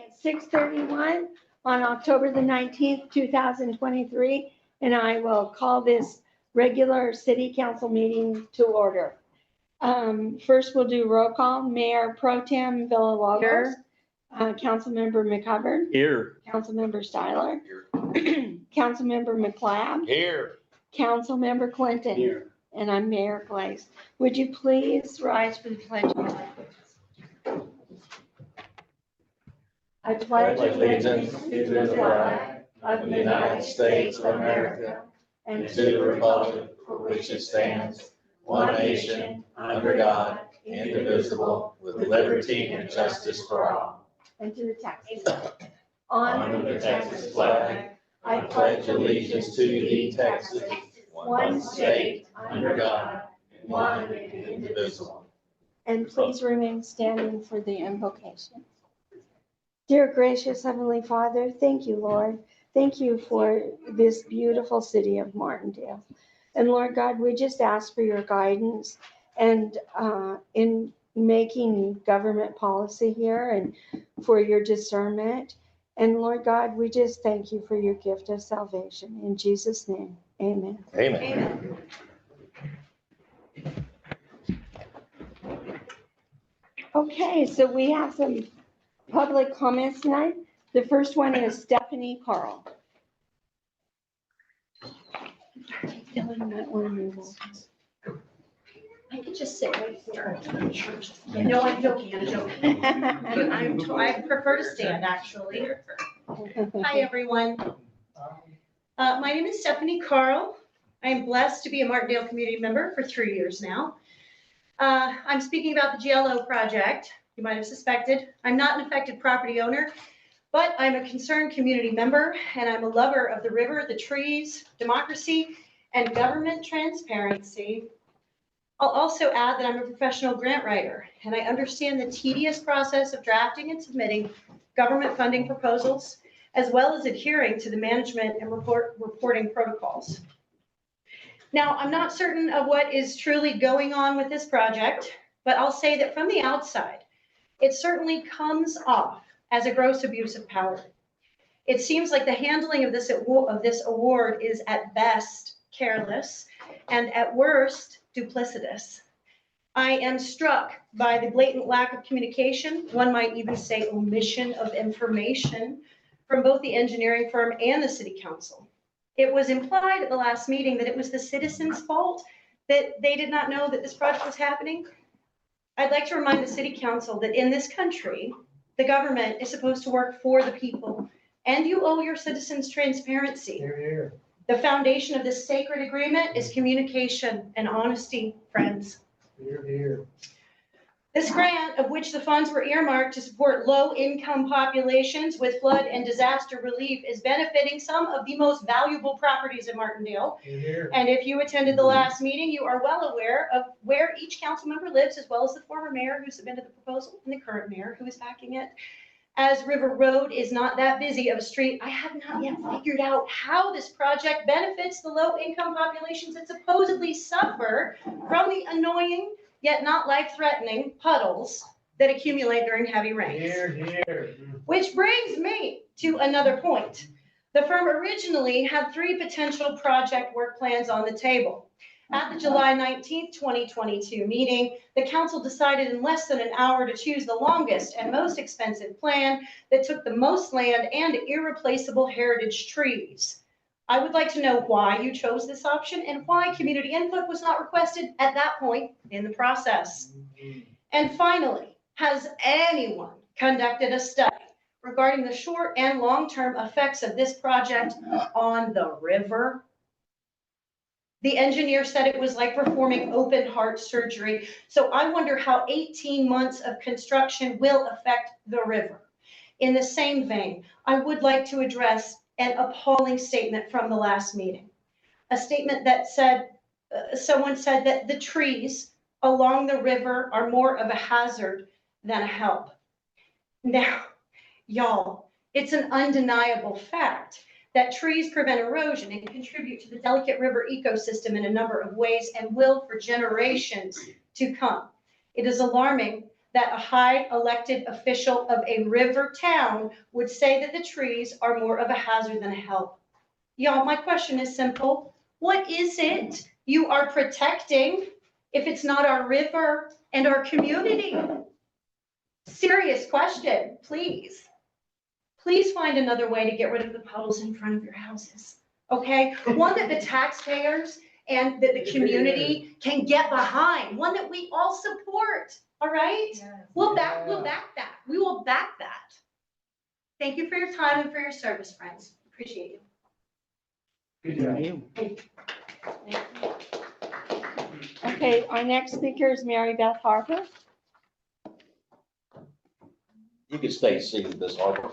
at 6:31 on October the 19th, 2023, and I will call this regular city council meeting to order. First, we'll do roll call. Mayor Pro Tem Villalobos. Councilmember McHubbard. Here. Councilmember Styler. Councilmember McLeod. Here. Councilmember Clinton. Here. And I'm Mayor Glaze. Would you please rise for the pledge of allegiance? I pledge allegiance to the flag of the United States of America and to the republic for which it stands, one nation, under God, indivisible, with liberty and justice for all. And to the Texas. Honor the Texas flag. I pledge allegiance to thee, Texas, one state, under God, one and indivisible. And please remain standing for the invocation. Dear gracious Heavenly Father, thank you, Lord. Thank you for this beautiful city of Martindale. And Lord God, we just ask for your guidance and in making government policy here and for your discernment. And Lord God, we just thank you for your gift of salvation. In Jesus' name, amen. Amen. Amen. Okay, so we have some public comments tonight. The first one is Stephanie Carl. Dylan, you might want to move on. I could just sit right here. No, I'm joking, I'm joking. I prefer to stand, actually. Hi, everyone. My name is Stephanie Carl. I am blessed to be a Martindale community member for 3 years now. I'm speaking about the GLO project. You might have suspected. I'm not an affected property owner, but I'm a concerned community member, and I'm a lover of the river, the trees, democracy, and government transparency. I'll also add that I'm a professional grant writer, and I understand the tedious process of drafting and submitting government funding proposals, as well as adhering to the management and reporting protocols. Now, I'm not certain of what is truly going on with this project, but I'll say that from the outside, it certainly comes off as a gross abuse of power. It seems like the handling of this award is at best careless and at worst duplicitous. I am struck by the blatant lack of communication, one might even say omission of information, from both the engineering firm and the city council. It was implied at the last meeting that it was the citizens' fault that they did not know that this project was happening. I'd like to remind the city council that in this country, the government is supposed to work for the people, and you owe your citizens transparency. Here, here. The foundation of this sacred agreement is communication and honesty, friends. Here, here. This grant, of which the funds were earmarked to support low-income populations with flood and disaster relief, is benefiting some of the most valuable properties in Martindale. Here, here. And if you attended the last meeting, you are well aware of where each council member lives, as well as the former mayor who submitted the proposal and the current mayor who is backing it. As River Road is not that busy of a street, I have not yet figured out how this project benefits the low-income populations that supposedly suffer from the annoying yet not life-threatening puddles that accumulate during heavy rains. Here, here. Which brings me to another point. The firm originally had 3 potential project work plans on the table. At the July 19th, 2022 meeting, the council decided in less than an hour to choose the longest and most expensive plan that took the most land and irreplaceable heritage trees. I would like to know why you chose this option and why community input was not requested at that point in the process. And finally, has anyone conducted a study regarding the short and long-term effects of this project on the river? The engineer said it was like performing open heart surgery. So I wonder how 18 months of construction will affect the river. In the same vein, I would like to address an appalling statement from the last meeting. A statement that said, someone said that the trees along the river are more of a hazard than a help. Now, y'all, it's an undeniable fact that trees prevent erosion and contribute to the delicate river ecosystem in a number of ways and will for generations to come. It is alarming that a high elected official of a river town would say that the trees are more of a hazard than a help. Y'all, my question is simple. What is it you are protecting if it's not our river and our community? Serious question, please. Please find another way to get rid of the puddles in front of your houses, okay? One that the taxpayers and that the community can get behind, one that we all support, all right? We'll back that. We will back that. Thank you for your time and for your service, friends. Appreciate you. Good job. Okay, our next speaker is Mary Beth Harper. You can stay seated, Ms. Harper.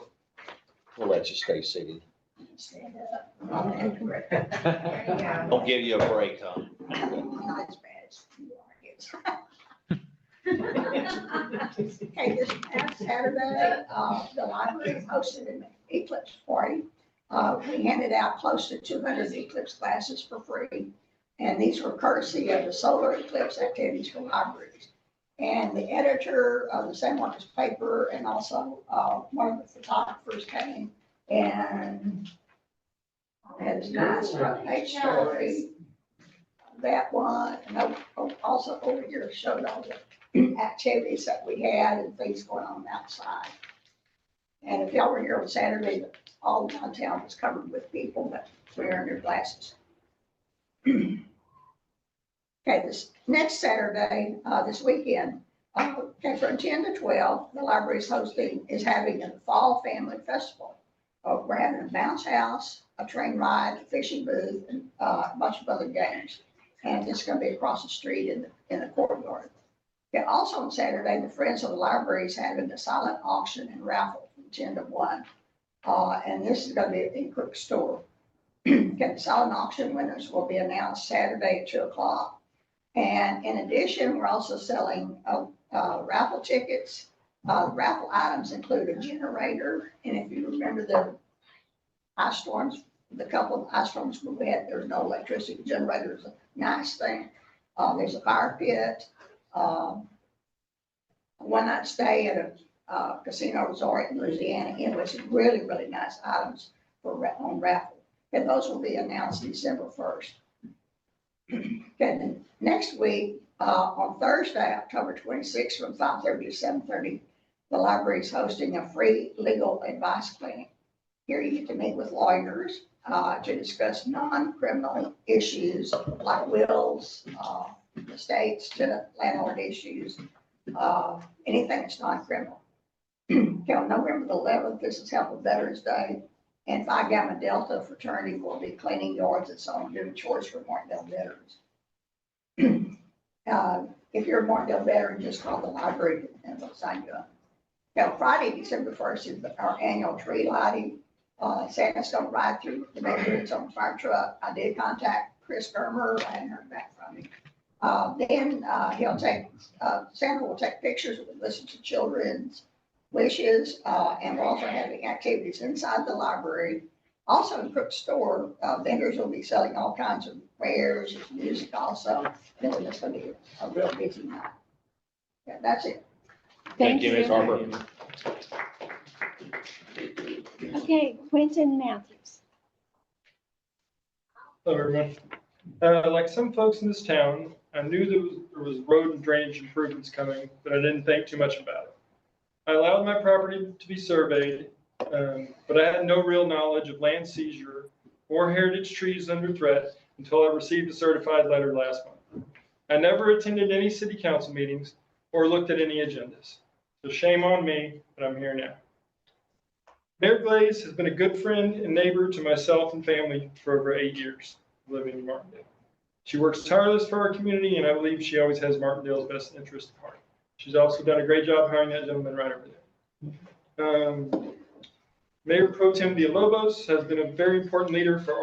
We'll let you stay seated. Stand up. Don't give you a break, huh? Nice badge. Okay, this past Saturday, the library hosted an eclipse party. We handed out close to 200 eclipse glasses for free. And these were courtesy of the solar eclipse activities for libraries. And the editor of the San Marcos paper and also one of the photographers came and had a nice front page story. That one, and also over here showed all the activities that we had and things going on outside. And if y'all were here on Saturday, all downtown was covered with people that wearing their glasses. Okay, this next Saturday, this weekend, okay, from 10 to 12, the library is having a Fall Family Festival. We're having a bounce house, a train ride, a fishing booth, and a bunch of other games. And it's going to be across the street in the courtyard. Okay, also on Saturday, the Friends of the Library is having a silent auction and raffle from 10 to 1. And this is going to be in Cook Store. Okay, the silent auction winners will be announced Saturday at 2 o'clock. And in addition, we're also selling raffle tickets. Raffle items include a generator. And if you remember the ice storms, the couple of ice storms we had, there's no electricity. The generator is a nice thing. There's a fire pit, a one-night stay at a casino resort in Louisiana, in which is really, really nice items on raffle. And those will be announced December 1st. Okay, then next week, on Thursday, October 26th, from 5:30 to 7:30, the library is hosting a free legal advice clinic. Here you get to meet with lawyers to discuss non-criminal issues like wills, estates, to landlord issues, anything that's non-criminal. Okay, on November the 11th, this is Help with Veterans Day. And Phi Gamma Delta fraternity will be cleaning yards and so on, doing chores for Martindale veterans. If you're a Martindale veteran, just call the library and they'll sign you up. Now, Friday, December 1st is our annual tree lighting. Santa's going to ride through the neighborhoods on a fire truck. I did contact Chris Germer. I hadn't heard back from him. Then Santa will take pictures, we'll listen to children's wishes, and we're also having activities inside the library. Also in Cook Store, vendors will be selling all kinds of wares, music also. And it's going to be a real busy night. Yeah, that's it. Thank you, Ms. Harper. Okay, Quentin Matthews. Hello, everyone. Like some folks in this town, I knew there was road and drainage improvements coming, but I didn't think too much about it. I allowed my property to be surveyed, but I had no real knowledge of land seizure or heritage trees under threat until I received a certified letter last month. I never attended any city council meetings or looked at any agendas. So shame on me, but I'm here now. Mayor Glaze has been a good friend and neighbor to myself and family for over 8 years living in Martindale. She works tireless for our community, and I believe she always has Martindale's best interest at heart. She's also done a great job hiring that gentleman right over there. Mayor Pro Tem Villalobos has been a very important leader for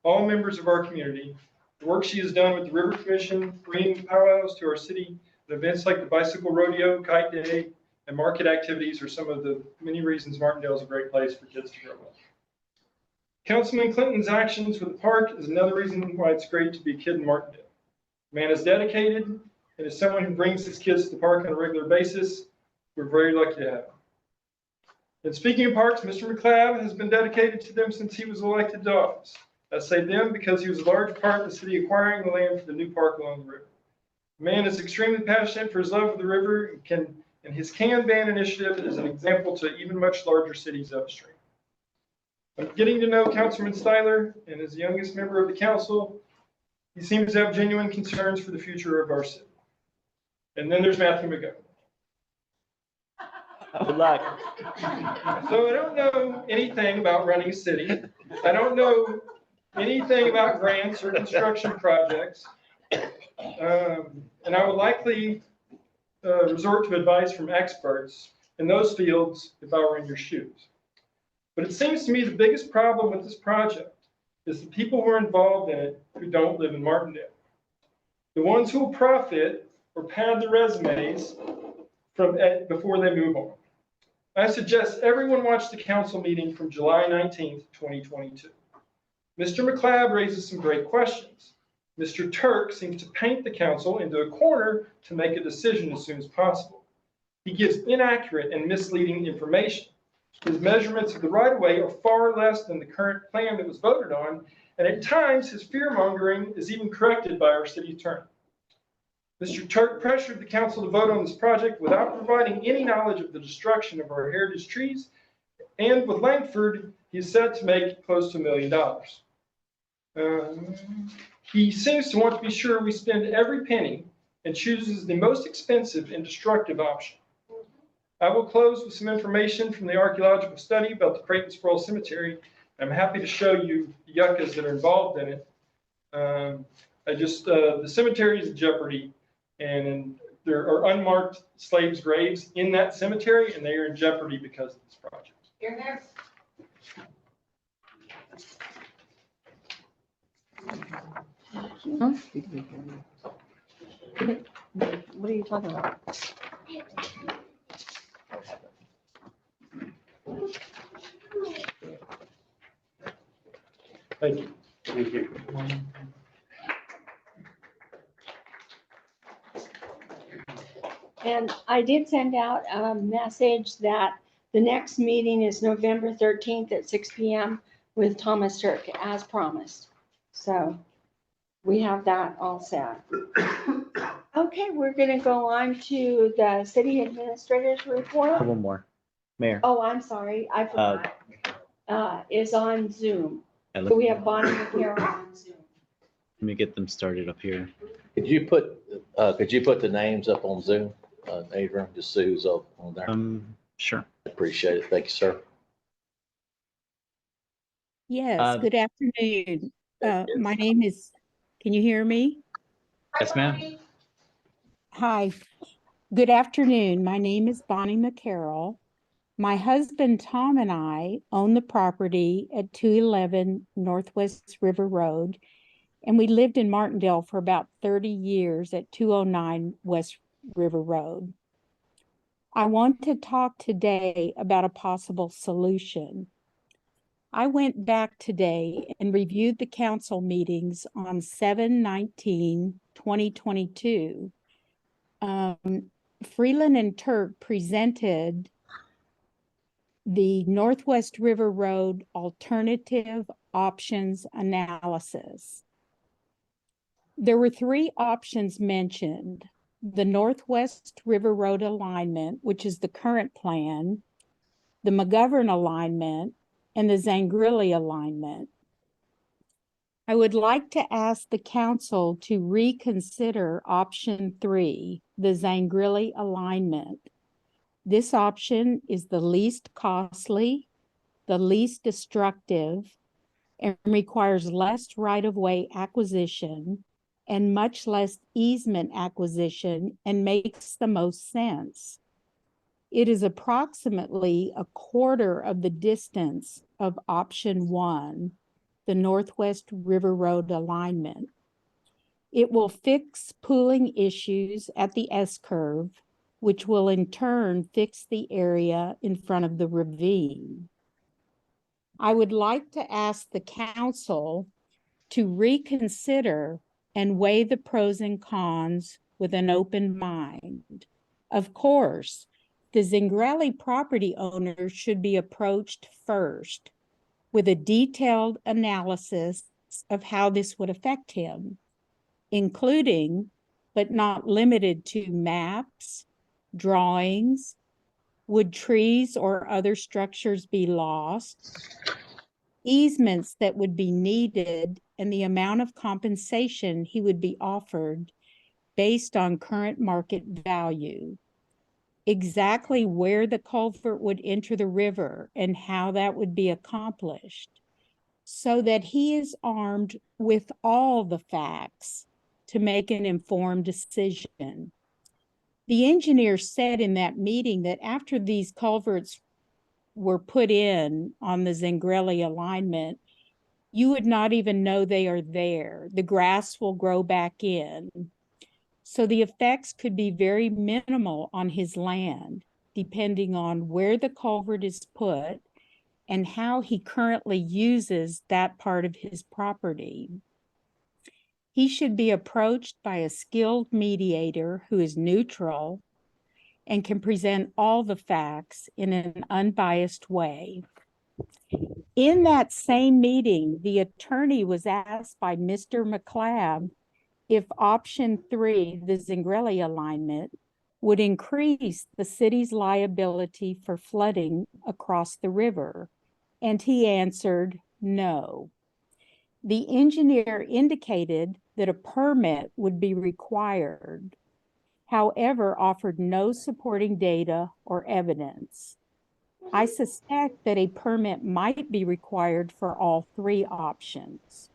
all members of our community. The work she has done with the River Commission, bringing powwows to our city, and events like the Bicycle Rodeo, Kite Day, and market activities are some of the many reasons Martindale is a great place for kids to grow up. Councilman Clinton's actions with the park is another reason why it's great to be a kid in Martindale. The man is dedicated and as someone who brings his kids to the park on a regular basis, we're very lucky to have him. And speaking of parks, Mr. McLeod has been dedicated to them since he was elected to office. I say them because he was a large part of the city acquiring the land for the new park along the river. The man is extremely passionate for his love of the river, and his Can Ban initiative is an example to even much larger cities upstream. I'm getting to know Councilman Styler, and as the youngest member of the council, he seems to have genuine concerns for the future of our city. And then there's Matthew McGovern. Good luck. So I don't know anything about running a city. I don't know anything about grants or construction projects. And I would likely resort to advice from experts in those fields if I were in your shoes. But it seems to me the biggest problem with this project is the people who are involved in it who don't live in Martindale. The ones who will profit or pad their resumes before they move on. I suggest everyone watch the council meeting from July 19th, 2022. Mr. McLeod raises some great questions. Mr. Turk seems to paint the council into a corner to make a decision as soon as possible. He gives inaccurate and misleading information. His measurements of the right-of-way are far less than the current plan that was voted on, and at times his fear-mongering is even corrected by our city attorney. Mr. Turk pressured the council to vote on this project without providing any knowledge of the destruction of our heritage trees, and with Langford, he is said to make close to $1 million. He seems to want to be sure we spend every penny and chooses the most expensive and destructive option. I will close with some information from the archaeological study about the Creighton Sproul Cemetery. I'm happy to show you the yuccas that are involved in it. The cemetery is in jeopardy, and there are unmarked slaves' graves in that cemetery, and they are in jeopardy because of this project. You're there. Huh? What are you talking about? Thank you. Thank you. And I did send out a message that the next meeting is November 13th at 6 p.m. with Thomas Turk as promised. So we have that all set. Okay, we're going to go on to the city administrator's report. One more. Mayor. Oh, I'm sorry, I forgot. Is on Zoom. Yeah, So we have Bonnie McCarroll on Zoom. Let me get them started up here. Could you put the names up on Zoom, Adrian, just see who's up on there? Sure. Appreciate it. Thank you, sir. Yes, good afternoon. My name is, can you hear me? Yes, ma'am. Hi, good afternoon. My name is Bonnie McCarroll. My husband Tom and I own the property at 211 Northwest River Road, and we lived in Martindale for about 30 years at 209 West River Road. I want to talk today about a possible solution. I went back today and reviewed the council meetings on 7/19/2022. Freeland and Turk presented the Northwest River Road Alternative Options Analysis. There were 3 options mentioned: the Northwest River Road alignment, which is the current plan, the McGovern alignment, and the Zangrilli alignment. I would like to ask the council to reconsider option 3, the Zangrilli alignment. This option is the least costly, the least destructive, and requires less right-of-way acquisition and much less easement acquisition, and makes the most sense. It is approximately a quarter of the distance of option 1, the Northwest River Road alignment. It will fix pooling issues at the S-curve, which will in turn fix the area in front of the ravine. I would like to ask the council to reconsider and weigh the pros and cons with an open mind. Of course, the Zingrelli property owner should be approached first with a detailed analysis of how this would affect him, including, but not limited to, maps, drawings, would trees or other structures be lost, easements that would be needed, and the amount of compensation he would be offered based on current market value. Exactly where the culvert would enter the river and how that would be accomplished, so that he is armed with all the facts to make an informed decision. The engineer said in that meeting that after these culverts were put in on the Zingrelli alignment, you would not even know they are there. The grass will grow back in. So the effects could be very minimal on his land, depending on where the culvert is put and how he currently uses that part of his property. He should be approached by a skilled mediator who is neutral and can present all the facts in an unbiased way. In that same meeting, the attorney was asked by Mr. McLeod if option 3, the Zingrelli alignment, would increase the city's liability for flooding across the river, and he answered no. The engineer indicated that a permit would be required, however, offered no supporting data or evidence. I suspect that a permit might be required for all 3 options.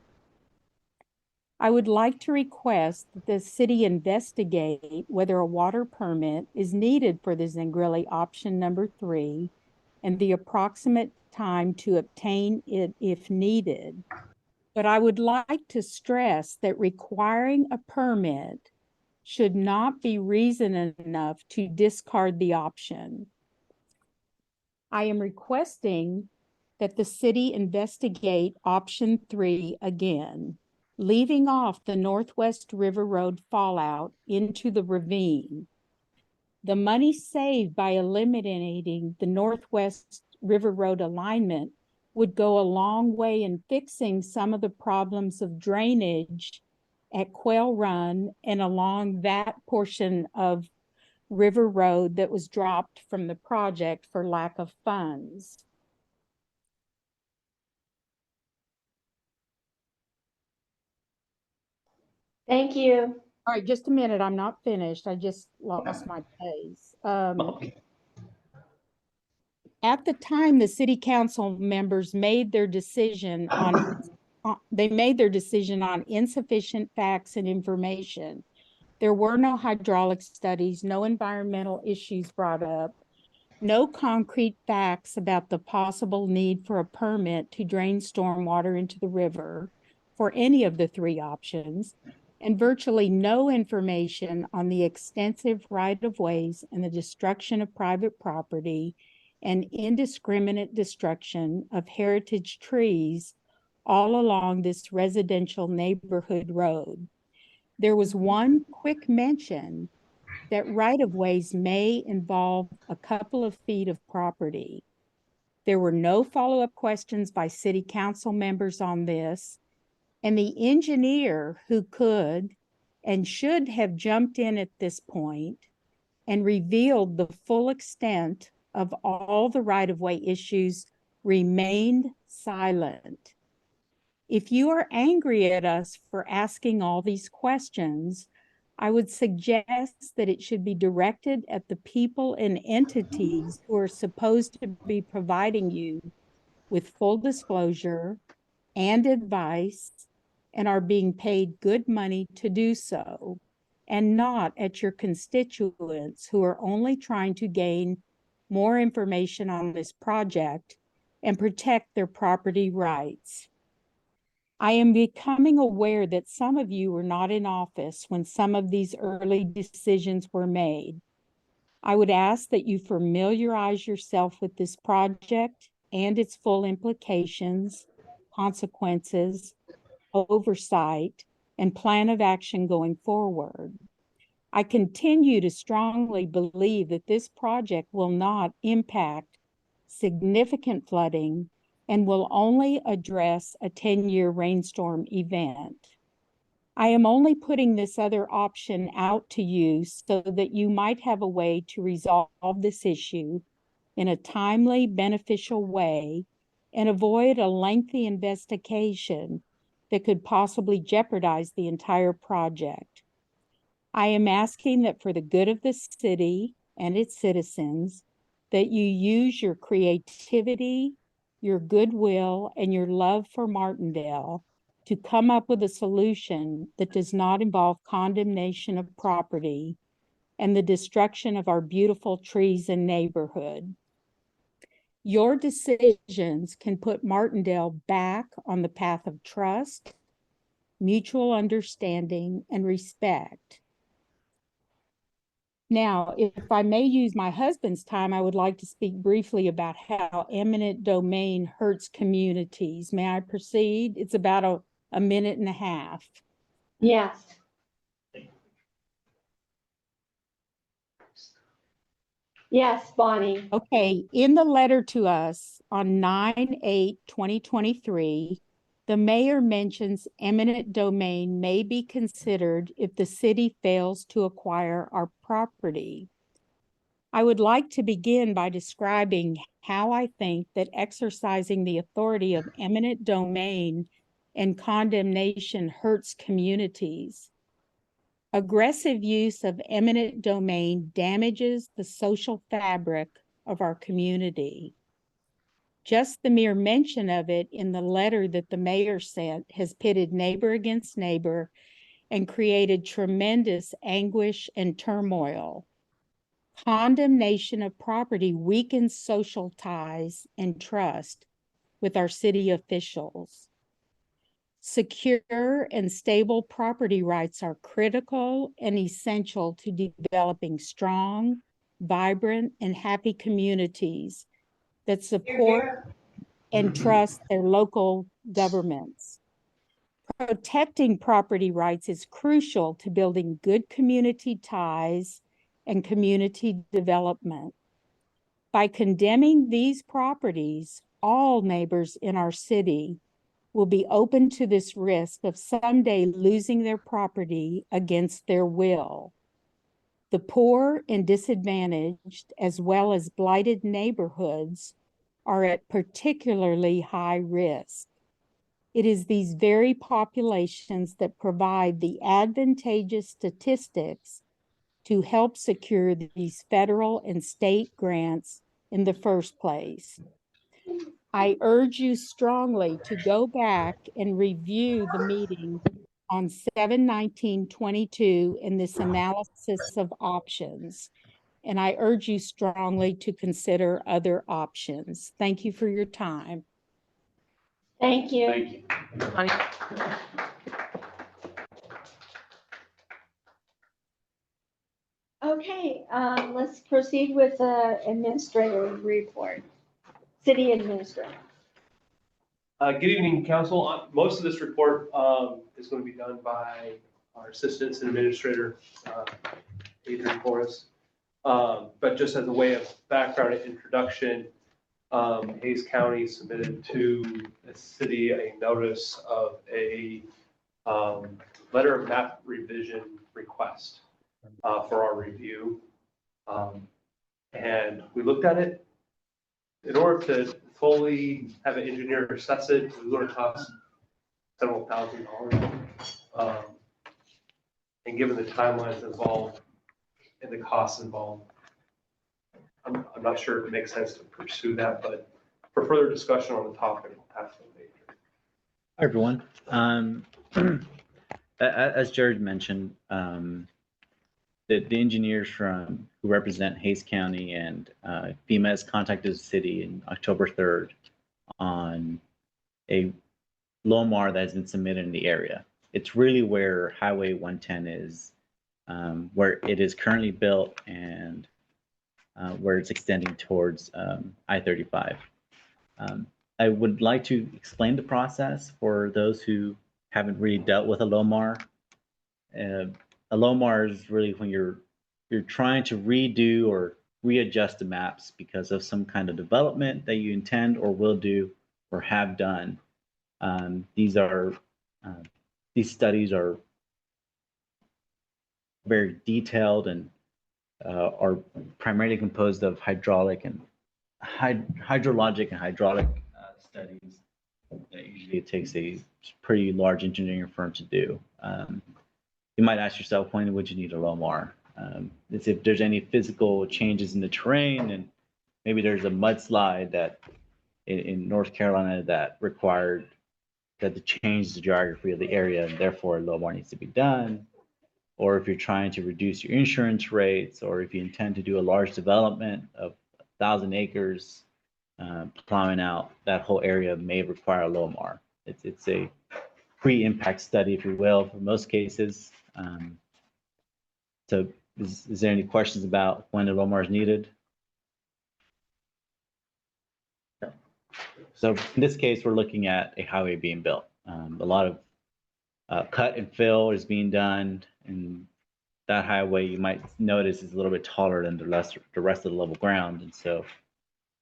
I would like to request that the city investigate whether a water permit is needed for the Zingrelli option number 3 and the approximate time to obtain it if needed. But I would like to stress that requiring a permit should not be reason enough to discard the option. I am requesting that the city investigate option 3 again, leaving off the Northwest River Road fallout into the ravine. The money saved by eliminating the Northwest River Road alignment would go a long way in fixing some of the problems of drainage at Quail Run and along that portion of River Road that was dropped from the project for lack of funds. Thank you. All right, just a minute. I'm not finished. I just lost my place. At the time, the city council members made their decision on insufficient facts and information. There were no hydraulic studies, no environmental issues brought up, no concrete facts about the possible need for a permit to drain stormwater into the river for any of the 3 options, and virtually no information on the extensive right-of-ways and the destruction of private property and indiscriminate destruction of heritage trees all along this residential neighborhood road. There was one quick mention that right-of-ways may involve a couple of feet of property. There were no follow-up questions by city council members on this, and the engineer who could and should have jumped in at this point and revealed the full extent of all the right-of-way issues remained silent. If you are angry at us for asking all these questions, I would suggest that it should be directed at the people and entities who are supposed to be providing you with full disclosure and advice and are being paid good money to do so, and not at your constituents who are only trying to gain more information on this project and protect their property rights. I am becoming aware that some of you were not in office when some of these early decisions were made. I would ask that you familiarize yourself with this project and its full implications, consequences, oversight, and plan of action going forward. I continue to strongly believe that this project will not impact significant flooding and will only address a 10-year rainstorm event. I am only putting this other option out to you so that you might have a way to resolve this issue in a timely, beneficial way and avoid a lengthy investigation that could possibly jeopardize the entire project. I am asking that for the good of the city and its citizens, that you use your creativity, your goodwill, and your love for Martindale to come up with a solution that does not involve condemnation of property and the destruction of our beautiful trees and neighborhood. Your decisions can put Martindale back on the path of trust, mutual understanding, and respect. Now, if I may use my husband's time, I would like to speak briefly about how eminent domain hurts communities. May I proceed? It's about a minute and a half. Yes. Yes, Bonnie. Okay, in the letter to us on 9/8/2023, the mayor mentions eminent domain may be considered if the city fails to acquire our property. I would like to begin by describing how I think that exercising the authority of eminent domain and condemnation hurts communities. Aggressive use of eminent domain damages the social fabric of our community. Just the mere mention of it in the letter that the mayor sent has pitted neighbor against neighbor and created tremendous anguish and turmoil. Condemnation of property weakens social ties and trust with our city officials. Secure and stable property rights are critical and essential to developing strong, vibrant, and happy communities that support and trust their local governments. Protecting property rights is crucial to building good community ties and community development. By condemning these properties, all neighbors in our city will be open to this risk of someday losing their property against their will. The poor and disadvantaged, as well as blighted neighborhoods, are at particularly high risk. It is these very populations that provide the advantageous statistics to help secure these federal and state grants in the first place. I urge you strongly to go back and review the meeting on 7/19/22 in this analysis of options. And I urge you strongly to consider other options. Thank you for your time. Thank you. Thank you. Okay, let's proceed with the administrator report. City administrator. Good evening, council. Most of this report is going to be done by our assistant and administrator, Adrian Forrest. But just as a way of background and introduction, Hays County submitted to the city a notice of a letter of map revision request for our review. And we looked at it. In order to fully have an engineer assess it, it was going to cost several $1,000. And given the timelines involved and the costs involved, I'm not sure if it makes sense to pursue that, but for further discussion on the topic, I'll pass it to Adrian. Hi, everyone. As Jared mentioned, the engineers who represent Hays County and FEMA has contacted the city in October 3rd on a LOMAR that has been submitted in the area. It's really where Highway 110 is, where it is currently built and where it's extending towards I-35. I would like to explain the process for those who haven't really dealt with a LOMAR. a LOMAR is really when you're trying to redo or readjust the maps because of some kind of development that you intend or will do or have done. These studies are very detailed and are primarily composed of hydrologic and hydraulic studies that usually it takes a pretty large engineering firm to do. You might ask yourself, when would you need a LOMAR? It's if there's any physical changes in the terrain, and maybe there's a mudslide that in North Carolina that required that to change the geography of the area, and therefore a LOMAR needs to be done. Or if you're trying to reduce your insurance rates, or if you intend to do a large development of 1,000 acres, plowing out that whole area may require a LOMAR. It's a pre-impact study, if you will, for most cases. So is there any questions about when a LOMAR is needed? No. So in this case, we're looking at a highway being built. A lot of cut and fill is being done, and that highway you might notice is a little bit taller than the rest of the level ground, and so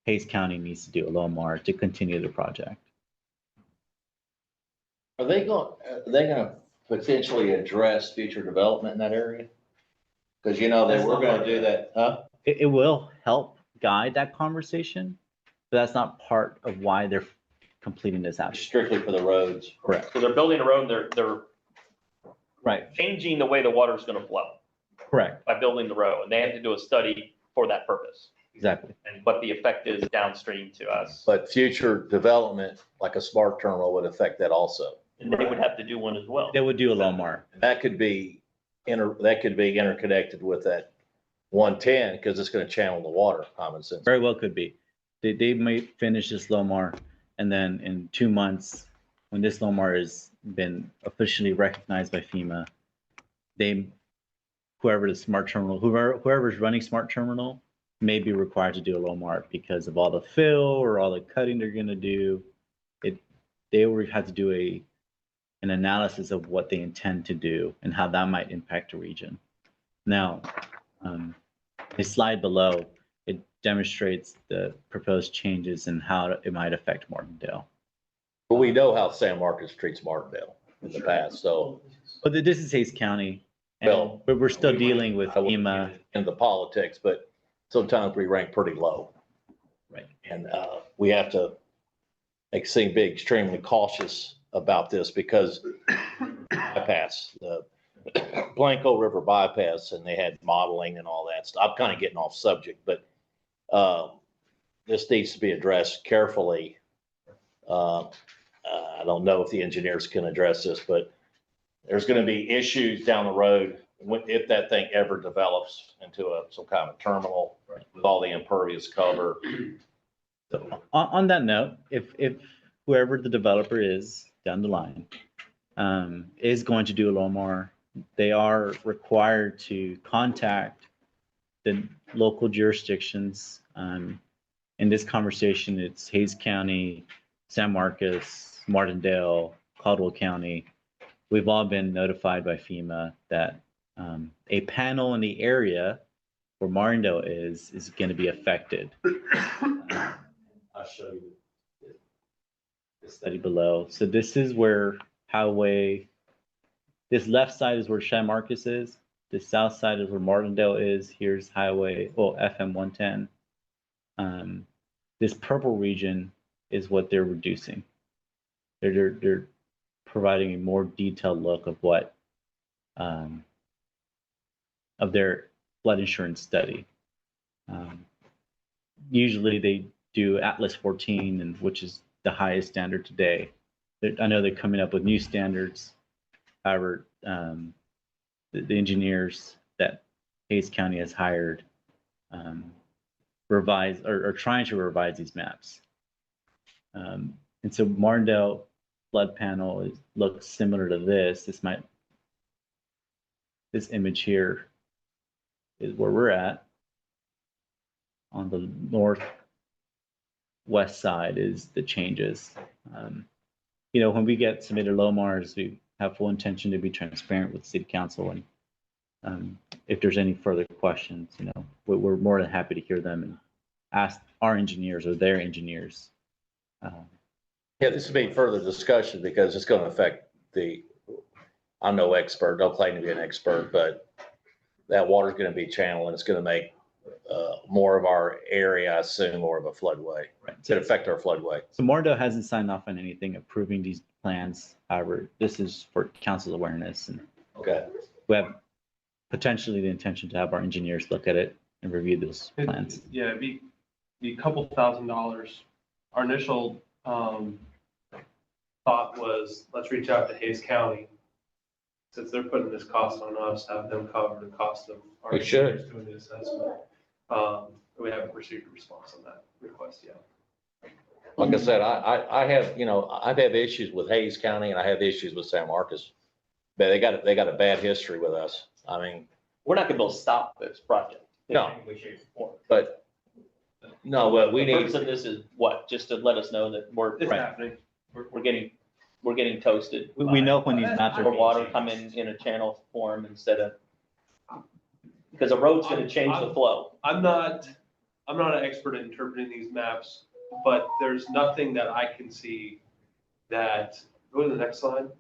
Hays County needs to do a LOMAR to continue the project. Are they gonna potentially address future development in that area? Because they were gonna do that, huh? It will help guide that conversation, but that's not part of why they're completing this out. Strictly for the roads. Correct. So they're building a road, they're Right. changing the way the water is gonna flow Correct. by building the road, and they have to do a study for that purpose. Exactly. And what the effect is downstream to us. But future development, like a smart terminal, would affect that also. And they would have to do one as well. They would do a LOMAR. That could be interconnected with that 110, because it's gonna channel the water, common sense. Very well could be. They might finish this LOMAR, and then in 2 months, when this LOMAR has been officially recognized by FEMA, whoever's running Smart Terminal may be required to do a LOMAR because of all the fill or all the cutting they're gonna do. They will have to do an analysis of what they intend to do and how that might impact the region. Now, the slide below, it demonstrates the proposed changes and how it might affect Martindale. But we know how San Marcos treats Martindale in the past, so. But this is Hays County, Well, but we're still dealing with FEMA. In the politics, but sometimes we rank pretty low. Right. And we have to be extremely cautious about this, because bypass, the Blanco River bypass, and they had modeling and all that stuff. I'm kind of getting off subject, but this needs to be addressed carefully. I don't know if the engineers can address this, but there's going to be issues down the road if that thing ever develops into some kind of terminal with all the impervious cover. So on that note, if whoever the developer is down the line is going to do a LOMAR, they are required to contact the local jurisdictions. In this conversation, it's Hays County, San Marcos, Martindale, Caldwell County. We've all been notified by FEMA that a panel in the area where Martindale is going to be affected. I'll show you the study below. So this is where this left side is where San Marcos is. The south side is where Martindale is. Here's FM 110. This purple region is what they're reducing. They're providing a more detailed look of what of their flood insurance study. Usually they do Atlas 14, and which is the highest standard today. I know they're coming up with new standards. However, the engineers that Hays County has hired are trying to revise these maps. And so Martindale flood panel looks similar to this. This image here is where we're at. On the northwest side is the changes. When we get submitted LOMARs, we have full intention to be transparent with the city council and if there's any further questions, we're more than happy to hear them and ask our engineers or their engineers. Yeah, this will be further discussion because it's going to affect I'm no expert, don't claim to be an expert, but that water's going to be channeled and it's going to make more of our area, I assume, more of a floodway. Right. It's going to affect our floodway. So Martindale hasn't signed off on anything approving these plans. However, this is for council's awareness, and Okay. we have potentially the intention to have our engineers look at it and review those plans. Yeah, it'd be a couple $1,000s. Our initial thought was, let's reach out to Hayes County. Since they're putting this cost on us, have them cover the cost of our We should. engineers doing the assessment. We haven't received a response on that request yet. Like I said, I have, I've had issues with Hayes County and I have issues with San Marcos. But they got a bad history with us. I mean, We're not gonna be able to stop this project. in No. any way, shape, or form. but no, but we The need, purpose of this is what? Just to let us know that It's Right. happening. we're getting toasted. We know when these maps are Or being water changed. coming in a channel form instead of, because a road's gonna change the flow. I'm not an expert at interpreting these maps, but there's nothing that I can see that, go to the next slide.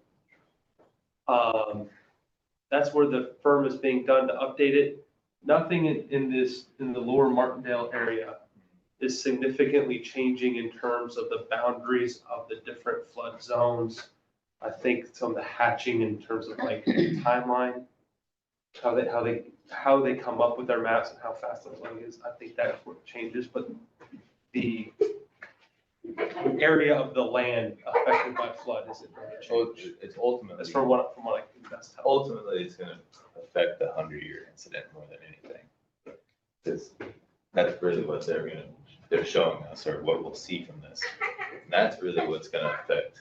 That's where the firm is being done to update it. Nothing in the lower Martindale area is significantly changing in terms of the boundaries of the different flood zones. I think some of the hatching in terms of like timeline, how they come up with their maps and how fast the flooding is, I think that's what changes, but the area of the land affected by flood isn't going to So change. it's ultimately, That's from what I can best tell. ultimately, it's gonna affect the 100-year incident more than anything. Because that's really what they're showing us, or what we'll see from this. And that's really what's gonna affect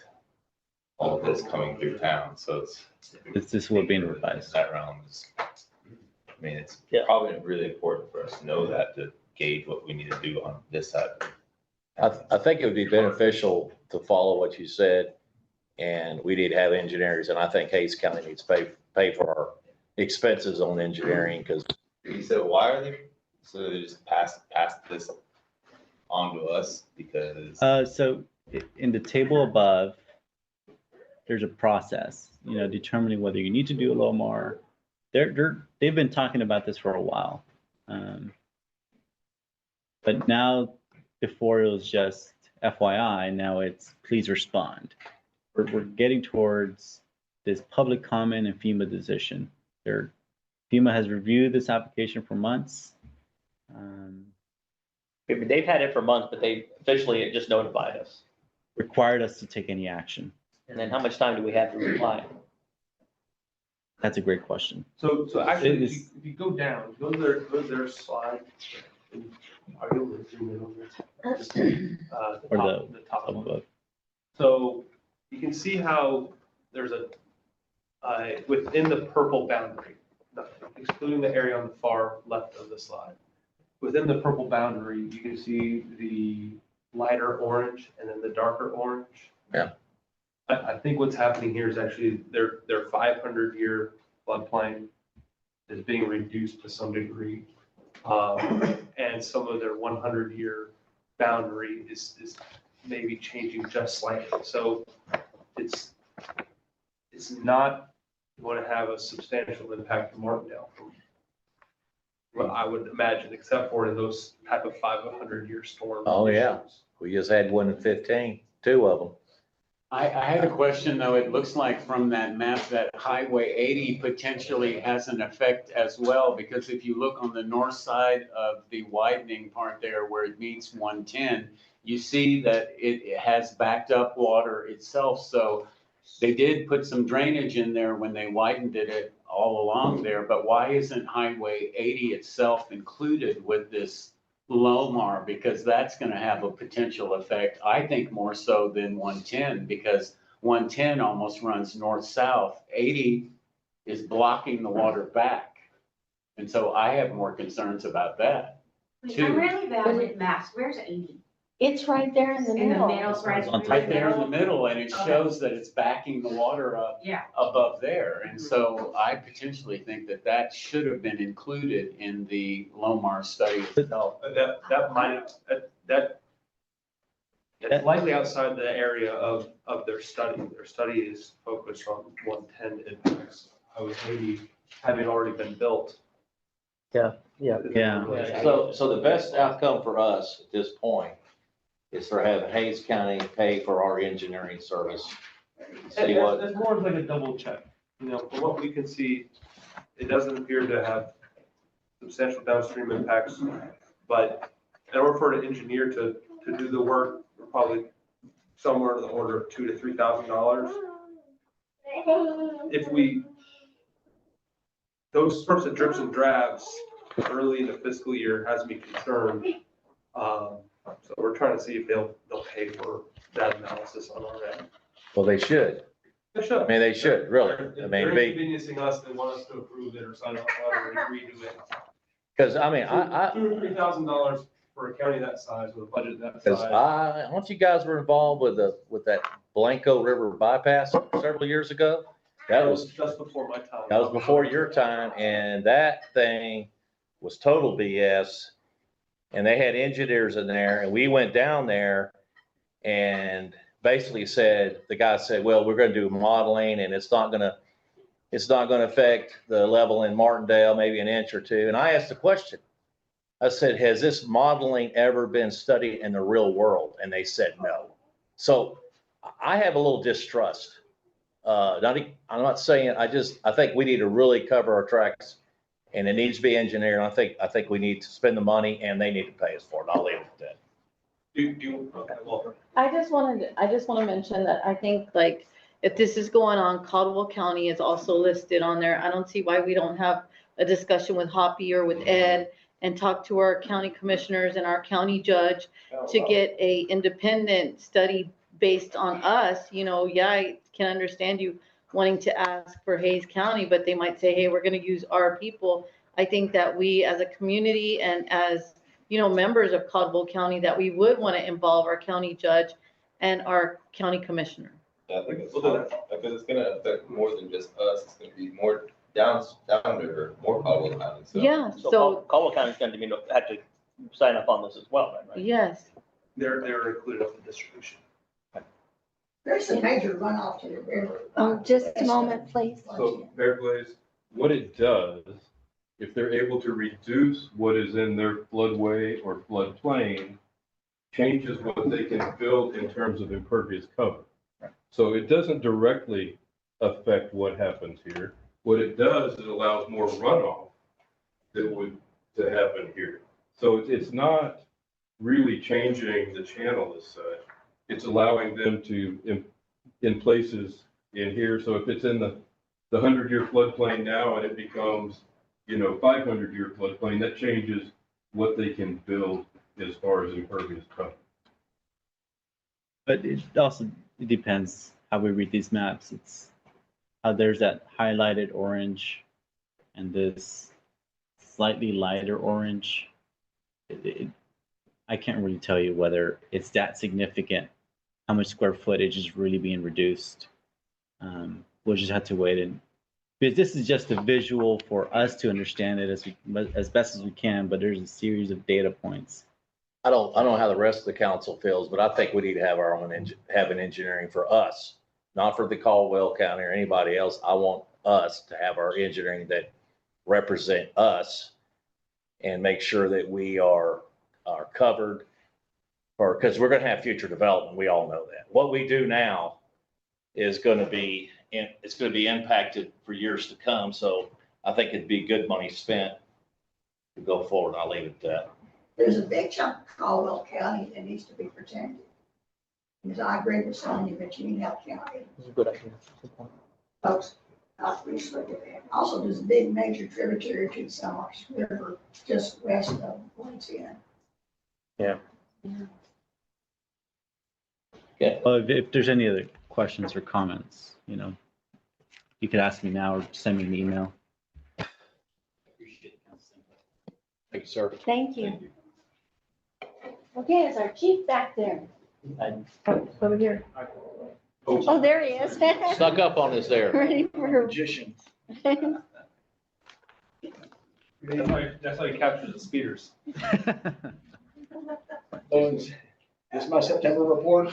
all of this coming through town, so This is what being revised. that realm is, I mean, it's Yeah. probably really important for us to know that, to gauge what we need to do on this side. I think it would be beneficial to follow what you said. And we need to have engineers, and I think Hayes County needs to pay for our expenses on engineering, because He said, why are they, so they just pass this on to us because. So in the table above, there's a process, determining whether you need to do a LOMAR. They've been talking about this for a while. But now, before it was just FYI, now it's please respond. We're getting towards this public comment and FEMA decision. FEMA has reviewed this application for months. They've had it for months, but they officially just notified us. Required us to take any action. And then how much time do we have to reply? That's a great question. So actually, It is- if you go down, go to their slide. Are you able to zoom in on this? Or The top one. Above. So you can see how there's within the purple boundary, excluding the area on the far left of the slide. Within the purple boundary, you can see the lighter orange and then the darker orange. Yeah. I think what's happening here is actually their 500-year floodplain is being reduced to some degree. And some of their 100-year boundary is maybe changing just slightly. So it's not going to have a substantial impact to Martindale from what I would imagine, except for in those type of 500-year storms. Oh, yeah. we just had one in 15, 2 of them. I had a question, though. It looks like from that map that Highway 80 potentially has an effect as well, because if you look on the north side of the widening part there where it meets 110, you see that it has backed up water itself. So they did put some drainage in there when they widened it all along there, but why isn't Highway 80 itself included with this LOMAR? Because that's going to have a potential effect, I think, more so than 110, because 110 almost runs north-south. 80 is blocking the water back. And so I have more concerns about that. Wait, Two. I'm really bad with maps. Where's 80? It's right there in the In the middle. middle, right? On Right there in the middle, and it Okay. shows that it's backing the water up Yeah. above there. And so I potentially think that that should have been included in the Lomar study itself. That might, that's likely outside the area of their study. Their study is focused on 110 impacts. I was maybe having already been built. Yeah. Yeah. So the best outcome for us at this point is for having Hayes County pay for our engineering service. See what, That's more of like a double check. You know, from what we can see, it doesn't appear to have substantial downstream impacts. But in order for an engineer to do the work, we're probably somewhere in the order of $2,000 to $3,000. If those sorts of drips and drabs early in the fiscal year has me concerned. So we're trying to see if they'll pay for that analysis on our end. well, they should. They should. I mean, they should, really. I If mean, they're be, inconveniencing us, they want us to approve it or sign off on it or agree to it. because I mean, I, $2,000 to $3,000 for a county that size with a budget that because size. once you guys were involved with that Blanco River bypass several years ago, that was Just before my time. That was before your time, and that thing was total BS. And they had engineers in there, and we went down there and basically said, the guy said, well, we're gonna do modeling, and it's not gonna affect the level in Martindale, maybe an inch or two. And I asked the question. I said, has this modeling ever been studied in the real world? And they said no. So I have a little distrust. I'm not saying, I think we need to really cover our tracks, and it needs to be engineered. I think we need to spend the money, and they need to pay us for it. I'll leave it at that. Okay, well, I just want to mention that I think like if this is going on, Caldwell County is also listed on there. I don't see why we don't have a discussion with Hoppy or with Ed and talk to our county commissioners and our county judge to get a independent study based on us. You know, yeah, I can understand you wanting to ask for Hayes County, but they might say, hey, we're going to use our people. I think that we as a community and as, you know, members of Caldwell County, that we would want to involve our county judge and our county commissioner. I think it's hard, because it's gonna affect more than just us, it's gonna be more downriver, more Caldwell County, so. Yeah, So so, Caldwell County's going to have to sign up on this as well, then, right? yes. they're included in the distribution. There's a major runoff to the river. Just a moment, please. So, Mayor Blaze, what it does, if they're able to reduce what is in their floodway or floodplain, changes what they can build in terms of impervious cover. So it doesn't directly affect what happens here. What it does, it allows more runoff that would to happen here. So it's not really changing the channel as such. It's allowing them to, in places in here. So if it's in the 100-year floodplain now and it becomes, 500-year floodplain, that changes what they can build as far as impervious cover. But it also depends how we read these maps. It's how there's that highlighted orange and this slightly lighter orange. I can't really tell you whether it's that significant, how much square footage is really being reduced. We'll just have to wait, and because this is just a visual for us to understand it as best as we can, but there's a series of data points. I don't know how the rest of the council feels, but I think we need to have our own, have an engineering for us, not for the Caldwell County or anybody else. I want us to have our engineering that represent us and make sure that we are covered for, because we're going to have future development. We all know that. What we do now is going to be, it's going to be impacted for years to come. So I think it'd be good money spent to go forward. I'll leave it at that. There's a big chunk of Caldwell County that needs to be protected. Because I agree with Sonia, but you need help county. This is a good idea. Folks, not to look at that. Also, there's a big major tributary to the Summers River just west of Louisiana. Yeah. Well, if there's any other questions or comments, you could ask me now or send me an email. Thank you, sir. Thank you. Okay, is our chief back there? Over here. Oh, there he is. Snuck up on us there. Ready for. Magician. That's how you capture the speeders. This is my September report.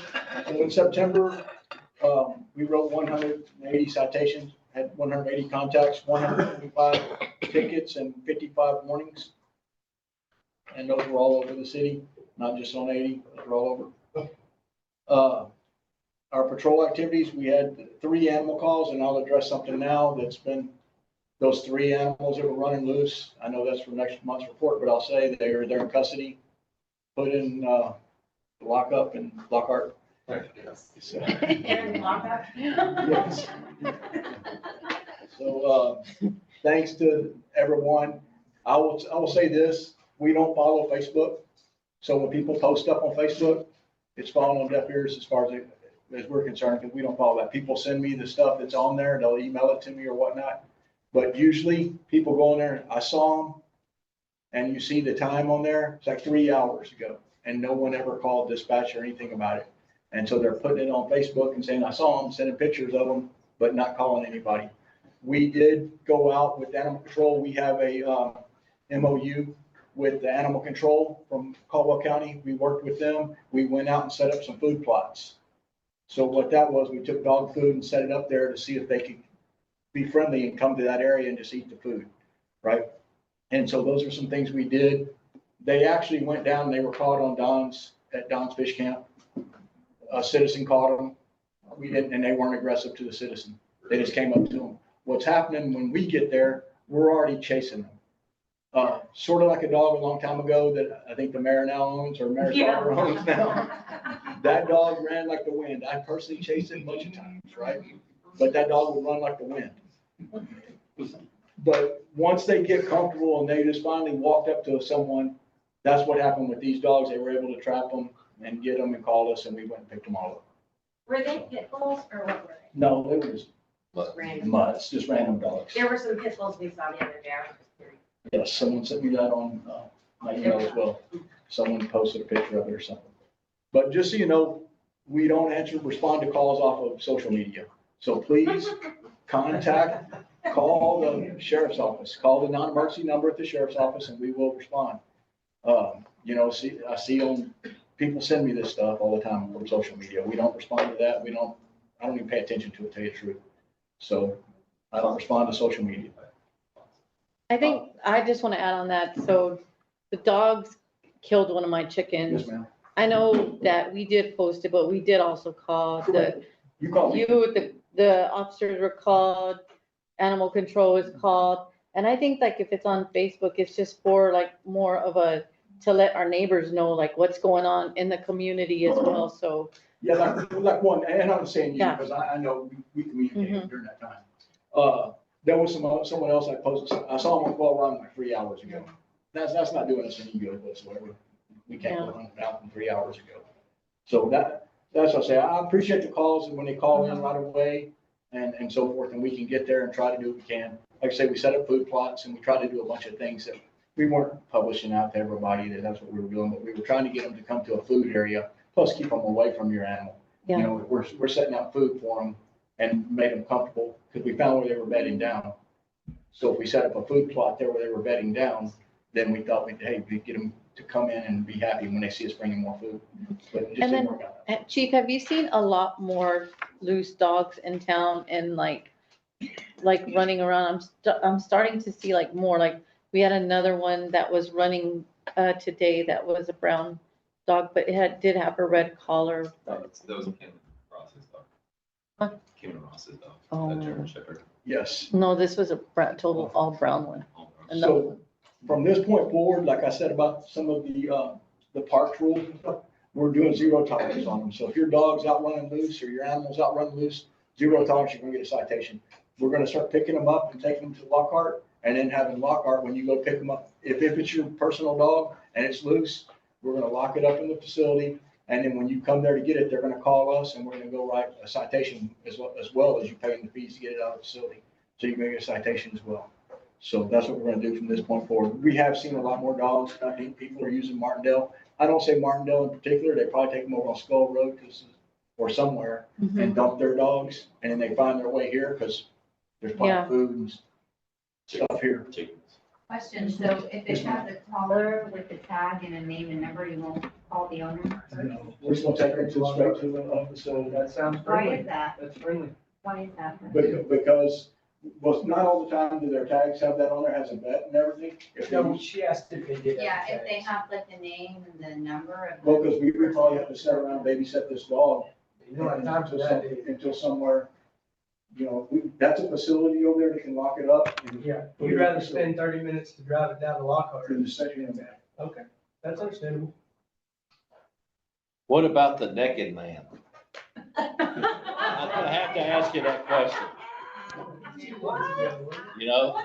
So in September, we wrote 180 citations, had 180 contacts, 125 tickets, and 55 warnings. And those were all over the city, not just on 80, those were all over. Our patrol activities, we had 3 animal calls, and I'll address something now that's been those 3 animals that were running loose. I know that's for next month's report, but I'll say they're in custody, put in lockup and Lockhart. So, yes. So thanks to everyone. I will say this, we don't follow Facebook. So when people post stuff on Facebook, it's falling on deaf ears as far as we're concerned, because we don't follow that. People send me the stuff that's on there, they'll email it to me or whatnot. But usually people go in there, I saw them, and you see the time on there, it's like 3 hours ago, and no one ever called dispatch or anything about it. And so they're putting it on Facebook and saying, I saw them, sending pictures of them, but not calling anybody. We did go out with animal control. We have a MOU with the animal control from Caldwell County. We worked with them. We went out and set up some food plots. So what that was, we took dog food and set it up there to see if they could be friendly and come to that area and just eat the food, right? And so those are some things we did. They actually went down, they were caught on at Don's Fish Camp. A citizen caught them. We didn't, and they weren't aggressive to the citizen. They just came up to them. What's happening when we get there, we're already chasing them. Sort of like a dog a long time ago that I think the mayor now owns, or mayor's daughter owns now. That dog ran like the wind. I personally chased it a bunch of times, right? But that dog would run like the wind. But once they get comfortable and they just finally walked up to someone, that's what happened with these dogs. They were able to trap them and get them and call us, and we went and picked them all up. Were they pit bulls or what were they? No, they were just Random. mutts, just random dogs. There were some pit bulls we saw the other day. I was just curious. Yes, someone sent me that on my email as well. Someone posted a picture of it or something. But just so you know, we don't respond to calls off of social media. So please call the sheriff's office, call the non-emergency number at the sheriff's office, and we will respond. I see people send me this stuff all the time from social media. We don't respond to that. I don't even pay attention to it, to tell you the truth. So I don't respond to social media. I think, I just want to add on that. So the dogs killed one of my chickens. Yes, ma'am. I know that we did post it, but we did also call You call me. the officers were called, animal control is called. And I think like if it's on Facebook, it's just for like more of to let our neighbors know like what's going on in the community as well. So. Yeah, like one, and I'm saying you, Yeah. because I know we communicated during that time. There was someone else I posted, I saw him on Quail Run like 3 hours ago. That's not doing us any good whatsoever. We can't go hunt out from 3 hours ago. So that's what I say. I appreciate the calls and when they call in right away and so forth, and we can get there and try to do what we can. Like I say, we set up food plots and we try to do a bunch of things that we weren't publishing out to everybody that that's what we were doing, but we were trying to get them to come to a food area, plus keep them away from your animal. Yeah. You know, we're setting out food for them and made them comfortable because we found where they were bedding down. So if we set up a food plot there where they were bedding down, then we thought we'd get them to come in and be happy when they see us bringing more food. But it just And didn't then, work out. Chief, have you seen a lot more loose dogs in town and like running around? I'm starting to see like more, like we had another one that was running today that was a brown dog, but did have a red collar. That was Kim Ross's dog. Huh? Kim Ross's dog, Oh. that German Shepherd. Yes. No, this was a total all brown one. And So from this point forward, like I said about some of the park rules and stuff, we're doing zero tolerance on them. So if your dog's out running loose or your animal's out running loose, zero tolerance, you're gonna get a citation. We're gonna start picking them up and taking them to Lockhart and then having Lockhart, when you go pick them up, if it's your personal dog and it's loose, we're gonna lock it up in the facility. And then when you come there to get it, they're gonna call us and we're gonna go write a citation as well as you paying the fees to get it out of the facility. So you're gonna get a citation as well. So that's what we're gonna do from this point forward. We have seen a lot more dogs. I think people are using Martindale. I don't say Martindale in particular, they probably take them over on Skull Road, or somewhere, and dump their dogs, and then they find their way here, because there's plenty Yeah. of food and stuff here. Question, so if it has a collar with a tag and a name and number, you won't call the owner? We're just gonna take them straight to the facility. That sounds Why friendly. is that? That's friendly. Why is that? Because, well, not all the time do their tags have that on there, has a vet and everything. If they- No, she asked if they did. have Yeah, if they tags. have like the name and the number of. Well, because we would probably have to sit around and babysit this dog. You don't have time for that, do you? Until somewhere, that's a facility over there that can lock it up. and Yeah, put it you'd in rather the facility. spend 30 minutes to drive it down to Lockhart. In the section. Okay, that's understandable. What about the naked man? I have to ask you that question. You know,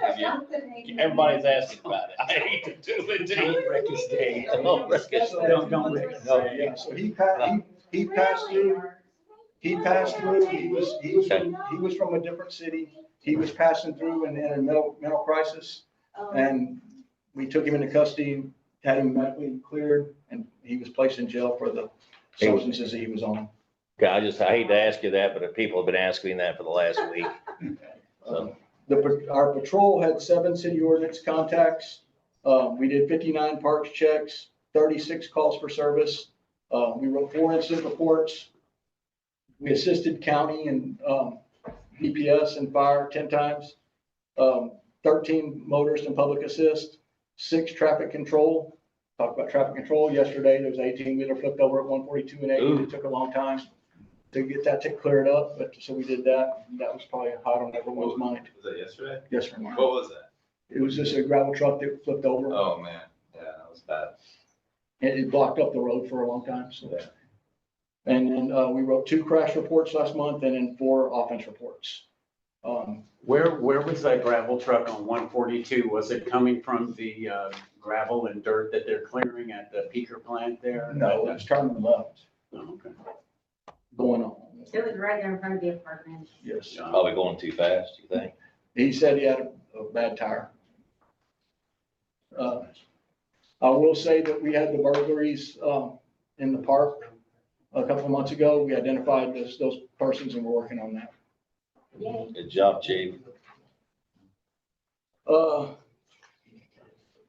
everybody's asking about it. I hate to do it to you. Reckless day. Don't wreck his day. Don't wreck his No, day. Yeah, so he passed through, he was from a different city. He was passing through and in a mental crisis. And we took him into custody, had him medically cleared, and he was placed in jail for the substances he was on. Okay, I hate to ask you that, but people have been asking me that for the last week. So, Our patrol had 7 city ordinance contacts. We did 59 parks checks, 36 calls for service. We wrote 4 incident reports. We assisted county and DPS and fire 10 times. 13 motorist and public assist, 6 traffic control. Talked about traffic control yesterday. There was 18-wheeler flipped over at 142 and 80. It took a long time to get that to clear it up, but so we did that. That was probably hot on everyone's mind. Was that yesterday? Yes, sir. What was that? It was just a gravel truck that flipped over. Oh, man, yeah, that was bad. It blocked up the road for a long time, so. Yeah. And then, we wrote 2 crash reports last month and then 4 offense reports. Where was that gravel truck on 142? Was it coming from the gravel and dirt that they're clearing at the peaker plant there? No, it's turning left, Oh, okay. going on. It was right there in front of the apartment. Yes. probably going too fast, you think? He said he had a bad tire. I will say that we had the burglaries, in the park a couple of months ago. We identified those persons and we're working on that. Yay. Good job, chief.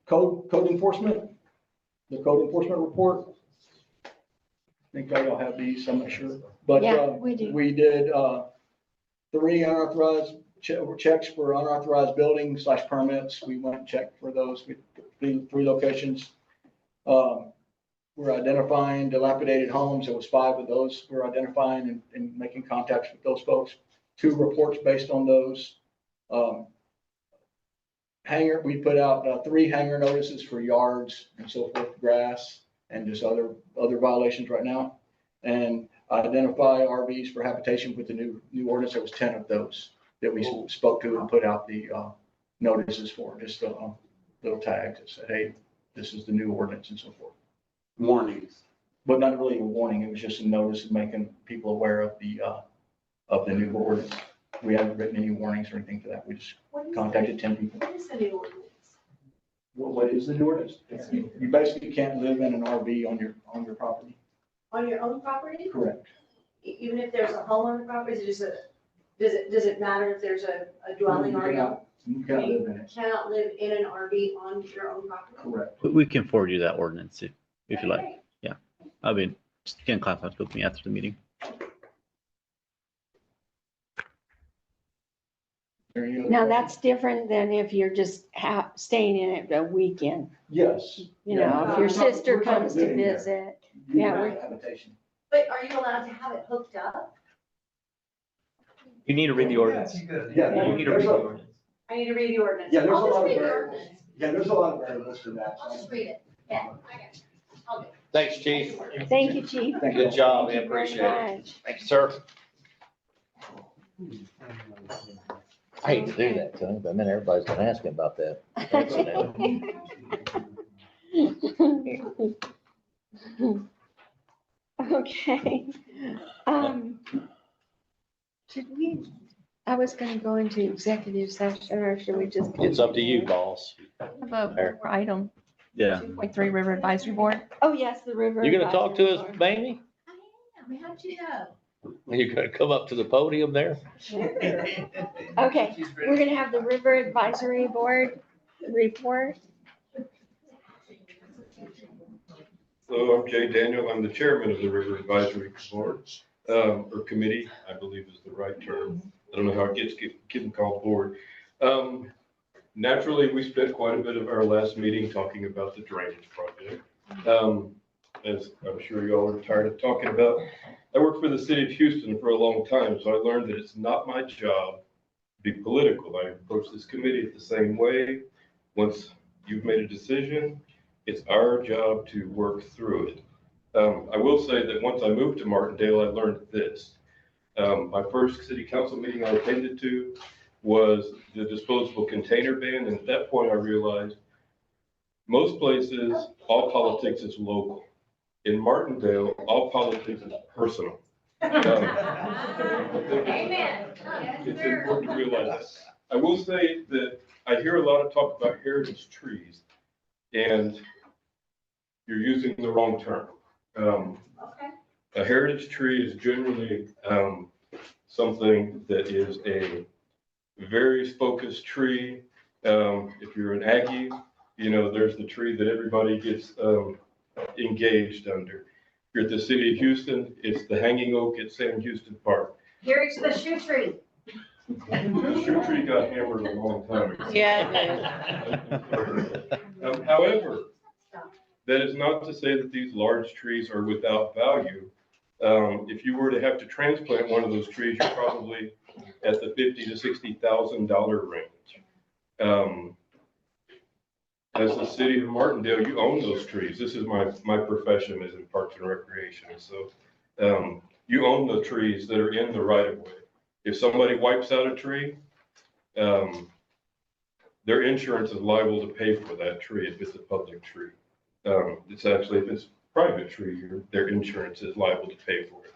Code enforcement, the code enforcement report. I think y'all have these, I'm not sure, but, Yeah, we do. we did, 3 unauthorized checks for unauthorized buildings / permits. We went and checked for those. We did 3 locations. We're identifying dilapidated homes. There was 5 of those. We're identifying and making contacts with those folks. 2 reports based on those. We put out 3 hanger notices for yards and so forth, grass and just other violations right now. And identify RVs for habitation with the new ordinance. There was 10 of those that we spoke to and put out the notices for, just little tags that said, hey, this is the new ordinance and so forth. Warnings. But not really a warning. It was just a notice of making people aware of the new ordinance. We haven't written any warnings or anything for that. We just contacted 10 people. What is the new ordinance? What is the new ordinance? You basically can't live in an RV on your property. On your own property? Correct. Even if there's a home on the property, is it just does it matter if there's a dwelling You or cannot- You can't live in it. cannot live in an RV on your own property? Correct. We can forward you that ordinance if you like. Yeah. I mean, just get in contact with me after the meeting. Now, that's different than if you're just staying in it a weekend. Yes. You know, if your sister comes to visit. Yeah, we're- Habitation. But are you allowed to have it hooked up? You need to read the ordinance. Yeah. You need to read the ordinance. I need to read the ordinance. Yeah, there's a I'll just lot of read the variables. ordinance. Yeah, there's a lot of variables to that. I'll just read it. Yeah, I got it. I'll do it. Thanks, chief. Thank you, Chief. Good job. We Thank you very appreciate it. much. Thank you, sir. I hate to do that to him, but man, everybody's gonna ask him about that. Okay. Should we, I was gonna go into executive session or should we just? It's up to you, boss. Have a item. Yeah. 2.3 River Advisory Board. Oh, yes, the river. You gonna talk to us, advisory board. Mamie? How'd you know? You gonna come up to the podium there? Okay, we're gonna have the River Advisory Board report. So I'm Jay Daniel. I'm the chairman of the River Advisory Board, or committee, I believe is the right term. I don't know how it gets getting called board. Naturally, we spent quite a bit of our last meeting talking about the drainage project. As I'm sure you all are tired of talking about, I worked for the city of Houston for a long time, so I learned that it's not my job to be political. I approach this committee the same way. Once you've made a decision, it's our job to work through it. I will say that once I moved to Martindale, I learned this. My first city council meeting I attended to was the disposable container ban, and at that point I realized most places, all politics is local. In Martindale, all politics is personal. Amen. It's important to realize that. I will say that I hear a lot of talk about heritage trees, and you're using the wrong term. A heritage tree is generally something that is a very focused tree. If you're an Aggie, you know, there's the tree that everybody gets engaged under. If you're at the city of Houston, it's the hanging oak at Sam Houston Park. Here's the shoe tree. The shoe tree got hammered a long time ago. Yeah, However, that is not to say that these large trees are without value. If you were to have to transplant one of those trees, you're probably at the $50,000 to $60,000 range. As the city of Martindale, you own those trees. This is my profession is in Parks and Recreation. So you own the trees that are in the right of way. If somebody wipes out a tree, their insurance is liable to pay for that tree if it's a public tree. It's actually, if it's a private tree, their insurance is liable to pay for it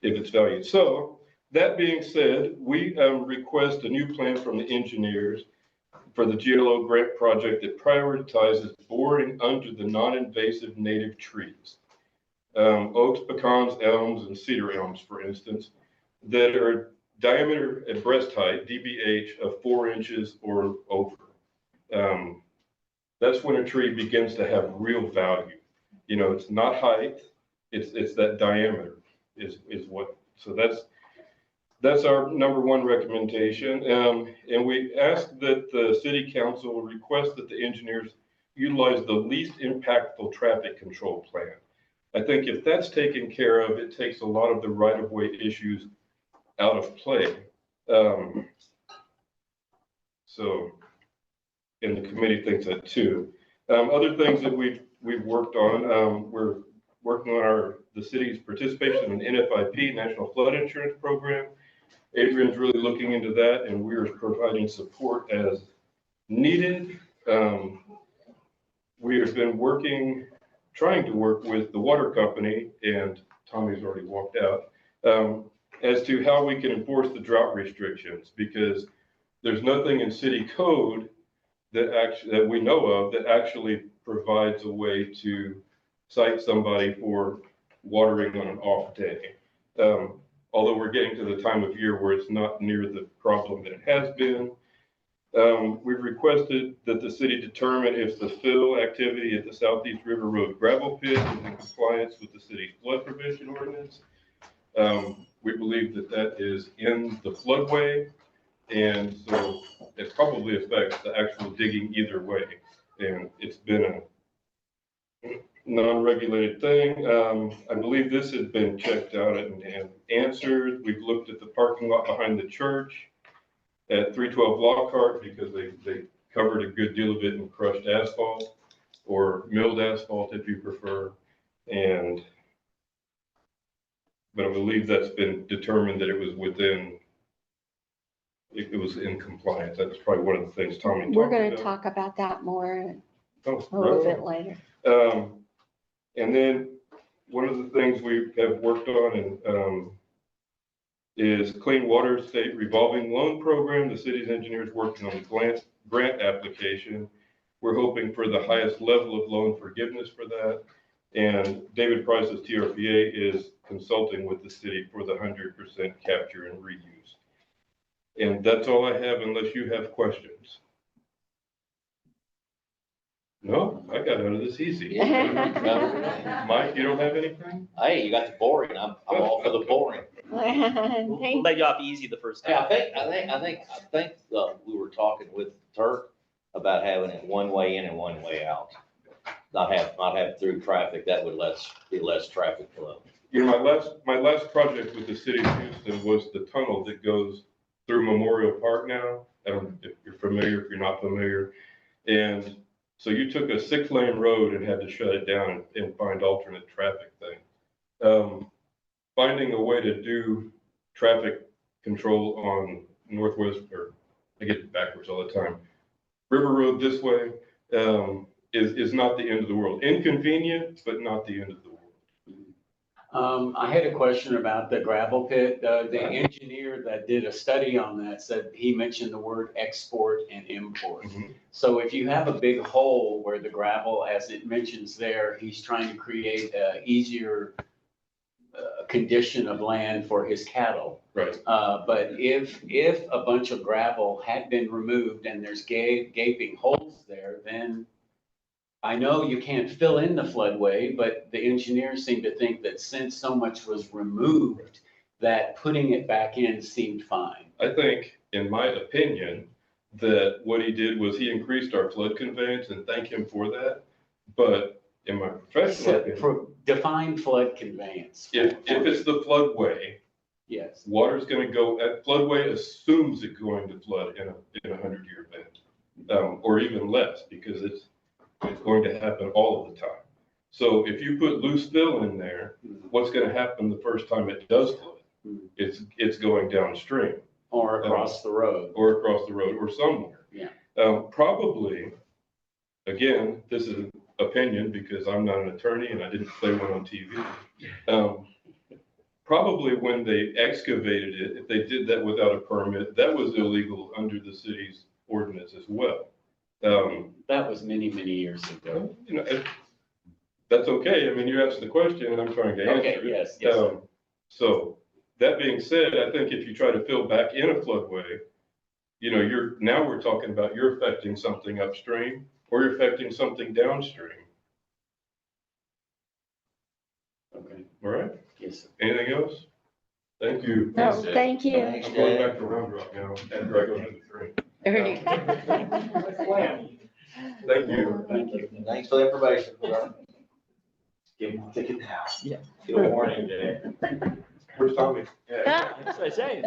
if it's valued. So that being said, we request a new plan from the engineers for the GLO grant project that prioritizes boring under the non-invasive native trees. Oaks, pecans, elms, and cedar elms, for instance, that are diameter at breast height, DBH, of 4 inches or over. That's when a tree begins to have real value. You know, it's not height, it's that diameter is what, so that's our number one recommendation. And we ask that the city council request that the engineers utilize the least impactful traffic control plan. I think if that's taken care of, it takes a lot of the right-of-way issues out of play. And the committee thinks that too. Other things that we've worked on, we're working on the city's participation in NFIP, National Flood Insurance Program. Adrian's really looking into that, and we're providing support as needed. We have been trying to work with the water company, and Tommy's already walked out, as to how we can enforce the drought restrictions, because there's nothing in city code that we know of that actually provides a way to cite somebody for watering on an off day. Although we're getting to the time of year where it's not near the problem that it has been. We've requested that the city determine if the fill activity at the Southeast River Road gravel pit is in compliance with the city's flood prevention ordinance. We believe that is in the floodway, and so it probably affects the actual digging either way. And it's been a non-regulated thing. I believe this has been checked out and answered. We've looked at the parking lot behind the church at 312 Lockhart because they covered a good deal of it in crushed asphalt or milled asphalt if you prefer. But I believe that's been determined that it was in compliance. That's probably one of the things Tommy talked about. We're going to talk about that more a little bit later. And then one of the things we have worked on is Clean Water State Revolving Loan Program. The city's engineers working on the grant application. We're hoping for the highest level of loan forgiveness for that. And David Price's TRPA is consulting with the city for the 100% capture and reuse. And that's all I have unless you have questions. No, I got out of this easy. Mike, you don't have anything? Hey, you got the boring. I'm all for the boring. Thank Let you off easy the first Hey, time. I think we were talking with Turk about having it one way in and one way out. Not have through traffic. That would be less traffic flow. You know, my last project with the city of Houston was the tunnel that goes through Memorial Park now. I don't know if you're familiar, if you're not familiar. And so you took a 6-lane road and had to shut it down and find alternate traffic thing. Finding a way to do traffic control on Northwest, or I get it backwards all the time, River Road this way, is not the end of the world. Inconvenient, but not the end of the world. I had a question about the gravel pit. The engineer that did a study on that said he mentioned the word export and import. So if you have a big hole where the gravel, as it mentions there, he's trying to create a easier condition of land for his cattle. Right. But if a bunch of gravel had been removed and there's gaping holes there, then I know you can't fill in the floodway, but the engineers seem to think that since so much was removed, that putting it back in seemed fine. I think, in my opinion, that what he did was he increased our flood conveyance, and thank him for that. But in my professional opinion, Define flood conveyance. if it's the floodway, Yes. water's gonna go, floodway assumes it's going to flood in a 100-year event, or even less, because it's going to happen all of the time. So if you put loose fill in there, what's gonna happen the first time it does flood? It's going downstream. Or across the road. Or across the road, or somewhere. Yeah. Probably, again, this is an opinion because I'm not an attorney and I didn't play one on TV. Probably when they excavated it, if they did that without a permit, that was illegal under the city's ordinance as well. That was many, many years ago. You know, that's okay. I mean, you asked the question and I'm trying to answer Okay, it. yes, yes. So that being said, I think if you try to fill back in a floodway, you know, now we're talking about you're affecting something upstream or you're affecting something downstream. Okay. All right? Yes, sir. Anything else? Thank you. No, thank you. I'm going back to Round Rock now after I go to the train. There you go. Thank you. Thank you. Thanks for the information. Give them a ticket now. Yeah. Good morning, Jay. Where's Tommy? That's what I say.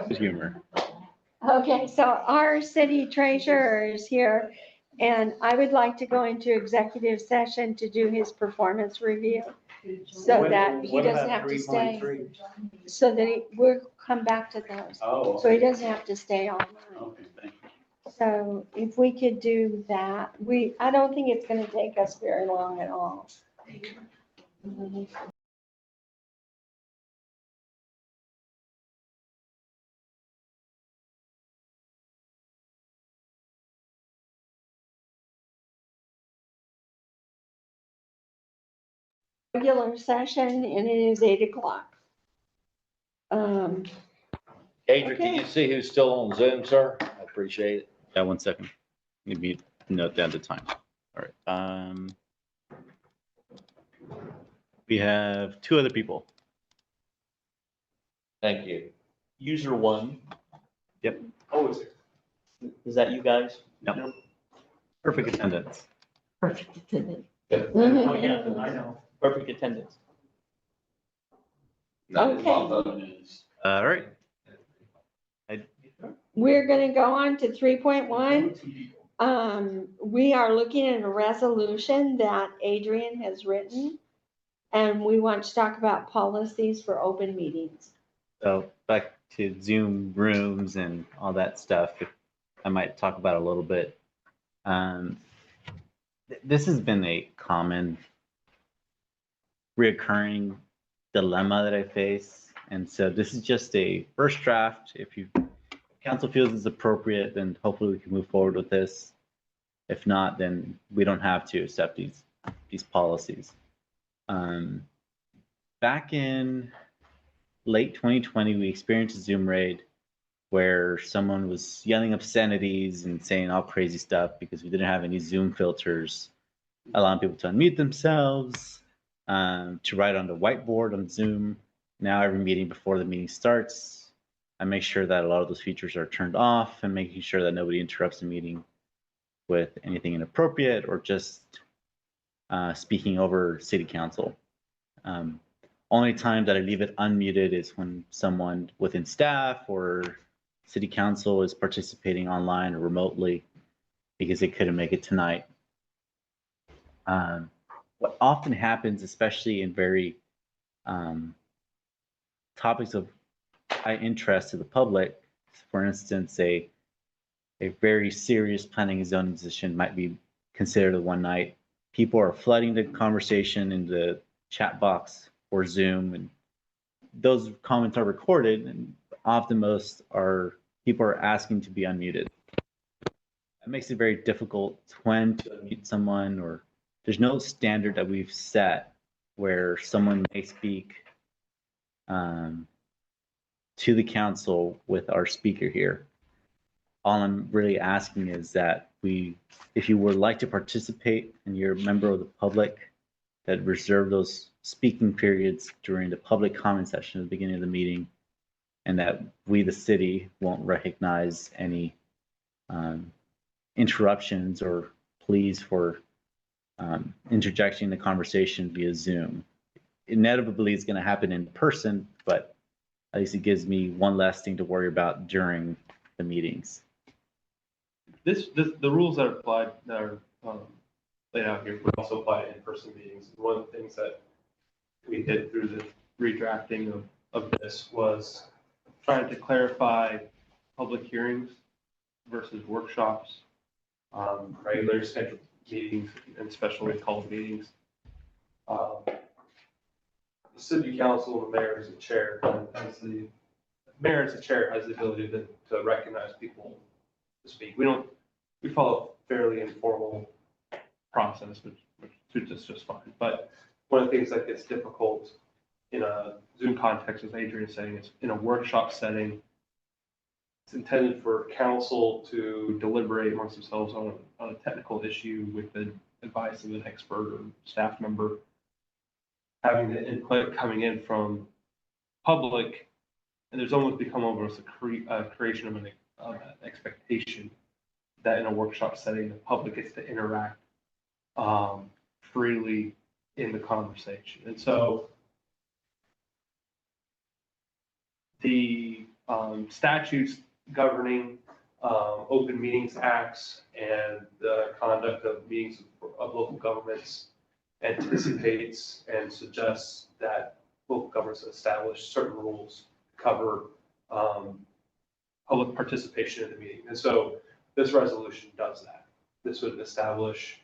Humor. Okay, so our city treasurer is here, and I would like to go into executive session to do his performance review. So that he doesn't have to stay, so that we'll come back to those. Oh. So he doesn't have to stay all night. Okay, thank you. So if we could do that, I don't think it's gonna take us very long at all. Regular session, and it is 8:00. Adrian, can you see who's still on Zoom, sir? I appreciate it. Yeah, 1 second. Maybe note down the time. All right. We have 2 other people. Thank you. User 1. Yep. Oh, is that you guys? No. Perfect attendance. Perfect attendance. Oh, yeah, I know. Perfect attendance. Okay. All right. We're gonna go on to 3.1. We are looking at a resolution that Adrian has written, and we want to talk about policies for open meetings. So back to Zoom rooms and all that stuff, I might talk about a little bit. This has been a common reoccurring dilemma that I face. And so this is just a first draft. If you council feels is appropriate, then hopefully we can move forward with this. If not, then we don't have to accept these policies. Back in late 2020, we experienced a Zoom raid where someone was yelling obscenities and saying all crazy stuff because we didn't have any Zoom filters, allowing people to unmute themselves, to write on the whiteboard on Zoom. Now every meeting before the meeting starts, I make sure that a lot of those features are turned off and making sure that nobody interrupts the meeting with anything inappropriate or just speaking over city council. Only time that I leave it unmuted is when someone within staff or city council is participating online or remotely because they couldn't make it tonight. What often happens, especially in very topics of high interest to the public, for instance, a very serious planning and zoning decision might be considered a one night. People are flooding the conversation in the chat box or Zoom, and those comments are recorded, and often people are asking to be unmuted. That makes it very difficult when to unmute someone, or there's no standard that we've set where someone may speak to the council with our speaker here. All I'm really asking is that if you would like to participate and you're a member of the public, that reserve those speaking periods during the public comment session at the beginning of the meeting, and that we, the city, won't recognize any interruptions or pleas for interjecting the conversation via Zoom. Inevitably, it's going to happen in person, but at least it gives me one less thing to worry about during the meetings. The rules that are applied, that are laid out here, would also apply to in-person meetings. One of the things that we did through the redrafting of this was trying to clarify public hearings versus workshops, regular scheduled meetings, and specially called meetings. The city council, the mayor as the chair, has the ability to recognize people to speak. We follow a fairly informal process, which suits us just fine. But one of the things that gets difficult in a Zoom context, as Adrian is saying, is in a workshop setting. It's intended for council to deliberate amongst themselves on a technical issue with the advice of an expert or staff member. Having the input coming in from public, and there's almost become almost a creation of an expectation that in a workshop setting, the public gets to interact freely in the conversation. And so the statutes governing open meetings acts and the conduct of meetings of local governments anticipates and suggests that local governments establish certain rules to cover public participation in the meeting. And so this resolution does that. This would establish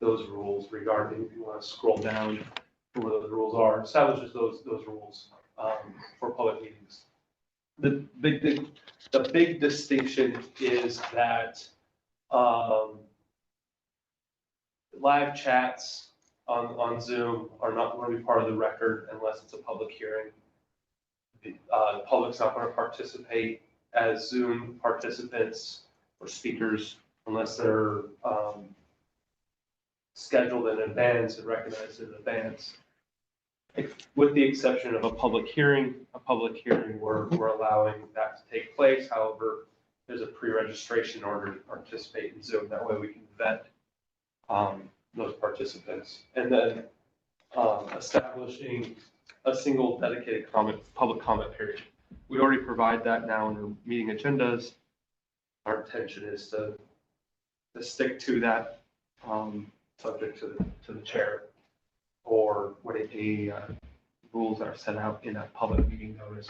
those rules regarding, if you want to scroll down to where those rules are, establishes those rules for public meetings. The big distinction is that live chats on Zoom are not going to be part of the record unless it's a public hearing. The public's not going to participate as Zoom participants or speakers unless they're scheduled in advance and recognized in advance. With the exception of a public hearing we're allowing that to take place. However, there's a pre-registration order to participate in Zoom. That way we can vet those participants. And then establishing a single dedicated public comment period. We already provide that now in our meeting agendas. Our intention is to stick to that, subject to the chair, or what the rules are set out in a public meeting notice.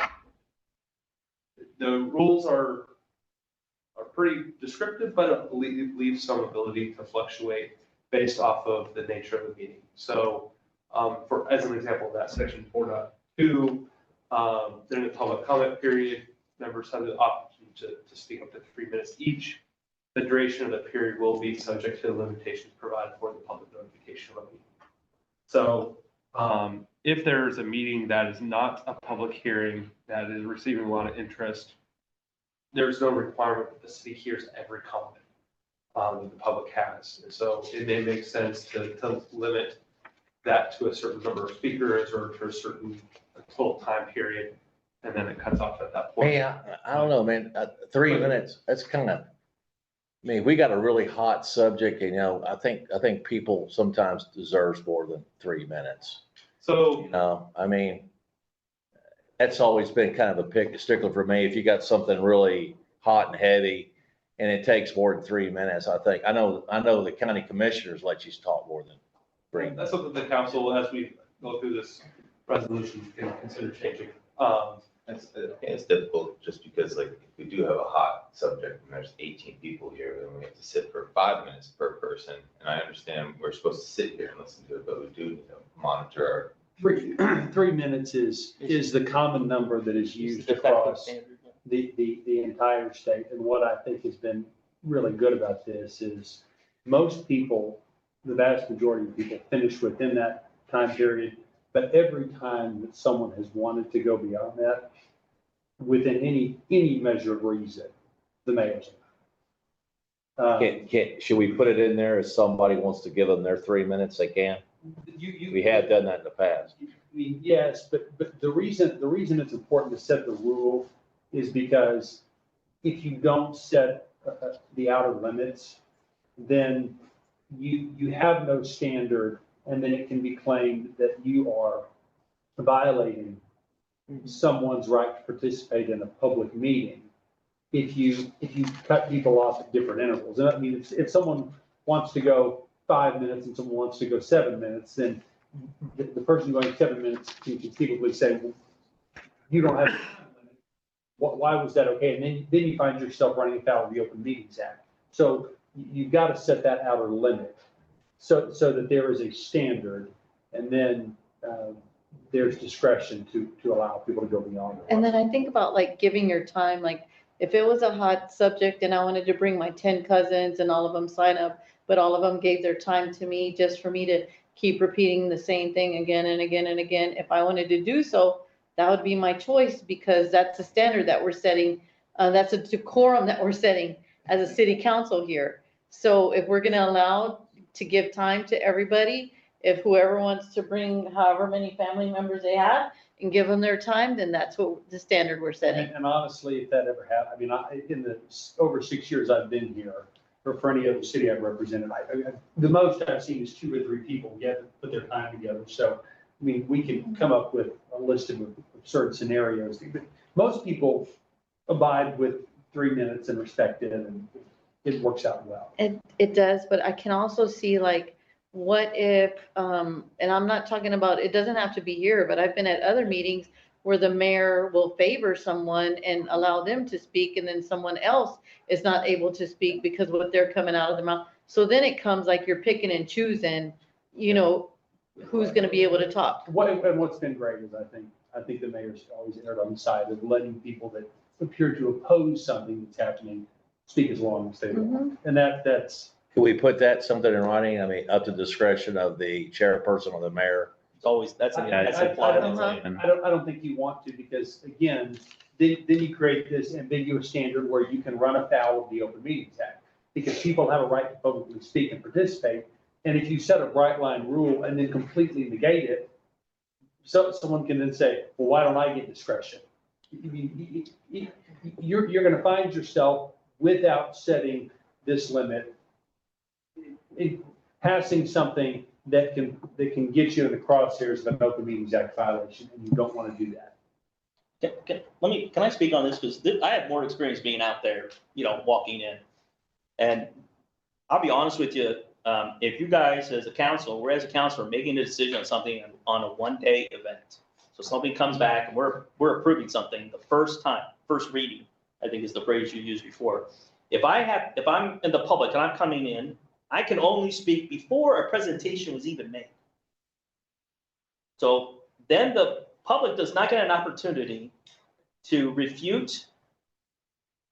The rules are pretty descriptive, but leave some ability to fluctuate based off of the nature of the meeting. So as an example of that, section 4.2, during the public comment period, members have the option to speak up to 3 minutes each. The duration of the period will be subject to the limitations provided for the public notification of the meeting. So if there's a meeting that is not a public hearing that is receiving a lot of interest, there's no requirement that the city hears every comment that the public has. And so it may make sense to limit that to a certain number of speakers or to a certain total time period, and then it cuts off at that point. Hey, I don't know, man, 3 minutes, that's kind of, I mean, we got a really hot subject, you know, I think people sometimes deserves more than 3 minutes. So, You know, I mean, that's always been kind of a stickler for me. If you got something really hot and heavy and it takes more than 3 minutes, I know the county commissioners let you talk more than 3 minutes. that's something the council, as we go through this resolution, can consider changing. It's difficult just because like if we do have a hot subject and there's 18 people here, then we have to sit for 5 minutes per person. And I understand we're supposed to sit here and listen to it, but we do need to monitor our. 3 minutes is the common number that is used across the entire state. And what I think has been really good about this is most people, the vast majority of people finish within that time period. But every time that someone has wanted to go beyond that, within any measure of reason, the mayor's. Should we put it in there if somebody wants to give them their 3 minutes, they can? We have done that in the past. Yes, but the reason it's important to set the rule is because if you don't set the outer limits, then you have no standard, and then it can be claimed that you are violating someone's right to participate in a public meeting if you cut people off at different intervals. And I mean, if someone wants to go 5 minutes and someone wants to go 7 minutes, then the person going 7 minutes can conceivably say, well, you don't have, why was that okay? And then you find yourself running afoul of the Open Meetings Act. So you've got to set that outer limit so that there is a standard, and then there's discretion to allow people to go beyond it. And then I think about like giving your time, like if it was a hot subject and I wanted to bring my 10 cousins and all of them sign up, but all of them gave their time to me just for me to keep repeating the same thing again and again and again. If I wanted to do so, that would be my choice, because that's the standard that we're setting. That's a decorum that we're setting as a city council here. So if we're gonna allow to give time to everybody, if whoever wants to bring however many family members they have and give them their time, then that's what the standard we're setting. And honestly, if that ever happened, I mean, in the over 6 years I've been here, or for any other city I've represented, the most I've seen is 2 or 3 people put their time together. So, I mean, we can come up with a list of absurd scenarios. But most people abide with 3 minutes and respect it, and it works out well. It does, but I can also see like, what if, and I'm not talking about, it doesn't have to be here, but I've been at other meetings where the mayor will favor someone and allow them to speak, and then someone else is not able to speak because what they're coming out of their mouth. So then it comes like you're picking and choosing, you know, who's gonna be able to talk. What's been great is I think the mayor's always erred on the side of letting people that appear to oppose something that's happening speak as long as they want. And that's. Can we put that something in writing? I mean, up to discretion of the chairperson or the mayor? It's always, that's I implied. don't think you want to, because again, then you create this ambiguous standard where you can run afoul of the Open Meetings Act, because people have a right to publicly speak and participate. And if you set a bright line rule and then completely negate it, so someone can then say, well, why don't I get discretion? You're going to find yourself, without setting this limit, in passing something that can get you in the crosshairs of an Open Meetings Act violation, and you don't want to do that. Can I speak on this? Because I have more experience being out there, you know, walking in. And I'll be honest with you, if you guys as a council, we're as a council are making a decision on something on a one-day event. So something comes back and we're approving something the first reading, I think is the phrase you used before. If I'm in the public and I'm coming in, I can only speak before a presentation was even made. So then the public does not get an opportunity to refute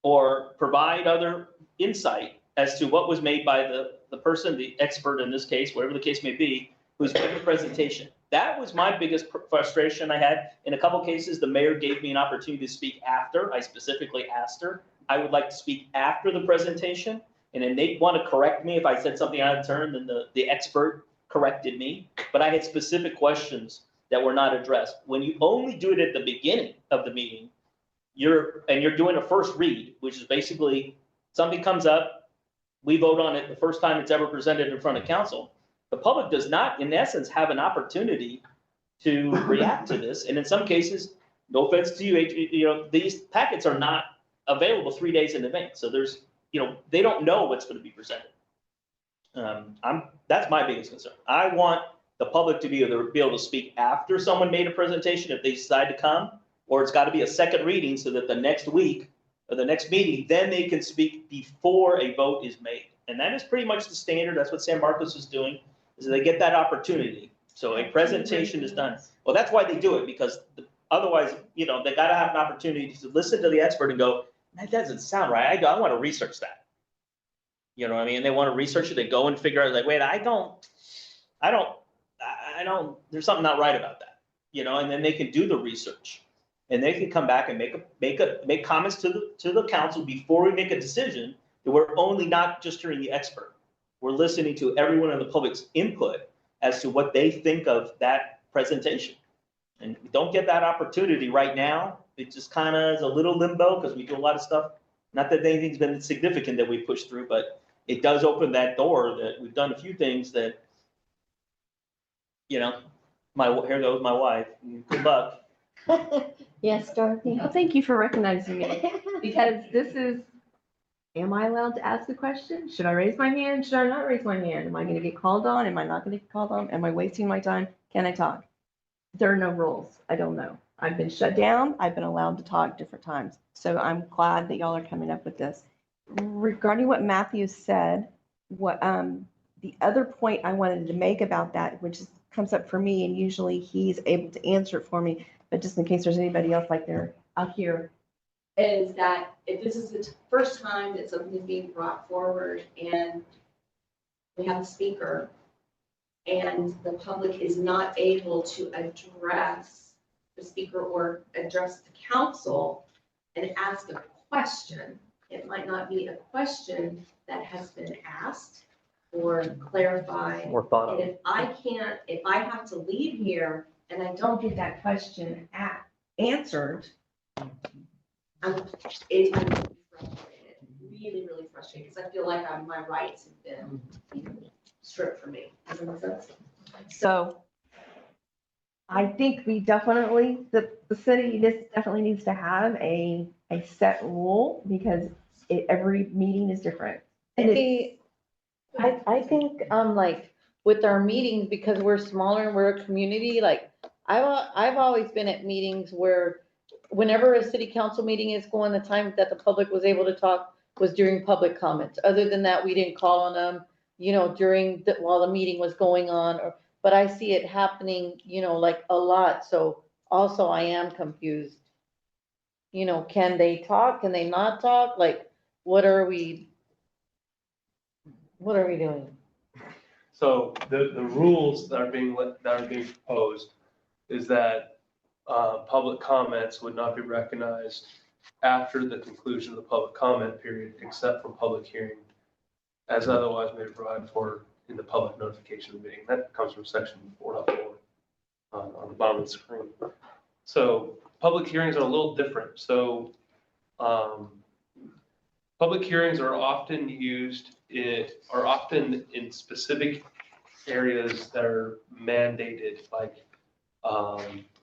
or provide other insight as to what was made by the person, the expert in this case, whatever the case may be, who's giving the presentation. That was my biggest frustration I had. In a couple cases, the mayor gave me an opportunity to speak after. I specifically asked her, I would like to speak after the presentation. And then they'd want to correct me if I said something out of turn, then the expert corrected me. But I had specific questions that were not addressed. When you only do it at the beginning of the meeting, you're doing a first read, which is basically something comes up, we vote on it the first time it's ever presented in front of council. The public does not, in essence, have an opportunity to react to this. And in some cases, no offense to you, these packets are not available 3 days in advance. So there's, they don't know what's going to be presented. That's my biggest concern. I want the public to be able to speak after someone made a presentation if they decide to come, or it's got to be a second reading so that the next week or the next meeting, then they can speak before a vote is made. And that is pretty much the standard. That's what San Marcos is doing, is they get that opportunity. So a presentation is done. Well, that's why they do it, because otherwise, they got to have an opportunity to listen to the expert and go, that doesn't sound right. I want to research that. You know what I mean? They want to research it. They go and figure out, like, wait, I don't, there's something not right about that. And then they can do the research. And they can come back and make comments to the council before we make a decision. That we're only not just hearing the expert. We're listening to everyone in the public's input as to what they think of that presentation. And we don't get that opportunity right now. It just kind of is a little limbo because we do a lot of stuff. Not that anything's been significant that we pushed through, but it does open that door that we've done a few things that, here goes my wife. Good luck. Yes, Dorothy. Well, thank you for recognizing me, because this is, am I allowed to ask a question? Should I raise my hand? Should I not raise my hand? Am I gonna get called on? Am I not gonna get called on? Am I wasting my time? Can I talk? There are no rules. I don't know. I've been shut down. I've been allowed to talk different times. So I'm glad that y'all are coming up with this. Regarding what Matthew said, what the other point I wanted to make about that, which comes up for me, and usually he's able to answer it for me, but just in case there's anybody else like they're out here, is that if this is the first time that something is being brought forward and we have a speaker and the public is not able to address the speaker or address the council and ask a question, it might not be a question that has been asked or clarified. Or thought of. And if I have to leave here and I don't get that question answered, I'm really frustrated, really frustrated, because I feel like my rights have been stripped from me. Does that make sense? so I think we definitely, the city definitely needs to have a set rule, because every meeting is different. And I think, like, with our meetings, because we're smaller and we're a community, like, I've always been at meetings where whenever a city council meeting is going, the time that the public was able to talk was during public comments. Other than that, we didn't call on them, while the meeting was going on, but I see it happening, like a lot. So also I am confused. Can they talk? Can they not talk? Like, what are we doing? So the rules that are being proposed is that public comments would not be recognized after the conclusion of the public comment period, except for public hearing, as otherwise may be provided for in the public notification of the meeting. That comes from section 4.4 on the bottom of the screen. So public hearings are a little different. So public hearings are often in specific areas that are mandated, like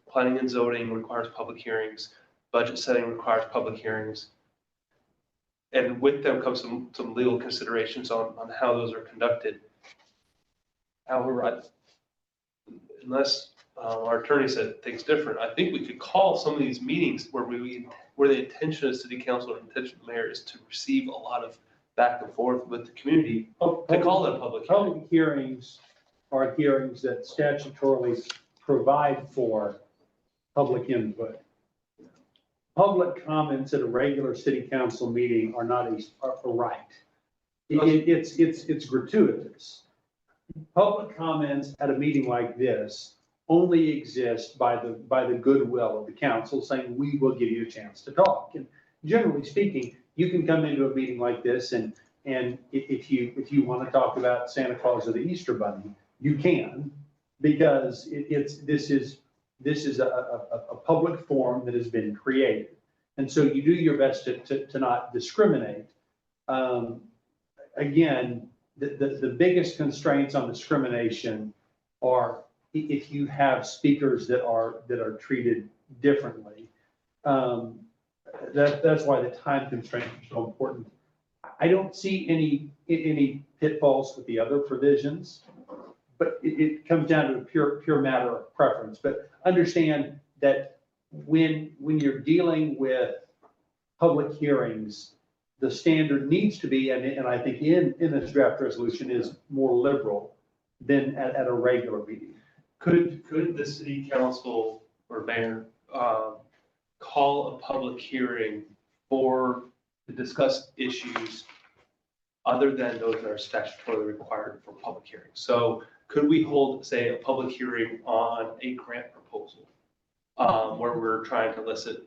planning and zoning requires public hearings, budget setting requires public hearings. And with them comes some legal considerations on how those are conducted. However, unless our attorney said things different, I think we could call some of these meetings where the intention of city council or intention of the mayor is to receive a lot of back and forth with the community, to call them public hearings. Public hearings are hearings that statutorily provide for public input. public comments at a regular city council meeting are not a right. It's gratuitous. Public comments at a meeting like this only exist by the goodwill of the council saying, we will give you a chance to talk. And generally speaking, you can come into a meeting like this and if you want to talk about Santa Claus or the Easter Bunny, you can, because this is a public forum that has been created. And so you do your best to not discriminate. Again, the biggest constraints on discrimination are if you have speakers that are treated differently. That's why the time constraints are so important. I don't see any pitfalls with the other provisions, but it comes down to a pure matter of preference. But understand that when you're dealing with public hearings, the standard needs to be, and I think in this draft resolution, is more liberal than at a regular meeting. Could the city council or mayor call a public hearing to discuss issues other than those that are statutorily required for public hearings? So could we hold, say, a public hearing on a grant proposal where we're trying to elicit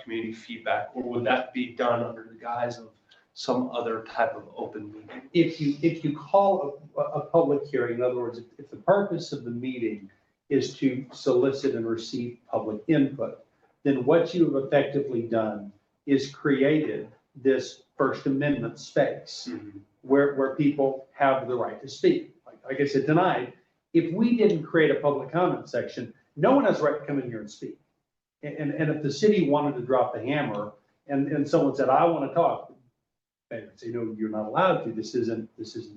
community feedback, or would that be done under the guise of some other type of open meeting? If you call a public hearing, in other words, if the purpose of the meeting is to solicit and receive public input, then what you have effectively done is created this First Amendment space where people have the right to speak. Like I said tonight, if we didn't create a public comment section, no one has the right to come in here and speak. And if the city wanted to drop the hammer and someone said, I want to talk, and say, no, you're not allowed to, this isn't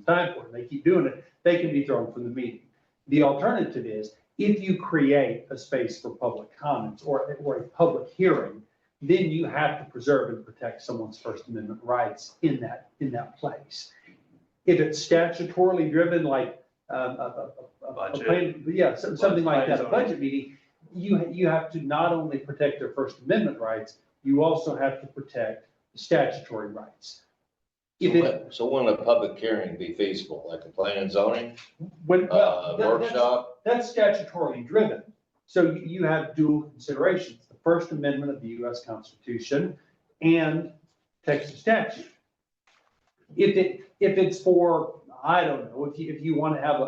time for it, and they keep doing it, they can be thrown from the meeting. The alternative is, if you create a space for public comments or a public hearing, then you have to preserve and protect someone's First Amendment rights in that place. If it's statutorily driven, like something like that, a budget meeting, you have to not only protect their First Amendment rights, you also have to protect the statutory rights. So when a public hearing be feasible, like a plan and zoning, workshop? That's statutorily driven. So you have dual considerations, the First Amendment of the US Constitution and Texas statute. If it's for, I don't know, if you want to have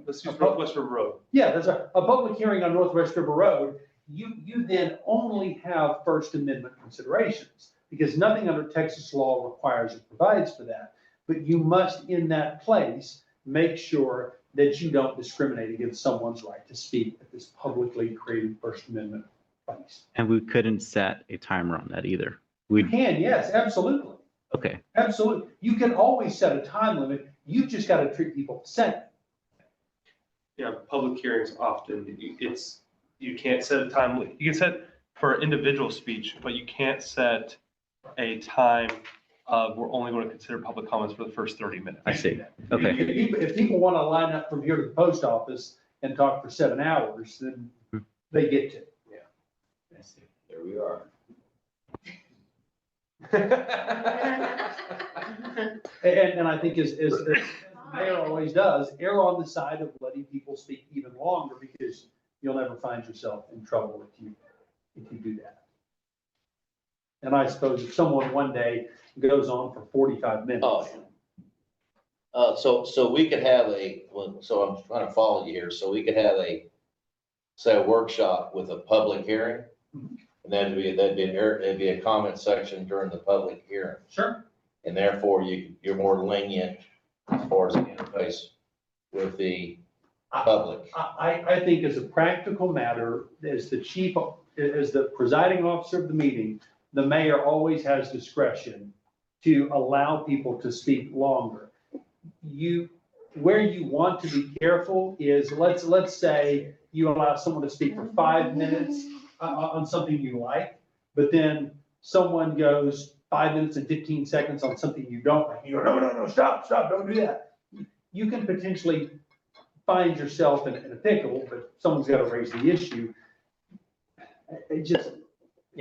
let's use Northwest River Road. Yeah, there's a public hearing on Northwest River Road. You then only have First Amendment considerations, because nothing under Texas law requires or provides for that. But you must, in that place, make sure that you don't discriminate against someone's right to speak at this publicly created First Amendment place. And we couldn't set a timer on that either. You can, yes, absolutely. Okay. Absolutely. You can always set a time limit. You've just got to treat people the same. Yeah, public hearings often, you can't set a time. You can set for individual speech, but you can't set a time of, we're only going to consider public comments for the first 30 minutes. I see. Okay. If people want to line up from here to the post office and talk for 7 hours, then they get to. Yeah. I see. There we are. And I think as the mayor always does, err on the side of letting people speak even longer, because you'll never find yourself in trouble if you do that. And I suppose if someone one day goes on for 45 minutes. Oh, yeah. So we could have so I'm trying to follow you here. So we could have a workshop with a public hearing, and then there'd be a comment section during the public hearing. Sure. And therefore you're more lenient as far as the interface with the public. I think as a practical matter, as the presiding officer of the meeting, the mayor always has discretion to allow people to speak longer. Where you want to be careful is, let's say you allow someone to speak for 5 minutes on something you like, but then someone goes 5 minutes and 15 seconds on something you don't like. You go, no, stop, don't do that. You can potentially find yourself in a pickle, but someone's got to raise the issue.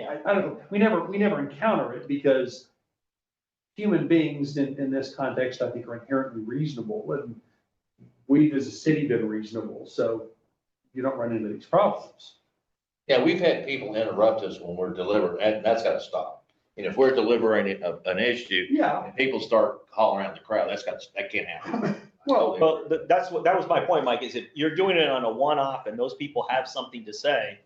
I don't know, we never encounter it because human beings in this context, I think, are inherently reasonable, and we've as a city been reasonable, so you don't run into these problems. Yeah, we've had people interrupt us when we're delivering, and that's gotta stop. And if we're delivering an issue, Yeah. and people start hollering around the crowd, that can't happen. Well, that was my point, Mike, is if you're doing it on a one-off and those people have something to say,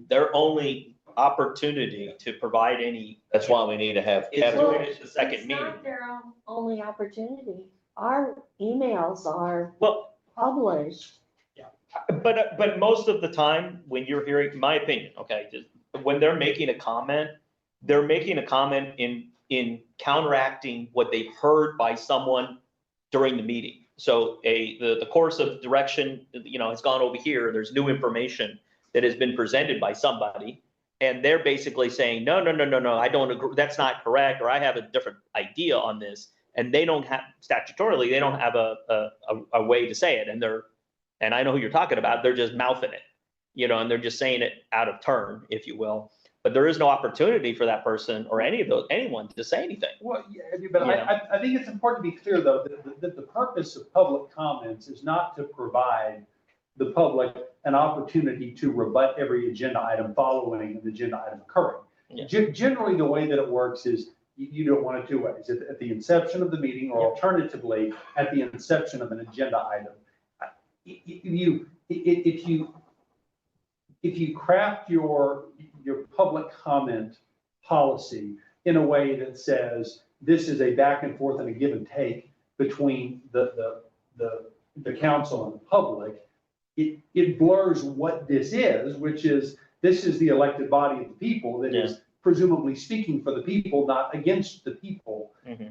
their only opportunity to provide any. That's why we need to have. Is doing it at the second It's meeting. not their only opportunity. Our emails are Well, published. but most of the time, when you're hearing, my opinion, okay, just when they're making a comment in counteracting what they've heard by someone during the meeting. So the course of direction, has gone over here, there's new information that has been presented by somebody. And they're basically saying, no, I don't agree, that's not correct, or I have a different idea on this. And they don't have, statutorily, they don't have a way to say it. And I know who you're talking about, they're just mouthing it, and they're just saying it out of turn, if you will. But there is no opportunity for that person or anyone to say anything. Well, yeah, but I think it's important to be clear, though, that the purpose of public comments is not to provide the public an opportunity to rebut every agenda item following an agenda item occurring. Yeah. Generally, the way that it works is you do it one of two ways: at the inception of the meeting, or alternatively at the inception of an agenda item. If you craft your public comment policy in a way that says this is a back and forth and a give and take between the council and the public, it blurs what this is, which is this is the elected body of the people that is presumably speaking for the people, not against the people. And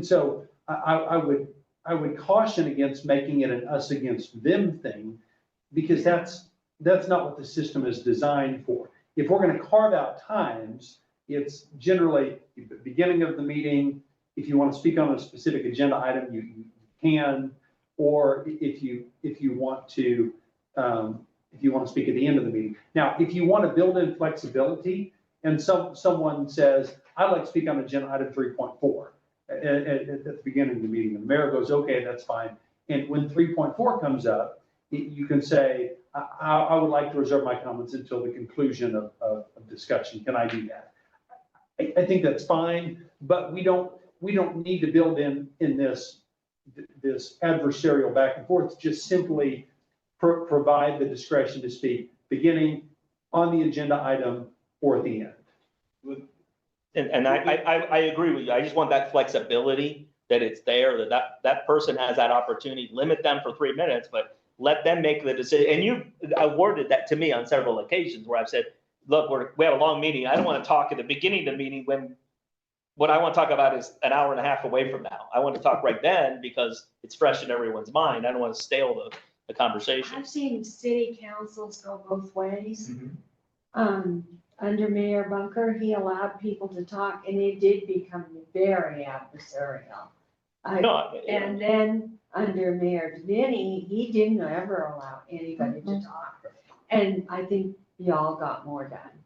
so I would caution against making it an us against them thing, because that's not what the system is designed for. If we're going to carve out times, it's generally the beginning of the meeting. If you want to speak on a specific agenda item, you can, or if you want to speak at the end of the meeting. Now, if you want to build in flexibility, and someone says, I'd like to speak on agenda item 3.4 at the beginning of the meeting, and the mayor goes, okay, that's fine. And when 3.4 comes up, you can say, I would like to reserve my comments until the conclusion of discussion. Can I do that? I think that's fine, but we don't need to build in this adversarial back and forth. Just simply provide the discretion to speak beginning, on the agenda item, or at the end. And I agree with you. I just want that flexibility, that it's there, that person has that opportunity. Limit them for 3 minutes, but let them make the decision. And you awarded that to me on several occasions where I've said, look, we have a long meeting. I don't want to talk at the beginning of the meeting when what I want to talk about is an hour and a half away from now. I want to talk right then because it's fresh in everyone's mind. I don't want to stale the conversation. I've seen city councils go both ways. Under Mayor Bunker, he allowed people to talk, and it did become very adversarial. And then under Mayor Denny, he didn't ever allow anybody to talk. And I think y'all got more done.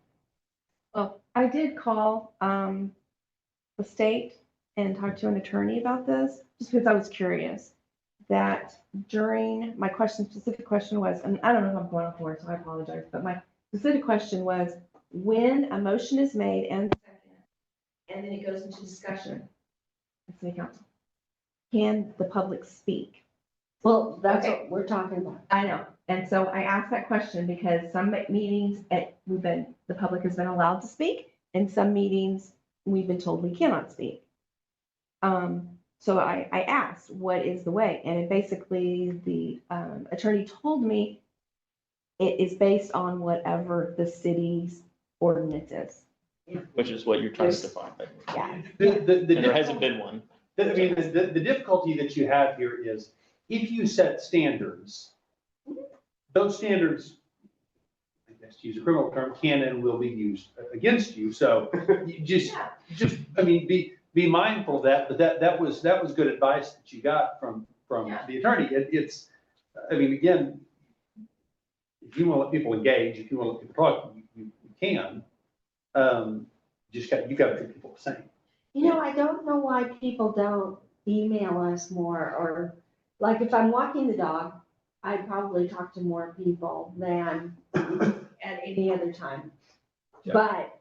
Well, I did call the state and talk to an attorney about this, just because I was curious. That during my specific question was, and I don't know if I'm going off word, so I apologize, but my specific question was, when a motion is made and seconded, and then it goes into discussion at city council, can the public speak? Well, that's what we're talking about. I know. And so I asked that question because some meetings the public has been allowed to speak, and some meetings we've been told we cannot speak. So I asked, what is the way? And basically the attorney told me it is based on whatever the city's ordinance is. Which is what you're trying to define. Yeah. And there hasn't been one. I mean, the difficulty that you have here is if you set standards, those standards, I guess to use a criminal term, can and will be used against you. So you just, I mean, be mindful of that, but that was good advice that you got from the attorney. I mean, again, if you want to let people engage, if you want to let people talk, can. You got to treat people the same. You know, I don't know why people don't email us more, or like if I'm walking the dog, I'd probably talk to more people than at any other time. Yeah. But,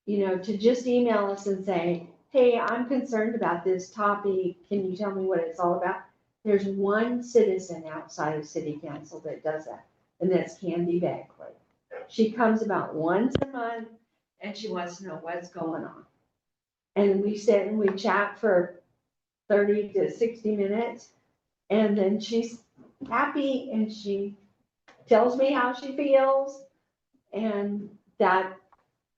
you know, to just email us and say, hey, I'm concerned about this topic, can you tell me what it's all about? There's one citizen outside of city council that does that, and that's Candy Beckley. She comes about once a month and she wants to know what's going on. And we sit and we chat for 30 to 60 minutes, and then she's happy and she tells me how she feels, and that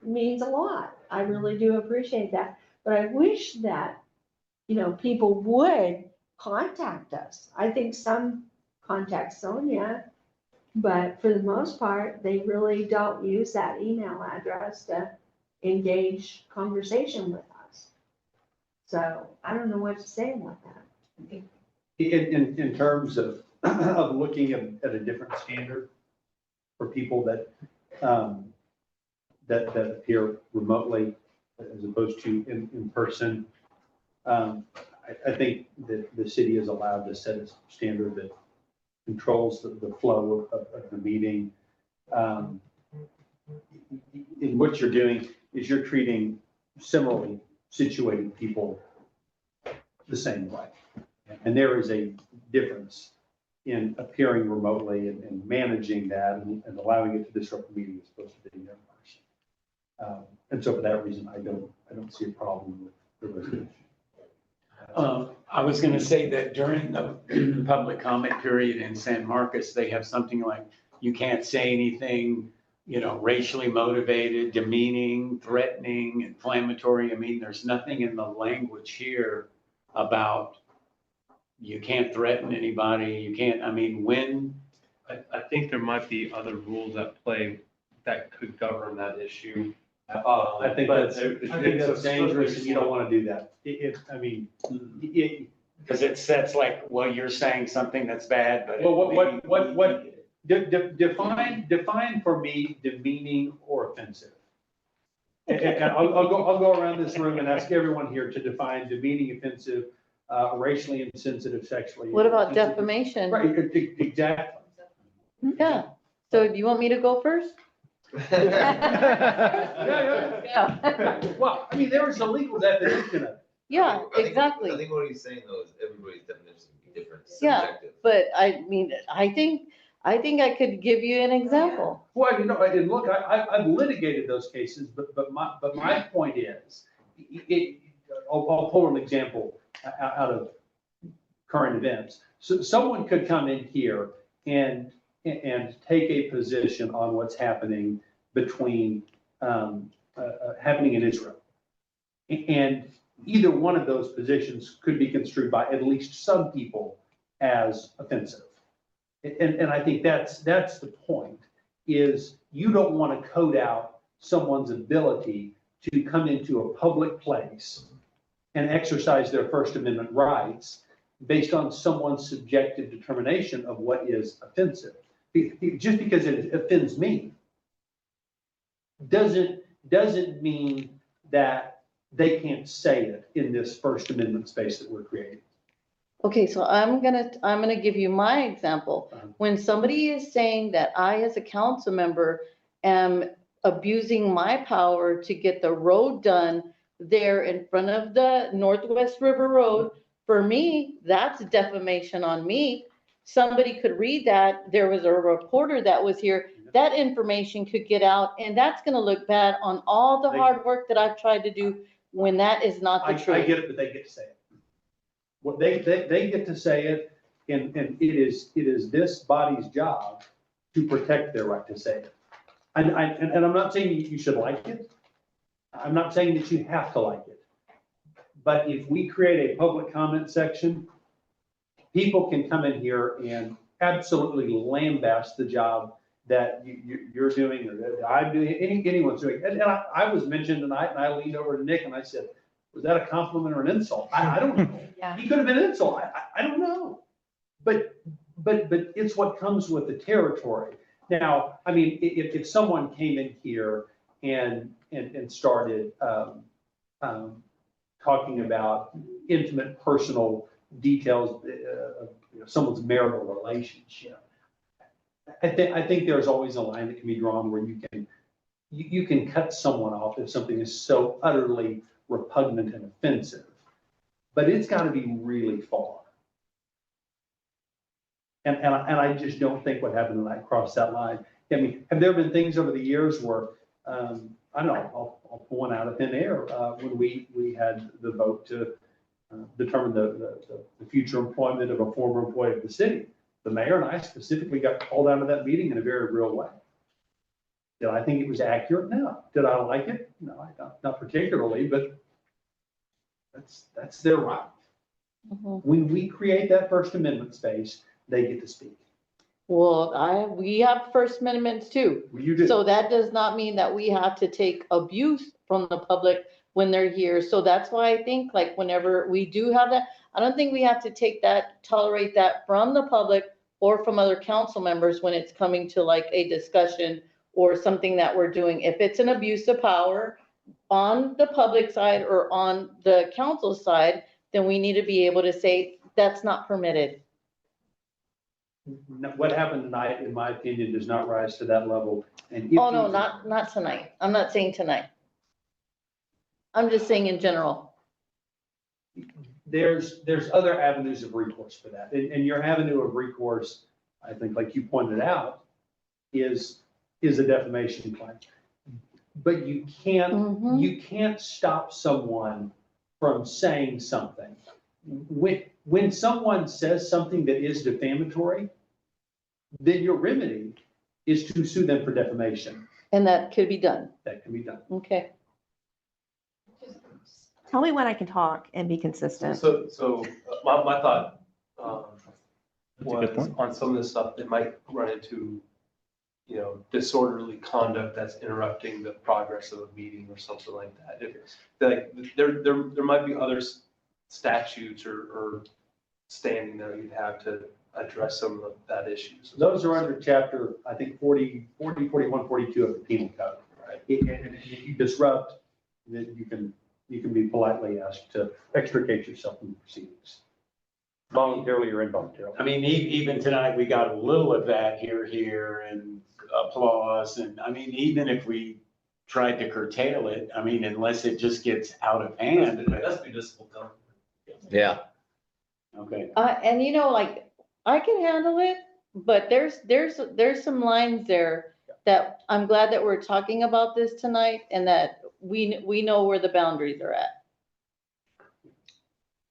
means a lot. I really do appreciate that. But I wish that, you know, people would contact us. I think some contact Sonia, but for the most part, they really don't use that email address to engage conversation with us. So I don't know what to say about that. In terms of, of looking at a different standard for people that, that appear remotely as opposed to in person, I think that the city is allowed to set a standard that controls the flow of the meeting. And what you're doing is you're treating similarly situated people the same way. And there is a difference in appearing remotely and managing that and allowing it to disrupt the meeting as opposed to being there in person. And so for that reason, I don't see a problem with the resolution. I was going to say that during the public comment period in San Marcos, they have something like, you can't say anything, you know, racially motivated, demeaning, threatening, inflammatory. I mean, there's nothing in the language here about you can't threaten anybody. You can't, I mean, when. I think there might be other rules at play that could govern that issue. I think that's dangerous and you don't want to do that. Because it sets like, well, you're saying something that's bad, but. Well, define for me demeaning or offensive. And I'll go around this room and ask everyone here to define demeaning, offensive, racially insensitive, sexually. What about defamation? Right, exactly. Yeah. So do you want me to go first? Yeah. Well, I mean, there is a legal definition of it. Yeah, exactly. I think what he's saying though is everybody's definition is different. Yeah, subjective. but I mean, I think I could give you an example. Well, you know, and look, I've litigated those cases, but my point is, I'll pull an example out of current events. So someone could come in here and take a position on what's happening between, happening in Israel. And either one of those positions could be construed by at least some people as offensive. And I think that's the point, is you don't want to code out someone's ability to come into a public place and exercise their First Amendment rights based on someone's subjective determination of what is offensive. Just because it offends me doesn't mean that they can't say it in this First Amendment space that we're creating. Okay, so I'm gonna give you my example. When somebody is saying that I, as a council member, am abusing my power to get the road done there in front of the Northwest River Road, for me, that's defamation on me. Somebody could read that. There was a reporter that was here. That information could get out, and that's gonna look bad on all the hard work that I've tried to do when that is not the truth. I get it, but they get to say it. What they get to say it, and it is this body's job to protect their right to say it. And I'm not saying you should like it. I'm not saying that you have to like it. But if we create a public comment section, people can come in here and absolutely lambast the job that you're doing, or that I'm doing, anyone's doing. And I was mentioned tonight, and I leaned over to Nick and I said, was that a compliment or an insult? I don't know. Yeah. He could have been an insult. I don't know. But it's what comes with the territory. Now, I mean, if someone came in here and started, talking about intimate personal details of someone's marital relationship, I think there's always a line that can be drawn where you can cut someone off if something is so utterly repugnant and offensive, but it's got to be really far. And I just don't think what happened tonight crossed that line. I mean, have there been things over the years where, I don't know, I'll pull one out of thin air, when we had the vote to determine the future employment of a former employee of the city. The mayor and I specifically got called out of that meeting in a very real way. Did I think it was accurate? No. Did I like it? No, I don't, not particularly, but that's their right. When we create that First Amendment space, they get to speak. Well, we have First Amendments too. Well, you do. So that does not mean that we have to take abuse from the public when they're here. So that's why I think like whenever we do have that, I don't think we have to tolerate that from the public or from other council members when it's coming to like a discussion or something that we're doing. If it's an abuse of power on the public side or on the council side, then we need to be able to say that's not permitted. What happened tonight, in my opinion, does not rise to that level. And if Oh, no, we- not tonight. I'm not saying tonight. I'm just saying in general. There's other avenues of recourse for that. And your avenue of recourse, I think, like you pointed out, is a defamation claim. But you can't stop someone from saying something. When someone says something that is defamatory, then your remedy is to sue them for defamation. And that could be done. That can be done. Okay. Tell me when I can talk and be consistent. So my thought, That's a good was point. on some of this stuff, it might run into, disorderly conduct that's interrupting the progress of a meeting or something like that. There might be other statutes or standing there you'd have to address some of that issues. Those are under chapter, I think, 40, 41, 42 of the penal code. Right. And if you disrupt, then you can be politely asked to extricate yourself from the proceedings. Voluntarily or involuntarily. I mean, even tonight, we got a little of that here and applause. And I mean, even if we tried to curtail it, I mean, unless it just gets out of hand. That's municipal government. Yeah. Okay. And like, I can handle it, but there's some lines there that I'm glad that we're talking about this tonight and that we know where the boundaries are at.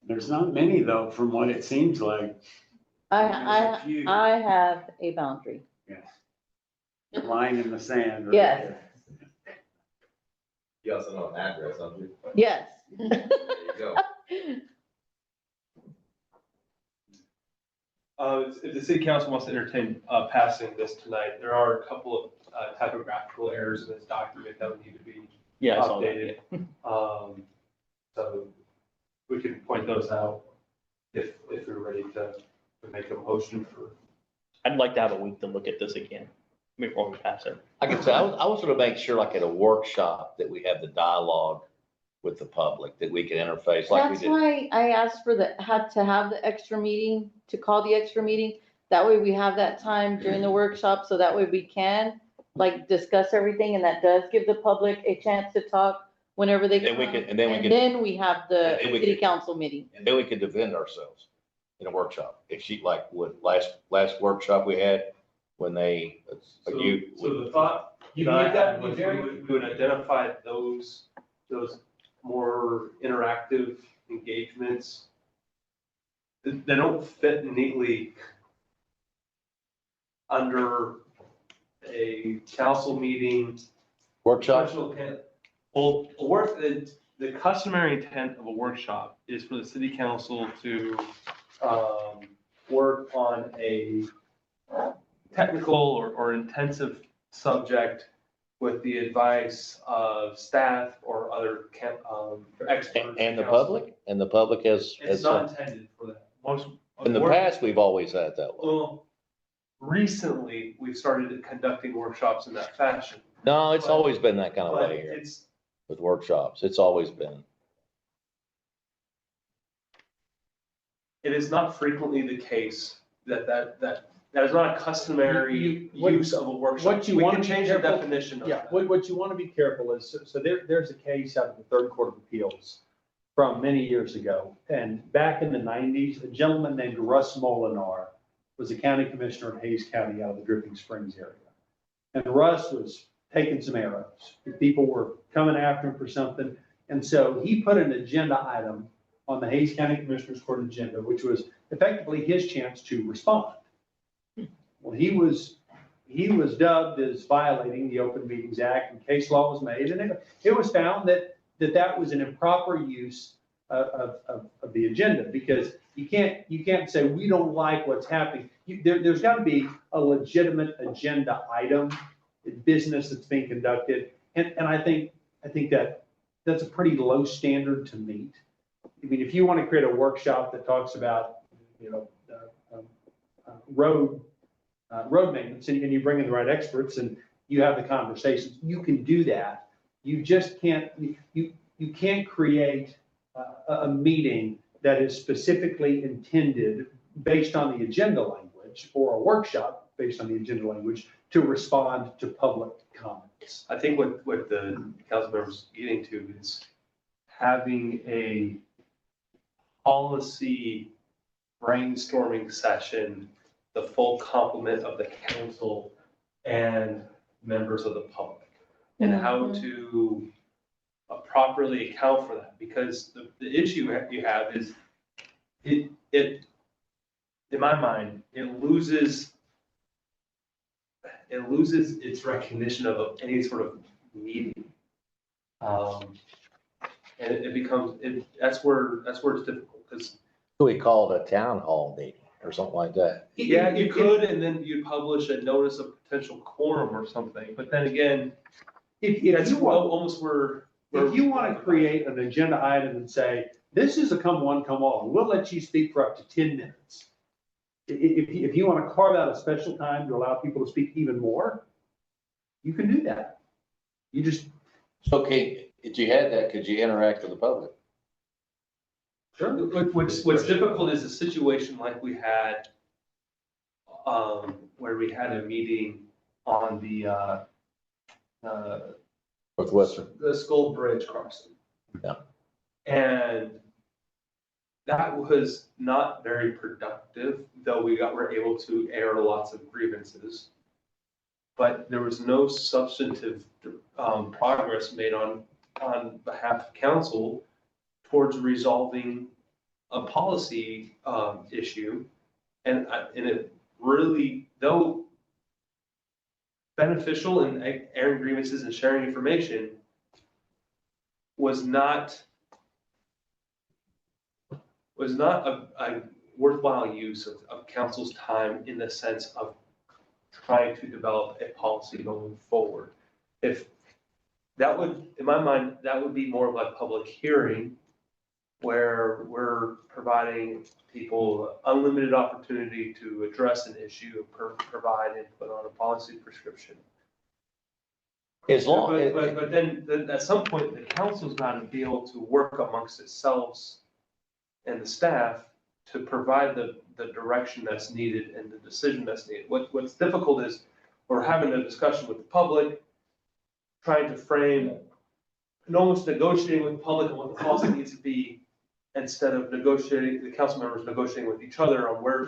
There's not many though, from what it seems like. I There's a few. have a boundary. Line in the sand. right Yes. there. You also know an address, don't you? Yes. There you go. If the city council wants to entertain passing this tonight, there are a couple of typographical errors in this document that would need to be Yeah, I saw that, updated. So we can point those out if we're ready to make a motion for. I'd like to have a week to look at this again before we pass it. I can say, I was gonna make sure like at a workshop that we have the dialogue with the public, that we can interface like we That's did. why I asked for had to have the extra meeting, to call the extra meeting. That way we have that time during the workshop, so that way we can like discuss everything, and that does give the public a chance to talk whenever they And we come. can- and then we And can- then we have the and then we city can- council meeting. And then we could defend ourselves in a workshop. If she, like, what, last workshop we had, when they, So the thought You that I need that had to be was very- we would identify those more interactive engagements. They don't fit neatly under a council meeting. Workshop? Special intent. Well, the customary intent of a workshop is for the city council to work on a technical or intensive subject with the advice of staff or other experts. And the public? And the public has, It's not intended for that. Most. in the past, we've always had it that way. Well, recently, we've started conducting workshops in that fashion. No, it's always been that kind of But way here it's, with workshops. It's always been. it is not frequently the case that is not a customary use of a workshop. What you We want can to be change the careful- definition of Yeah, that. what you want to be careful is, so there's a case out of the Third Court of Appeals from many years ago. And back in the 90s, a gentleman named Russ Molinar was a county commissioner in Hayes County out of the Dripping Springs area. And Russ was taking some arrows. People were coming after him for something. And so he put an agenda item on the Hayes County Commissioners Court agenda, which was effectively his chance to respond. Well, he was dubbed as violating the Open Meetings Act, and case law was made, and it was found that was an improper use of the agenda, because you can't say, we don't like what's happening. There's got to be a legitimate agenda item, business that's being conducted, and I think that's a pretty low standard to meet. I mean, if you want to create a workshop that talks about, road maintenance, and you bring in the right experts and you have the conversations, you can do that. You just can't, you can't create a meeting that is specifically intended based on the agenda language, or a workshop based on the agenda language, to respond to public comments. I think what the council members getting to is having a policy brainstorming session, the full complement of the council and members of the public, and how to properly account for that. Because the issue you have is it, in my mind, it loses its recognition of any sort of meeting. And it becomes, that's where it's difficult, because. We call it a town hall meeting or something like that. Yeah, you could, and then you publish a notice of potential quorum or something, but then again, If you want, almost where. if you want to create an agenda item and say, this is a come one, come all, we'll let you speak for up to 10 minutes. If you want to carve out a special time to allow people to speak even more, you can do that. You just. Okay, if you had that, could you interact with the public? Sure. What's difficult is a situation like we had, where we had a meeting on the Northwestern. The Skull Bridge crossing. Yeah. And that was not very productive, though were able to air lots of grievances. But there was no substantive progress made on behalf of council towards resolving a policy issue. And it really, though beneficial in airing grievances and sharing information, was not a worthwhile use of council's time, in the sense of trying to develop a policy going forward. If that would, in my mind, that would be more of a public hearing, where we're providing people unlimited opportunity to address an issue, provide input on a policy prescription. As long. But then at some point, the council's got to be able to work amongst itself and the staff to provide the direction that's needed and the decision that's needed. What's difficult is we're having a discussion with the public, trying to frame and almost negotiating with the public on what the policy needs to be, instead of negotiating, the council members negotiating with each other on where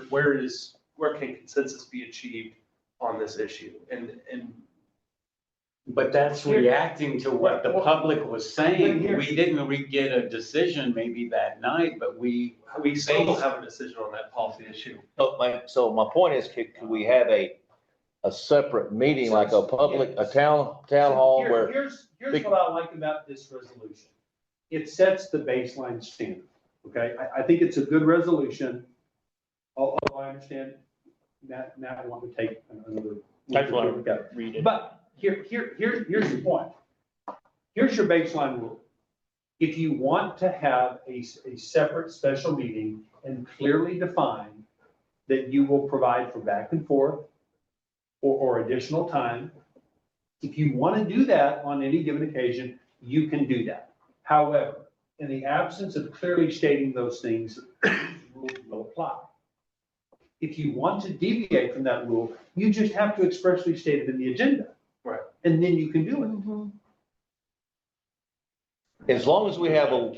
can consensus be achieved on this issue. But that's reacting to what the public was saying. We didn't get a decision maybe that night, but we still don't have a decision on that policy issue. So my point is, could we have a separate meeting, like a public, a town hall where? Here's what I like about this resolution. It sets the baseline standard, okay? I think it's a good resolution, although I understand that now I want to take another. I just want to read it. But here's the point. Here's your baseline rule. If you want to have a separate special meeting and clearly define that you will provide for back and forth or additional time. If you want to do that on any given occasion, you can do that. However, in the absence of clearly stating those things, rules will apply. If you want to deviate from that rule, you just have to expressly state it in the agenda. Right. And then you can do it. As long as we have a,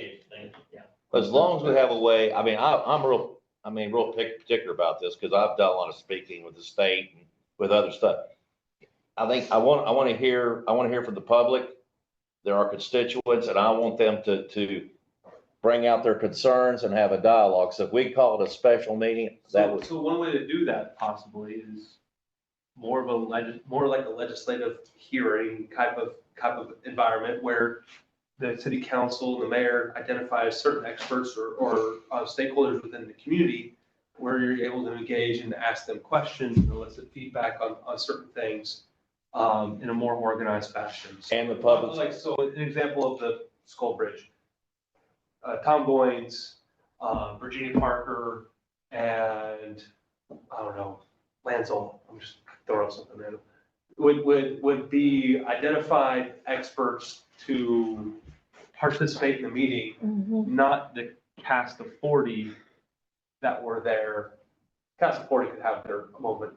as long as we have a way, I mean, I'm real particular about this because I've done a lot of speaking with the state and with other stuff. I think I want to hear from the public. There are constituents and I want them to bring out their concerns and have a dialogue. So if we call it a special meeting, that would. So one way to do that possibly is more like a legislative hearing type of environment where the city council, the mayor identifies certain experts or stakeholders within the community where you're able to engage and ask them questions and elicit feedback on certain things in a more organized fashion. And the public. Like, so an example of the Skull Bridge. Tom Goines, Virginia Parker, and I don't know, Lancel, I'm just throwing something in, would be identified experts to participate in the meeting, not the cast of 40 that were there. Cast of 40 could have their moment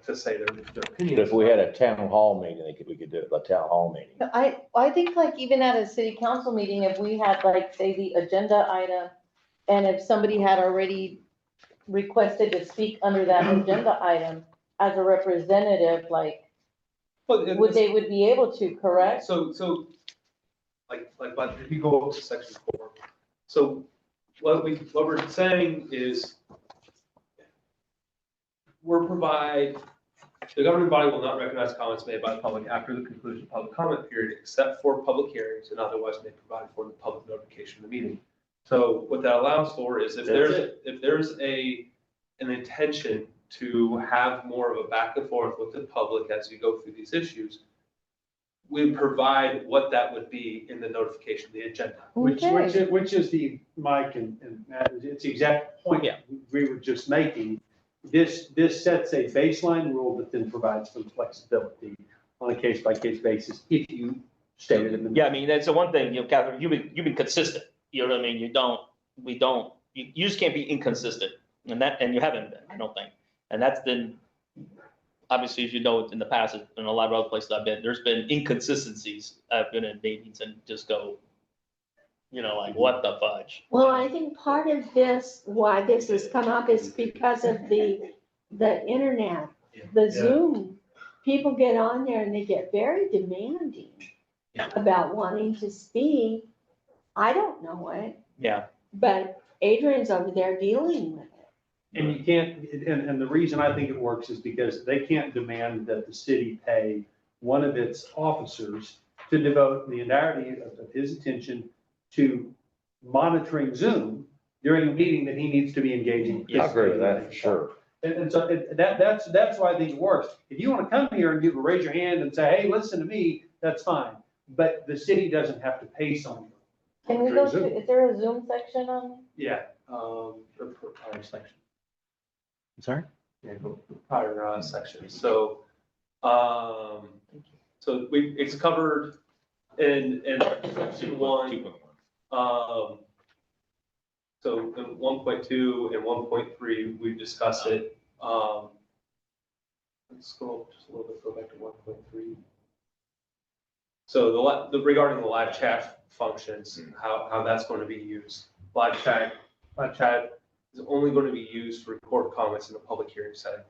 to say their opinions. If we had a town hall meeting, we could do it, a town hall meeting. I think like even at a city council meeting, if we had like, say, the agenda item, and if somebody had already requested to speak under that agenda item as a representative, like, would be able to, correct? So but if you go up to section 4, so what we're saying is the governing body will not recognize comments made by the public after the conclusion of the public comment period, except for public hearings and otherwise may provide for the public notification of the meeting. So what that allows for is if there's an intention to have more of a back and forth with the public as you go through these issues, we provide what that would be in the notification, the agenda. Which is the, Mike and Matt, it's the exact point we were just making. This sets a baseline rule that then provides some flexibility on a case-by-case basis if you state it in the. Yeah, I mean, that's the one thing, Catherine, you've been consistent, you know what I mean? You just can't be inconsistent, and you haven't been, I don't think. And that's been, obviously, as you know, in the past, in a lot of other places I've been, there's been inconsistencies. I've been in meetings and just go, like, what the fudge? Well, I think part of this, why this has come up is because of the internet, the Zoom. People get on there and they get very demanding about wanting to speak. I don't know it. Yeah. But Adrian's over there dealing with it. And you can't, and the reason I think it works is because they can't demand that the city pay one of its officers to devote the entirety of his attention to monitoring Zoom during a meeting that he needs to be engaging. I agree with that for sure. And so that's why I think it works. If you want to come here and raise your hand and say, hey, listen to me, that's fine. But the city doesn't have to pay someone. Can we go to, is there a Zoom section on? Yeah, the prior section. I'm sorry? Yeah, go prior section. So, it's covered in section 1. So in 1.2 and 1.3, we've discussed it. Let's scroll just a little bit, go back to 1.3. So regarding the live chat functions, how that's going to be used. Live chat is only going to be used to record comments in the public hearing setting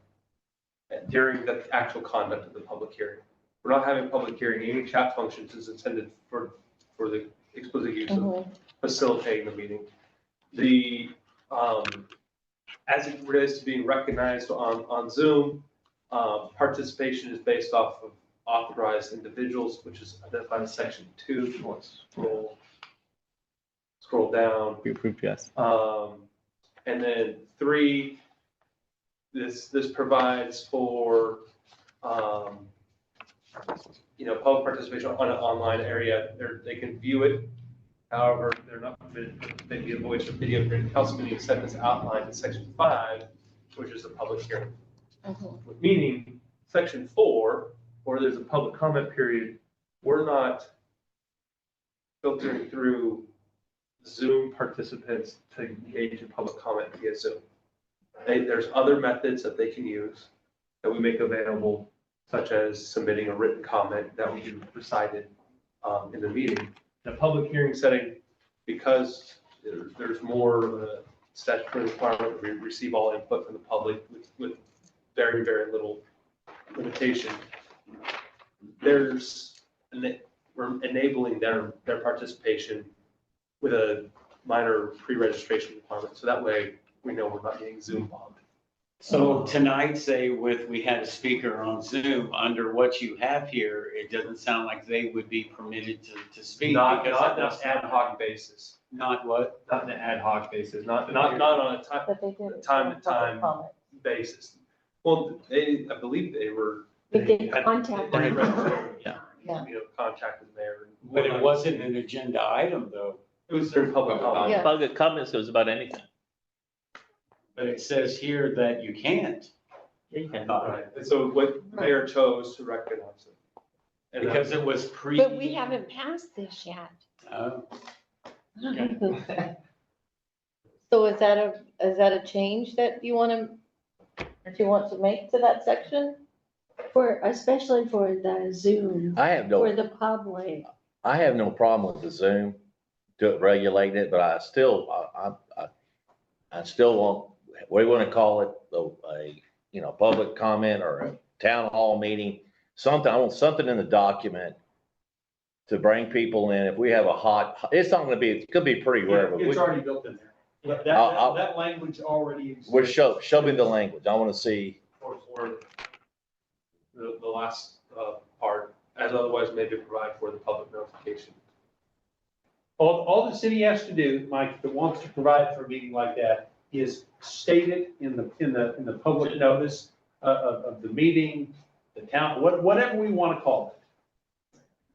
during the actual conduct of the public hearing. We're not having a public hearing. Any chat functions is intended for the explicit use of facilitating the meeting. As it relates to being recognized on Zoom, participation is based off of authorized individuals, which is identified in section 2. If you want to scroll down. We approved, yes. And then 3, this provides for public participation on an online area. They can view it. However, they're not permitted to make a voice or video during the council meeting except as outlined in section 5, which is the public hearing. Meaning, section 4, where there's a public comment period, we're not filtering through Zoom participants to engage in public comment via Zoom. There's other methods that they can use that we make available, such as submitting a written comment that will be recited in the meeting. In a public hearing setting, because there's more of a statutory requirement, we receive all input from the public with very, very little limitation. We're enabling their participation with a minor pre-registration requirement, so that way we know we're not getting Zoom bombed. So tonight, say we had a speaker on Zoom, under what you have here, it doesn't sound like they would be permitted to speak. Not because on that's an ad hoc basis. Not what? Not on an ad hoc basis, not on a time-to-time basis. Well, I believe they were. If they contact They them. yeah. Yeah. Contacted the mayor. But it wasn't an agenda item, though. It was during public comment. Yeah. Public comments goes about anything. But it says here that you can't. Yeah, you can. Right, and so what the mayor chose to recognize it. And Because it was pre. But we haven't passed this yet. Oh. So is that a change that you want to make to that section? Especially for the Zoom, I have for no, the public. I have no problem with the Zoom to regulate it, but I still want, what do you want to call it? A public comment or a town hall meeting, something, I want something in the document to bring people in. If we have it's not gonna be, it could be pretty rare, but It's already built in there. That language already exists. we'll show me the language. I want to see. for the last part, as otherwise may be provided for the public notification. All the city has to do, Mike, if it wants to provide for a meeting like that, is state it in the public notice of the meeting, the town, whatever we want to call it.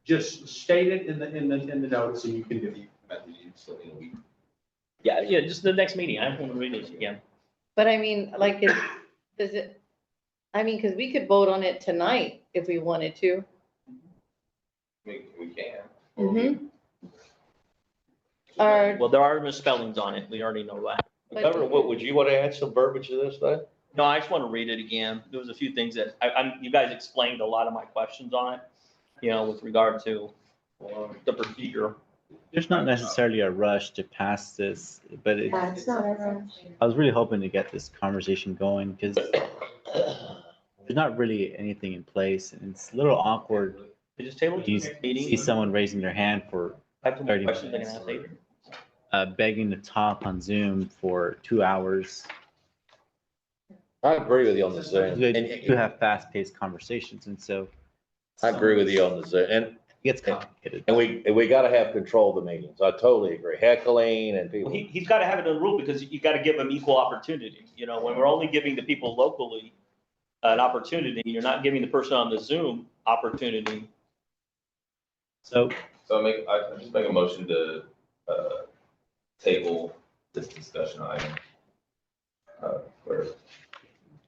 Just state it in the notice and you can do it. Yeah, just the next meeting. I want to read it again. But I mean, like, because we could vote on it tonight if we wanted to. We can. Mm-hmm. Or, Well, there are misspellings on it. We already know that. Would you want to add some verbiage to this, though? No, I just want to read it again. There was a few things that you guys explained a lot of my questions on it, with regard to the procedure. There's not necessarily a rush to pass this, but It's not a rush. I was really hoping to get this conversation going because there's not really anything in place and it's a little awkward. We just table You the meeting. see someone raising their hand for I have some more 30 questions I can minutes. ask later. Begging to talk on Zoom for 2 hours. I agree with you on the Zoom. You And do have fast-paced conversations, and so I agree with you on the Zoom. And it gets complicated. And we gotta have control of the meetings. I totally agree. Heckling and Well, people. he's got to have it in the rule because you got to give them equal opportunity. When we're only giving the people locally an opportunity, you're not giving the person on the Zoom opportunity. So I just make a motion to table this discussion item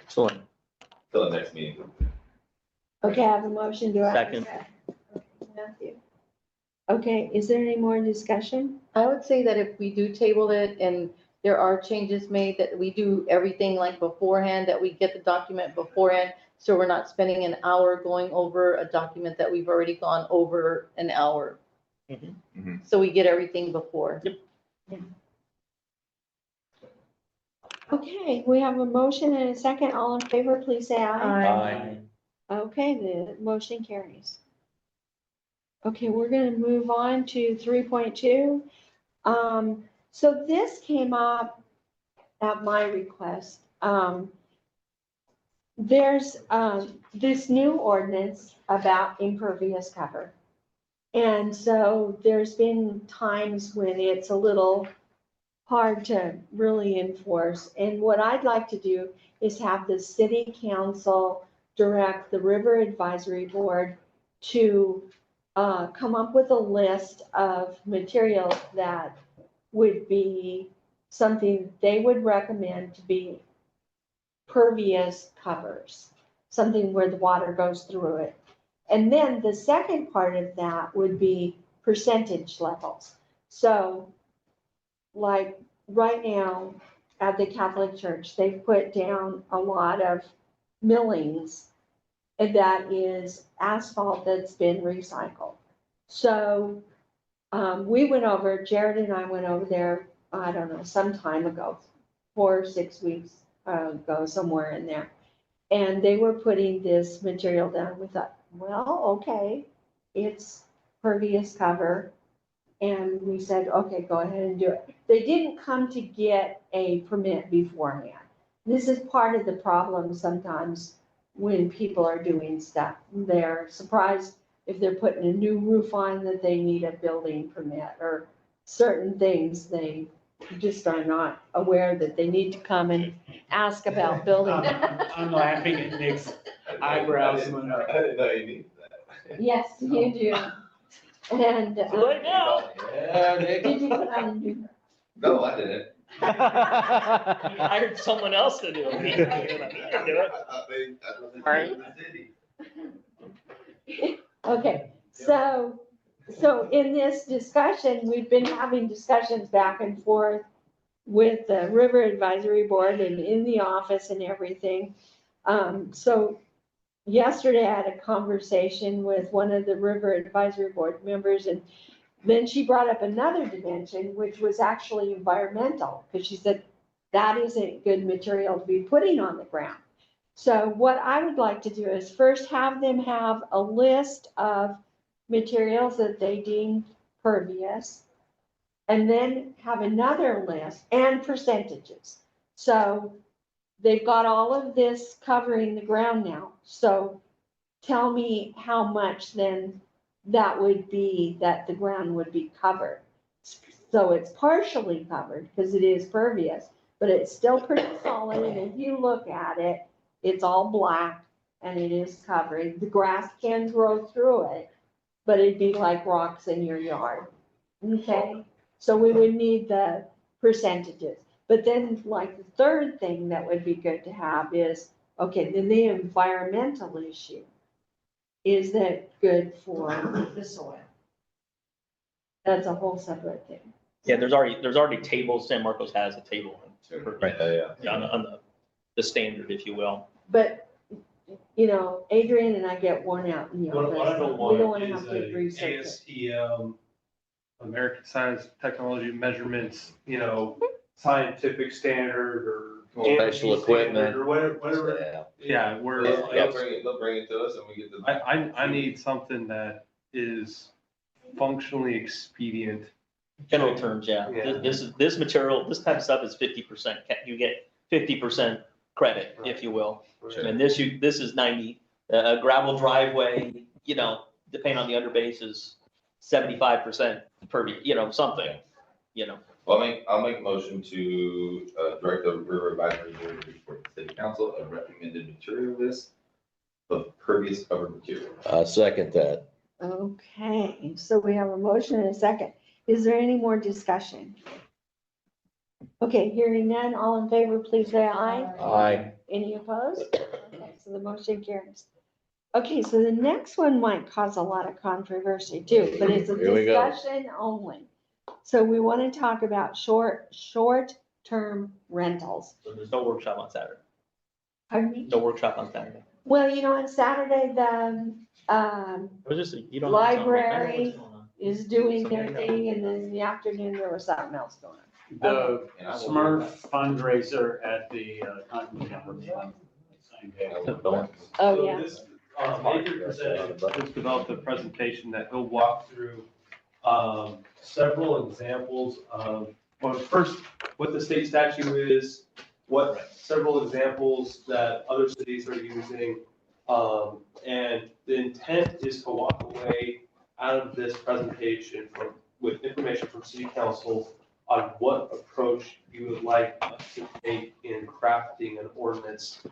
Excellent. till the next meeting. Okay, I have a motion. Do I have a Second. Matthew. Okay, is there any more discussion? I would say that if we do table it and there are changes made, that we do everything like beforehand, that we get the document beforehand, so we're not spending an hour going over a document that we've already gone over an hour. Mhm. So we get everything before. Okay, we have a motion and a second. All in favor, please say aye. Aye. Okay, the motion carries. Okay, we're gonna move on to 3.2. So this came up at my request. There's this new ordinance about impervious cover. And so there's been times when it's a little hard to really enforce. And what I'd like to do is have the city council direct the River Advisory Board to come up with a list of materials that would be something they would recommend to be pervious covers. something where the water goes through it. And then the second part of that would be percentage levels. So like right now at the Catholic Church, they've put down a lot of millings, and that is asphalt that's been recycled. So we went over, Jared and I went over there, I don't know, some time ago, 4 or 6 weeks ago, somewhere in there. And they were putting this material down. We thought, well, okay, it's pervious cover. And we said, okay, go ahead and do it. They didn't come to get a permit beforehand. This is part of the problem sometimes when people are doing stuff. They're surprised if they're putting a new roof on that they need a building permit, or certain things they just are not aware that they need to come and ask about building. I'm laughing at Nick's eyebrows went up. I didn't know you needed that. Yes, you do. And Right now. Yeah, Nick. did you put on a new? No, I didn't. I hired someone else to do it. I didn't do it. I wasn't Right. in the city. Okay, so in this discussion, we've been having discussions back and forth with the River Advisory Board and in the office and everything. So yesterday I had a conversation with one of the River Advisory Board members, and then she brought up another dimension, which was actually environmental, because she said that isn't good material to be putting on the ground. So what I would like to do is first have them have a list of materials that they deem pervious, and then have another list and percentages. So they've got all of this covering the ground now. So tell me how much then that would be that the ground would be covered. So it's partially covered because it is pervious, but it's still pretty solid. And if you look at it, it's all black and it is covered. The grass can grow through it, but it'd be like rocks in your yard. Okay, so we would need the percentages. But then like the third thing that would be good to have is, okay, then the environmental issue. Is that good for the soil? That's a whole separate thing. Yeah, there's already tables. San Marcos has a table. Right, Yeah, on the standard, if you will. But, you know, Adrian and I get worn out in the office. What I don't We don't want wanna is have to a research it. ASTM, American Science Technology Measurements, scientific standard or. Special ANSI equipment. standard Or whatever, yeah, where. They'll bring it to us and we get the. I need something that is functionally expedient. General terms, yeah. Yeah. This material, this type of stuff is 50%. You get 50% credit, if you will. And this is 90. A gravel driveway, depending on the underbase is 75% per, something, Well, I'll make a motion to direct the River Advisory Board to report to City Council a recommended material list of pervious covered material. Second that. Okay, so we have a motion and a second. Is there any more discussion? Okay, hearing none, all in favor, please say aye. Aye. Any opposed? Okay, so the motion carries. Okay, so the next one might cause a lot of controversy too, but it's a Here we go. discussion only. So we want to talk about short-term rentals. So there's no workshop on Saturday. Pardon me? No workshop on Saturday. Well, on Saturday, the It was just, you don't. library is doing their thing, and then in the afternoon, there was something else going on. The Smurf fundraiser at the Continental. Same day. Oh, So yeah. this, Adrian presented, just developed a presentation that he'll walk through, several examples of, well, first, what the state statute is, what several examples that other cities are using. And the intent is to walk away out of this presentation with information from city council on what approach you would like us to take in crafting an ordinance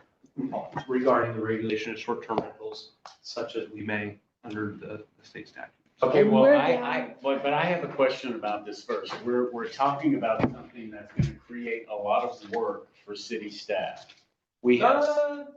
regarding the regulation of short-term rentals, such as we may under the state statute. Okay, And well, we're but I have a question about this first. We're talking about something that's gonna create a lot of work for city staff. We have,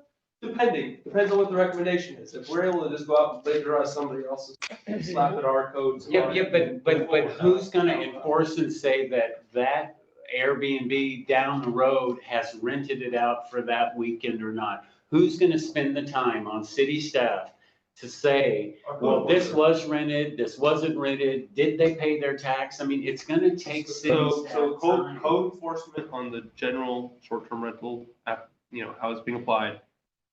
Depends on what the recommendation is. If we're able to just go out and plagiarize somebody else's, slap at our codes. Yeah, but who's gonna enforce and say that that Airbnb down the road has rented it out for that weekend or not? Who's gonna spend the time on city staff to say, well, this was rented, this wasn't rented, did they pay their tax? I mean, it's gonna take city So, staff so time. code enforcement on the general short-term rental, how it's being applied.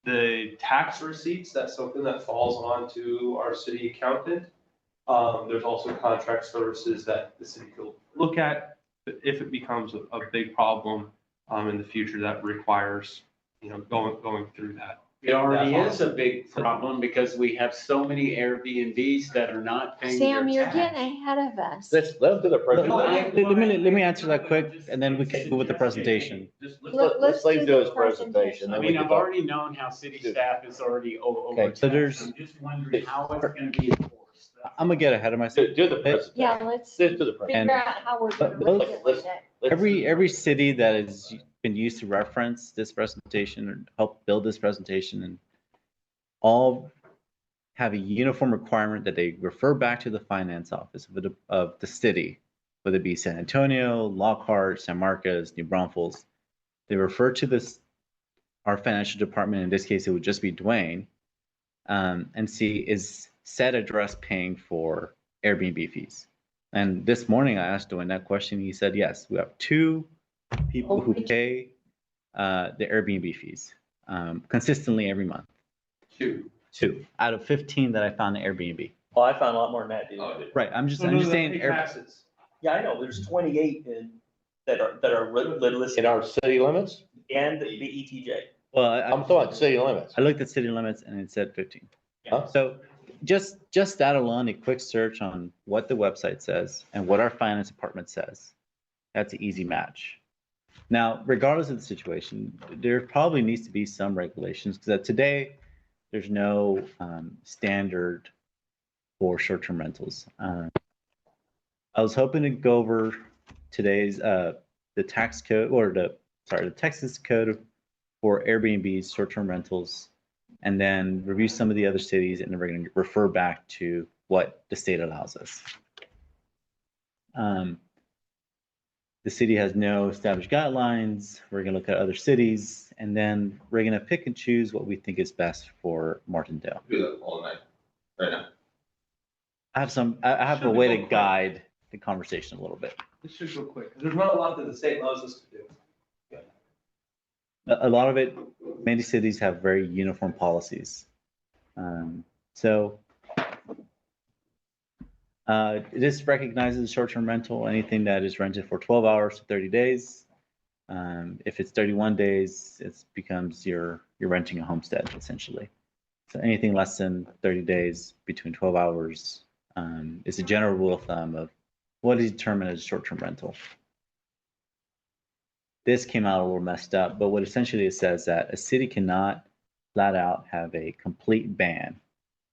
The tax receipts, that's something that falls on to our city accountant. There's also contract services that the city could look at if it becomes a big problem, in the future that requires, going through that. It already is a big problem because we have so many Airbnbs that are not paying their Sam, you're tax. getting ahead of us. Let's let them do the presentation. Let me answer that quick, and then we can go with the presentation. Let's let him do his presentation. I then we mean, can I've talk. already known how city staff is already over. Okay, so there's- I'm just wondering how it's gonna be enforced. I'm gonna get ahead of myself. Do the presentation. Yeah, let's Do the presentation. figure out how we're gonna Those- regulate it. Every city that has been used to reference this presentation or help build this presentation and all have a uniform requirement that they refer back to the finance office of the city, whether it be San Antonio, Lockhart, San Marcos, New Braunfels. They refer to this, our financial department, in this case, it would just be Dwayne, and see, is said address paying for Airbnb fees? And this morning I asked Dwayne that question. He said, yes, we have 2 people who pay the Airbnb fees consistently every month. 2 out of 15 that I found in Airbnb. Oh, I found a lot more than that, dude. Right, I'm just Those that saying. pay taxes. Yeah, I know, there's 28 that are listed. In our city limits? And the ETJ. Well, I'm talking about city limits. I looked at city limits and it said 15. Yeah. So just that alone, a quick search on what the website says and what our finance department says, that's an easy match. Now, regardless of the situation, there probably needs to be some regulations because today there's no standard for short-term rentals. I was hoping to go over today's the tax code or the Texas code for Airbnb's short-term rentals, and then review some of the other cities, and then we're going to refer back to what the state allows us. The city has no established guidelines. We're going to look at other cities, and then we're going to pick and choose what we think is best for Martindale. Do that all night, right now. I have a way to guide the conversation a little bit. This should go quick. There's not a lot that the state allows us to do. A lot of it, many cities have very uniform policies. This recognizes short-term rental, anything that is rented for 12 hours to 30 days. If it's 31 days, it becomes you're renting a homestead essentially. So anything less than 30 days between 12 hours is a general rule of thumb of what is determined as a short-term rental. This came out a little messed up, but what essentially it says that a city cannot flat out have a complete ban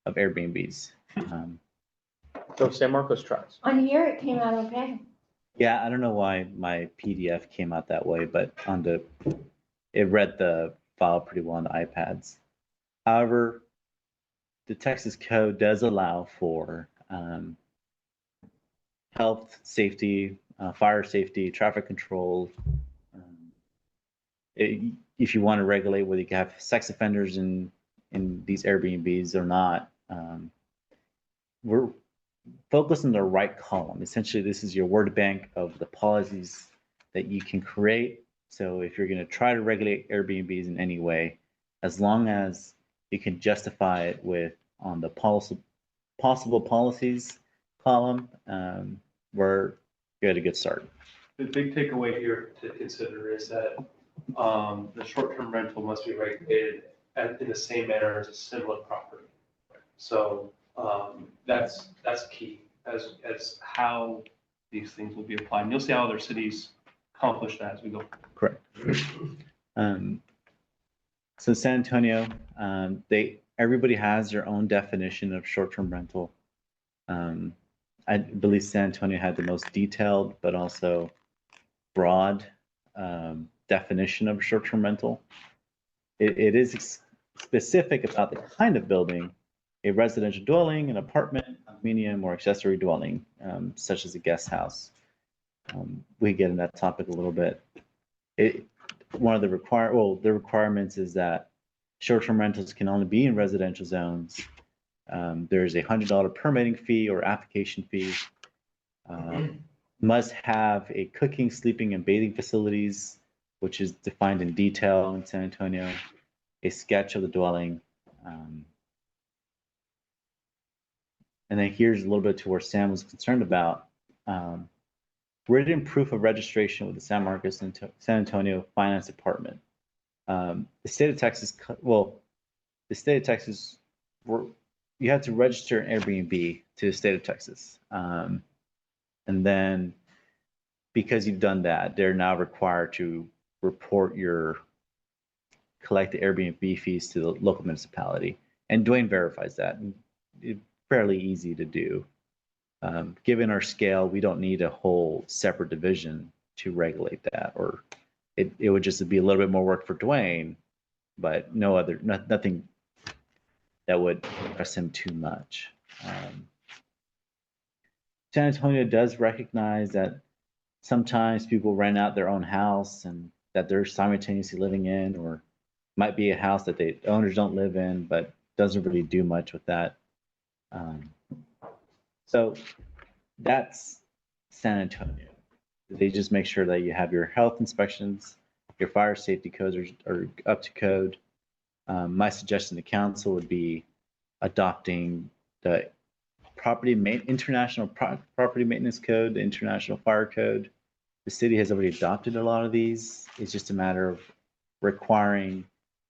of Airbnbs. So San Marcos tries. On here, it came out okay. Yeah, I don't know why my PDF came out that way, but it read the file pretty well on the iPads. However, the Texas code does allow for health, safety, fire safety, traffic control. If you want to regulate whether you can have sex offenders in these Airbnbs or not, we're focused on the right column. Essentially, this is your word bank of the policies that you can create. So if you're going to try to regulate Airbnbs in any way, as long as you can justify it with on the possible policies column, we're at a good start. The big takeaway here to consider is that the short-term rental must be regulated in the same manner as a similar property. So that's key as how these things will be applied. And you'll see how other cities accomplish that as we go. Correct. So San Antonio, everybody has their own definition of short-term rental. I believe San Antonio had the most detailed, but also broad definition of short-term rental. It is specific about the kind of building, a residential dwelling, an apartment, condominium, or accessory dwelling, such as a guest house. We get in that topic a little bit. One of the requirements is that short-term rentals can only be in residential zones. There's a $100 permitting fee or application fee. Must have a cooking, sleeping, and bathing facilities, which is defined in detail in San Antonio, a sketch of the dwelling. And then here's a little bit to where Sam was concerned about. Written proof of registration with the San Marcos and San Antonio Finance Department. The state of Texas, you have to register an Airbnb to the state of Texas. And then because you've done that, they're now required to collect the Airbnb fees to the local municipality. And Dwayne verifies that. It's fairly easy to do. Given our scale, we don't need a whole separate division to regulate that, or it would just be a little bit more work for Dwayne, but nothing that would press him too much. San Antonio does recognize that sometimes people rent out their own house and that they're simultaneously living in, or might be a house that the owners don't live in, but doesn't really do much with that. So that's San Antonio. They just make sure that you have your health inspections, your fire safety codes are up to code. My suggestion to council would be adopting the International Property Maintenance Code, the International Fire Code. The city has already adopted a lot of these. It's just a matter of requiring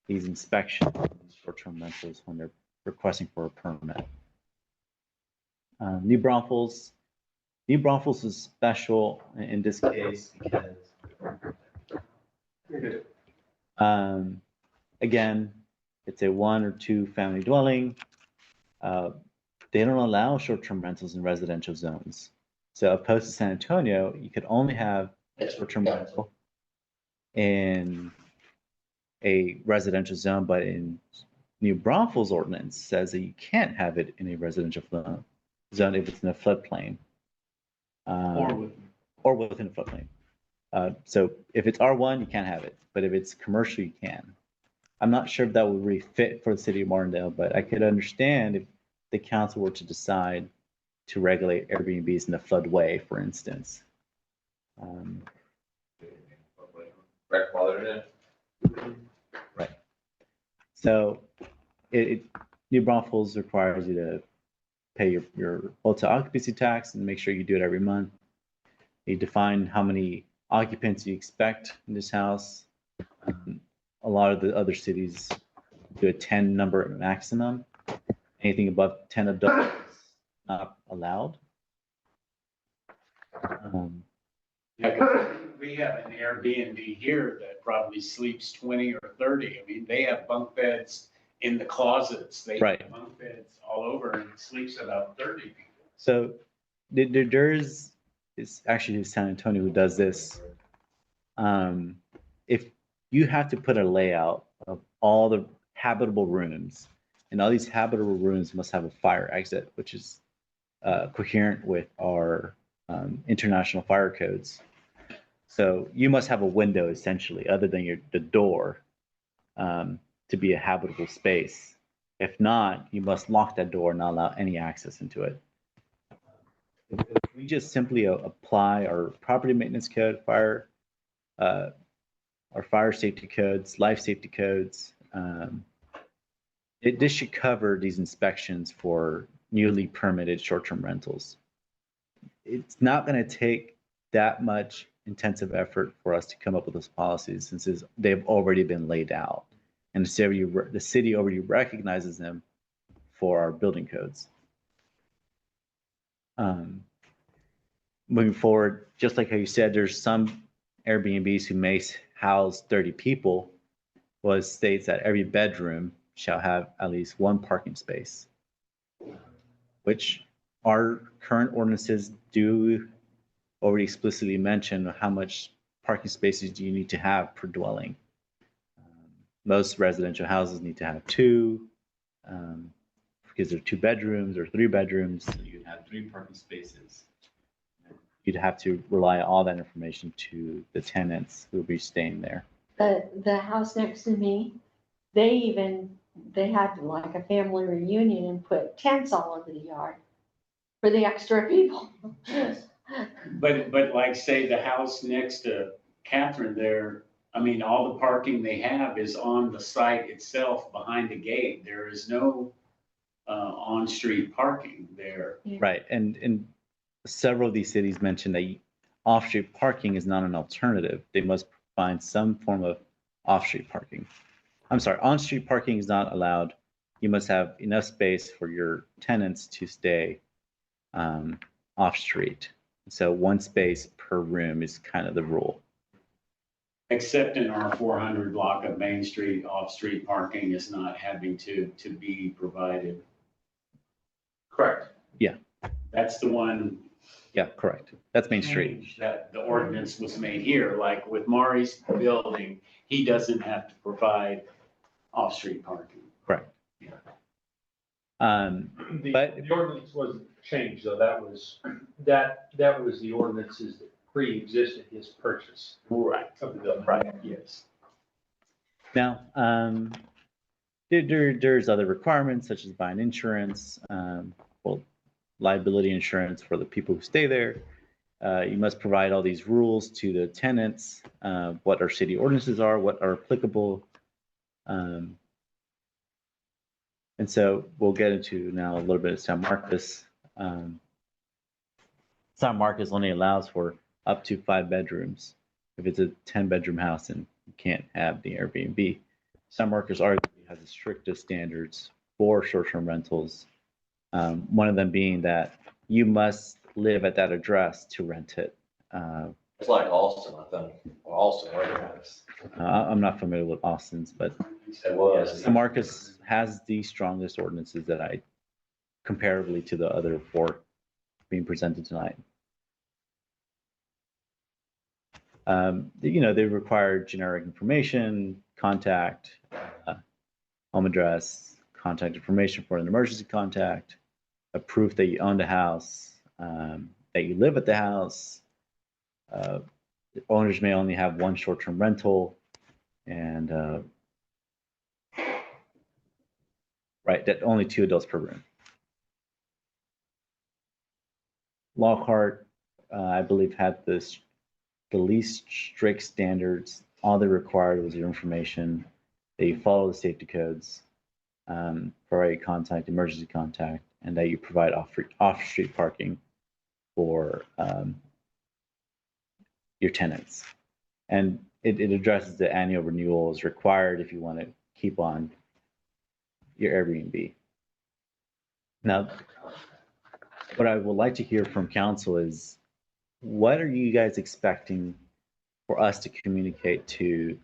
these inspections on short-term rentals when they're requesting for a permit. New Braunfels is special in this case because again, it's a 1 or 2 family dwelling. They don't allow short-term rentals in residential zones. So opposed to San Antonio, you could only have a short-term rental in a residential zone, but in New Braunfels ordinance says that you can't have it in a residential zone if it's in a floodplain. Or within a floodplain. So if it's R1, you can't have it, but if it's commercial, you can. I'm not sure if that would really fit for the city of Martindale, but I could understand if the council were to decide to regulate Airbnbs in the floodway, for instance. Right. So New Braunfels requires you to pay your hotel occupancy tax and make sure you do it every month. You define how many occupants you expect in this house. A lot of the other cities do a 10 number maximum. Anything above 10 adults is not allowed. Yeah, 'cause we have an Airbnb here that probably sleeps 20 or 30. I mean, they have bunk beds in the closets. They have bunk beds all over and it sleeps about 30 people. So there's it's actually San Antonio who does this. If you have to put a layout of all the habitable rooms, and all these habitable rooms must have a fire exit, which is coherent with our international fire codes. So you must have a window essentially, other than the door, to be a habitable space. If not, you must lock that door and not allow any access into it. If we just simply apply our property maintenance code, our fire safety codes, life safety codes, this should cover these inspections for newly permitted short-term rentals. It's not going to take that much intensive effort for us to come up with those policies since they've already been laid out. And the city already recognizes them for our building codes. Moving forward, just like how you said, there's some Airbnbs who may house 30 people. Well, it states that every bedroom shall have at least 1 parking space, which our current ordinances do already explicitly mention how much parking spaces do you need to have per dwelling. most residential houses need to have two, because they're 2 bedrooms or 3 bedrooms, so you have 3 parking spaces. You'd have to rely all that information to the tenants who will be staying there. The house next to me, they had like a family reunion and put tents all over the yard for the extra people. But like say the house next to Catherine there, I mean, all the parking they have is on the site itself behind the gate. There is no on-street parking there. Right, and several of these cities mentioned that off-street parking is not an alternative. They must find some form of off-street parking. I'm sorry, on-street parking is not allowed. You must have enough space for your tenants to stay off-street. So 1 space per room is kind of the rule. Except in our 400 block of Main Street, off-street parking is not having to be provided. Correct. Yeah. That's the one. Yeah, correct. That's Main Street. change that the ordinance was made here, like with Mari's building, he doesn't have to provide off-street parking. Correct. Yeah. The ordinance wasn't changed, though. That was the ordinances that pre-existed his purchase. Right. Of the building. Right, yes. Now, there's other requirements such as buying insurance, liability insurance for the people who stay there. You must provide all these rules to the tenants, what our city ordinances are, what are applicable. And so we'll get into now a little bit of San Marcos. San Marcos only allows for up to 5 bedrooms. If it's a 10-bedroom house, and you can't have the Airbnb. San Marcos arguably has the strictest standards for short-term rentals. One of them being that you must live at that address to rent it. It's like Austin, I think. Austin, where I'm not familiar with Austin's, but San Marcos has the strongest ordinances that comparably to the other 4 being presented tonight. They require generic information, contact, home address, contact information for an emergency contact, a proof that you own the house, that you live at the house. Owners may only have 1 short-term rental, and that only 2 adults per room. Lockhart, I believe, had the least strict standards. All they required was your information, that you follow the safety codes, provide contact, emergency contact, and that you provide off-street parking for your tenants. And it addresses the annual renewal is required if you want to keep on your Airbnb. Now, what I would like to hear from council is, what are you guys expecting for us to communicate to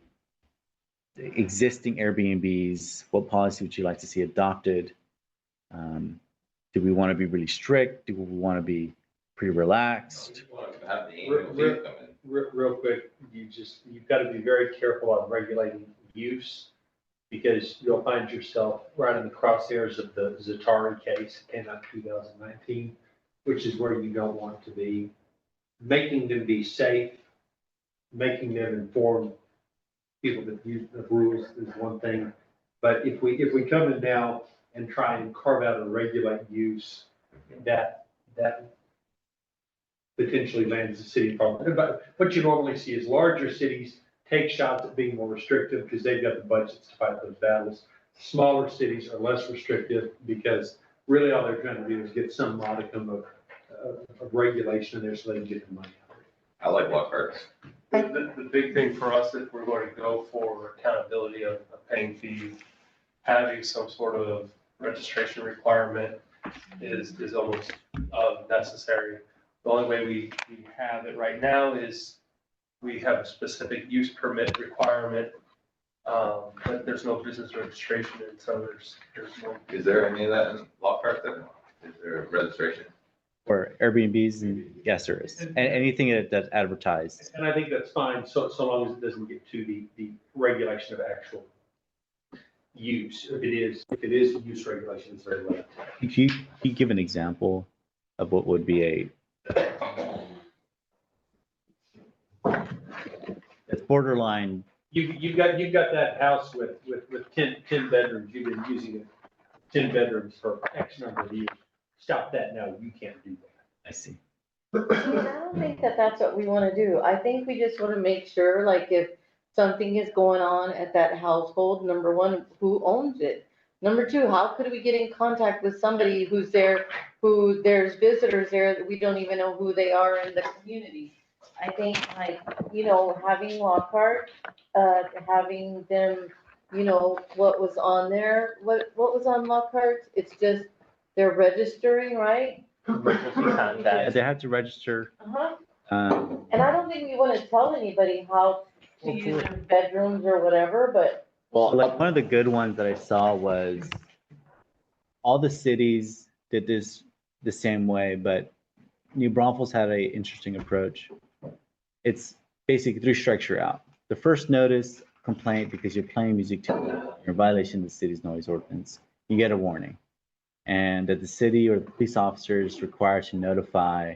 the existing Airbnbs? What policy would you like to see adopted? Do we want to be really strict? Do we want to be pretty relaxed? Real quick, you've got to be very careful on regulating use, because you'll find yourself right in the crosshairs of the Zatari case that came out in 2019, which is where you don't want to be. Making them be safe, making them inform people that use the rules is one thing. But if we come in now and try and carve out and regulate use, that potentially lands the city problem. But what you normally see is larger cities take shots at being more restrictive because they've got the budgets to fight those battles. Smaller cities are less restrictive because really all they're trying to do is get some modicum of regulation in there so they can get the money out of it. I like Lockhart. The big thing for us, if we're going to go for accountability of paying fees, having some sort of registration requirement is almost necessary. The only way we have it right now is we have a specific use permit requirement, but there's no business registration, and so there's no. Is there any of that in Lockhart then? Is there a registration? For Airbnbs, and yes, there is. And anything that's advertised. And I think that's fine, so long as it doesn't get to the regulation of actual use. If it is use regulation, it's very limited. Could you give an example of what would be it's borderline? You've got that house with 10 bedrooms, you've been using it, 10 bedrooms for X number of years. Stop that now, you can't do that. I see. I don't think that that's what we want to do. I think we just want to make sure, like, if something is going on at that household, number one, who owns it? Number two, how could we get in contact with somebody who's there, who there's visitors there that we don't even know who they are in the community? I think, like, you know, having Lockhart, having them, you know, what was on there, what was on Lockhart? It's just, they're registering, right? Emergency Yeah, contact. they have to register. Uh-huh. Um, And I don't think we want to tell anybody how to use their bedrooms or whatever, but Well, like one of the good ones that I saw was all the cities did this the same way, but New Braunfels had an interesting approach. It's basically 3 strikes you're out. The first notice, complaint because you're playing music too loud, you're in violation of the city's noise ordinance, you get a warning. And that the city or the police officer is required to notify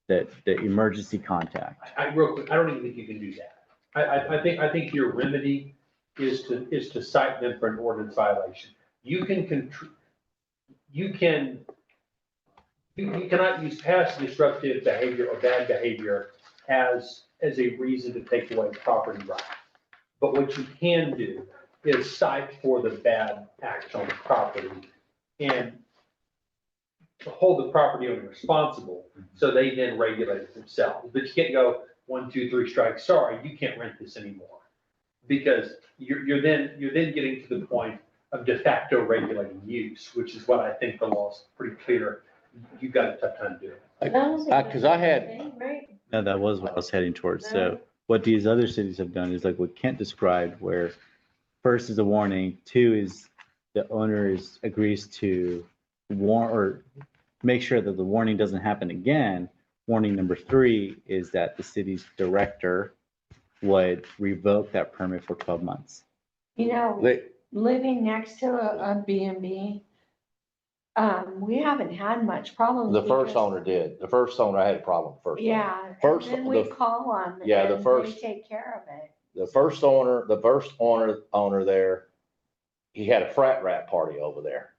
the emergency contact. Real quick, I don't even think you can do that. I think your remedy is to cite them for an ordinance violation. You cannot use past disruptive behavior or bad behavior as a reason to take away property rights. But what you can do is cite for the bad act on the property and hold the property owner responsible, so they then regulate it themselves. But you can't go 1, 2, 3 strikes, sorry, you can't rent this anymore. Because you're then getting to the point of de facto regulating use, which is what I think the law is pretty clear. You've got a tough time doing it. Because I had, No, that was what I was heading towards. So what these other cities have done is like what Kent described, where first is a warning, 2 is the owner agrees to warn or make sure that the warning doesn't happen again. Warning number 3 is that the city's director would revoke that permit for 12 months. You know, living next to a B&B, we haven't had much problem. the first because- owner did. The first owner I had a problem with first. Yeah, and First- then we the- call them. Yeah, the and first- They take care of it. The first owner there, he had a frat rat party over there.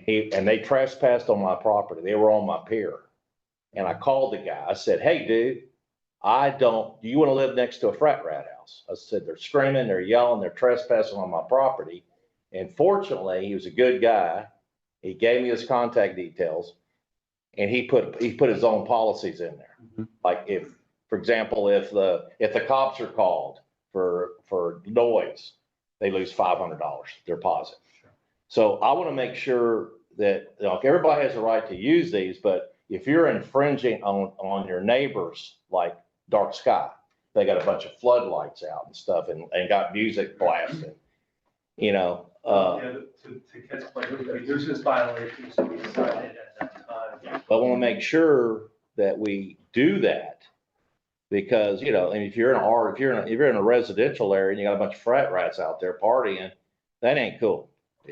And they trespassed on my property. They were on my pier. And I called the guy. I said, hey, dude, do you want to live next to a frat rat house? I said, they're screaming, they're yelling, they're trespassing on my property. And fortunately, he was a good guy. He gave me his contact details and he put his own policies in there. Like if, for example, if the cops are called for noise, they lose $500 deposit. So I want to make sure that, you know, everybody has the right to use these, but if you're infringing on your neighbors, like Dark Sky, they got a bunch of floodlights out and stuff and got music blasting, you know. Yeah, to catch, like, there's just violations to be cited at that time. But I want to make sure that we do that because, you know, and if you're in a residential area and you got a bunch of frat rats out there partying, that ain't cool.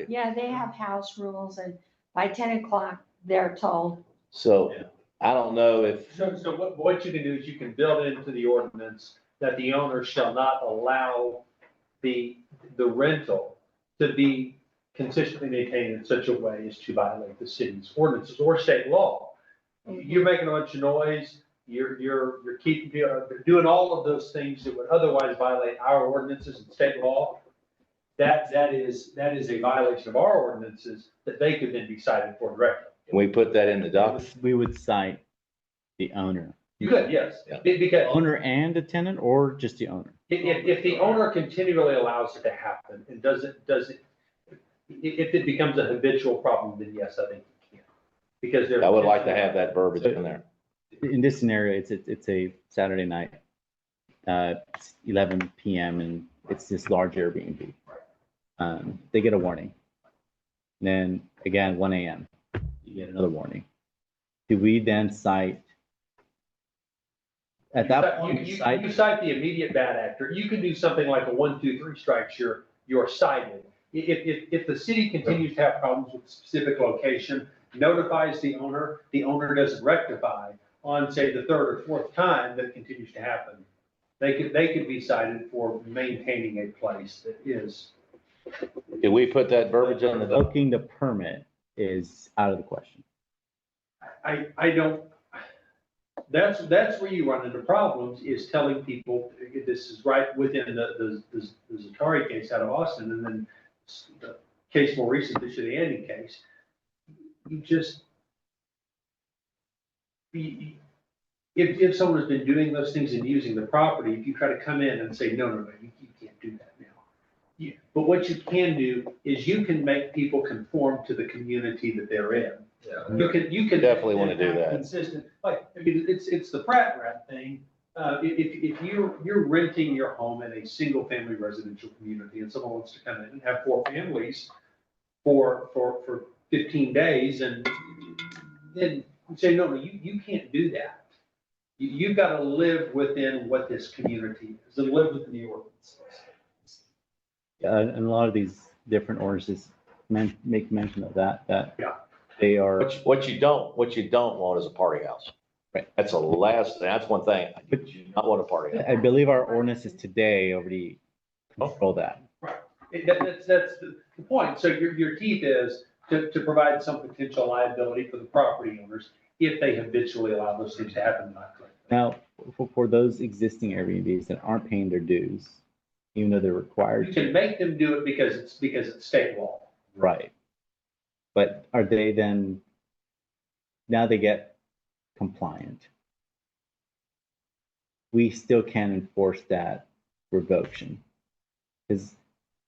Yeah, they have house rules and by 10 o'clock, they're told. So I don't know if, So what you can do is you can build into the ordinance that the owner shall not allow the rental to be consistently maintained in such a way as to violate the city's ordinances or state law. You're making a bunch of noise, you're doing all of those things that would otherwise violate our ordinances and state law. That is a violation of our ordinances that they could then be cited for directly. can we put that in the document? We would cite the owner. You could, yes, Yeah. because Owner and the tenant or just the owner? if the owner continually allows it to happen and if it becomes a habitual problem, then yes, I think you can. Because I would like to have that verbiage in there. In this scenario, it's a Saturday night, it's 11 PM and it's this large Airbnb. They get a warning. Then again, 1 AM, you get another warning. Do we then cite? At that point, You cite the immediate bad actor. You can do something like a 1, 2, 3 strikes, you're you're cited. If the city continues to have problems with a specific location, notifies the owner doesn't rectify on, say, the third or fourth time that it continues to happen, they could be cited for maintaining a place that is. Did we put that verbiage on the? Revoking the permit is out of the question. I don't, that's where you run into problems, is telling people this is right within the Zatari case out of Austin, and then the case more recent, the Shadiani case. You just, if someone has been doing those things and using the property, if you try to come in and say, no, you can't do that now. Yeah, but what you can do is you can make people conform to the community that they're in. Yeah. You can Definitely want to do that. Consistent, like, I mean, it's the Pratt Rat thing. If you're renting your home in a single family residential community and someone wants to come in and have 4 families for 15 days, and then you say, no, you can't do that. You've got to live within what this community is, and live within the ordinances. And a lot of these different ordinances make mention of that Yeah. they are. What you don't want is a party house. Right. That's the last, that's one thing. I do not want a party house. I believe our ordinances today already control that. That's the point. So your teeth is to provide some potential liability for the property owners if they habitually allow those things to happen. Now, for those existing Airbnbs that aren't paying their dues, even though they're required You to. can make them do it because it's state law. Right. But are they then, now they get compliant? We still can enforce that revocation. Because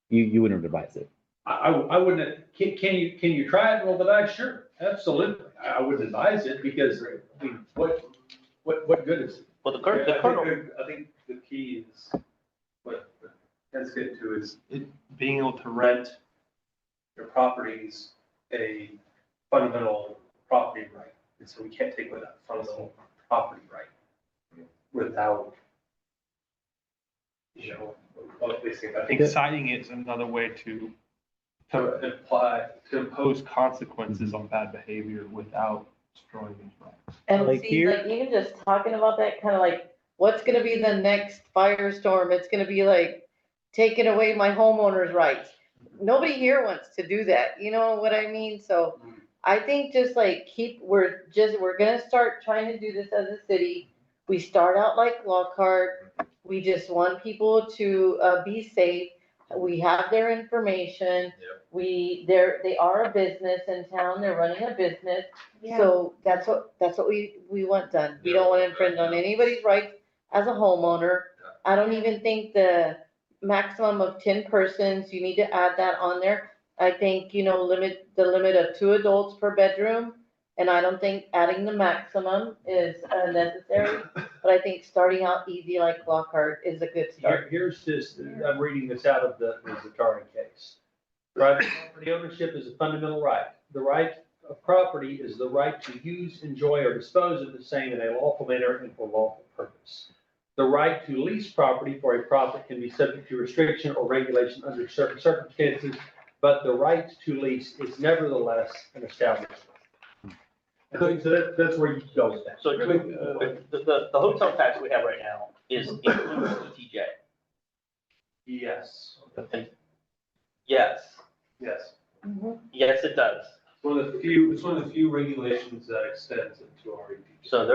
you wouldn't advise it. I wouldn't, can you try it, roll the dice? Sure, absolutely. I wouldn't advise it because, I mean, what good is it? Well, I think the key is what Ken's getting to is being able to rent your properties a fundamental property right. And so we can't take away that fundamental property right without, basically, I think Citing it is another way to impose consequences on bad behavior without destroying these rights. And Like see, here- like even just talking about that, kind of like, what's gonna be the next firestorm? It's gonna be like taking away my homeowner's rights. Nobody here wants to do that, you know what I mean? So I think just like we're gonna start trying to do this as a city. We start out like Lockhart. We just want people to be safe. We have their information. They are a business in town. They're running a business. Yeah. So that's what we want done. We don't want to infringe on anybody's rights as a homeowner. I don't even think the maximum of 10 persons, you need to add that on there. I think, limit of 2 adults per bedroom. And I don't think adding the maximum is necessary, but I think starting out easy like Lockhart is a good start. Here's this, I'm reading this out of the Zatari case. Private property ownership is a fundamental right. The right of property is the right to use, enjoy, or dispose of the same in a lawful manner and for lawful purpose. The right to lease property for a profit can be subject to restriction or regulation under certain circumstances, but the right to lease is nevertheless an established right. So that's where you go with that. So the hotel tax we have right now is including ETJ. yes, Yes, yes. yes, it does. It's one of the few regulations that extends into our EPG. So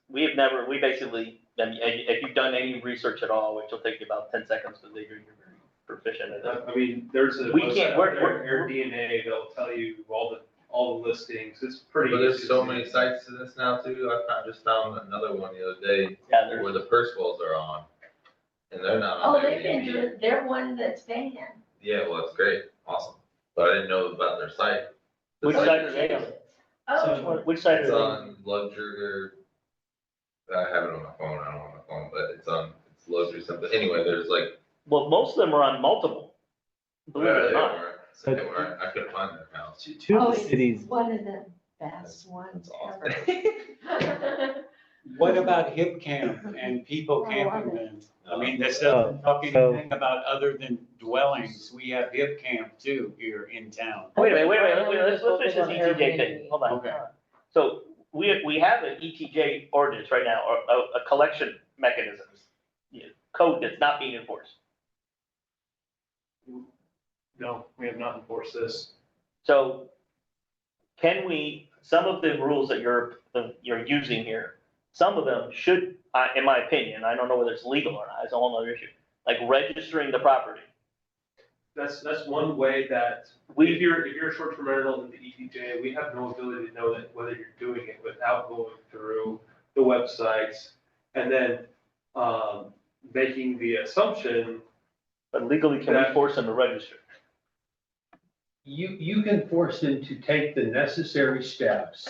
we basically, I mean, if you've done any research at all, which will take you about 10 seconds to dig, you're very proficient at it. I mean, there's a We website can't- out we're- there, Air DNA, that'll tell you all the listings. It's pretty. But there's easy so to many do. sites to this now too. Just found another one the other day Yeah, there's, where the Percivals are on. And they're not on Oh, they've been Airbnb. doing, they're one that's banned. Yeah, well, it's great, awesome. But I didn't know about their site. The which site- side are they on? Oh, Which side It's are they? on Luxury. I have it on my phone. I don't have my phone, but it's Luxury something. Anyway, there's like. Well, most of them are on multiple. Believe it or they not. weren't. They weren't. I couldn't find their house. Two oh, of the it's cities, one of the best ones That's awesome. ever. What about hip camp and people camping then? I mean, this doesn't talk So- anything about other than dwellings. We have hip camp too here in town. Wait a minute, let's finish this ETJ thing, hold on. Okay. So we have an ETJ ordinance right now, or a collection mechanism, code that's not being enforced. No, we have not enforced this. So can we, some of the rules that you're using here, some of them should, in my opinion, I don't know whether it's legal or not, it's a whole other issue, like registering the property. That's one way that, if you're a short-term rental in the ETJ, we have no ability to know that whether you're doing it without going through the websites and then, making the assumption. But legally, can we force them to register? You can force them to take the necessary steps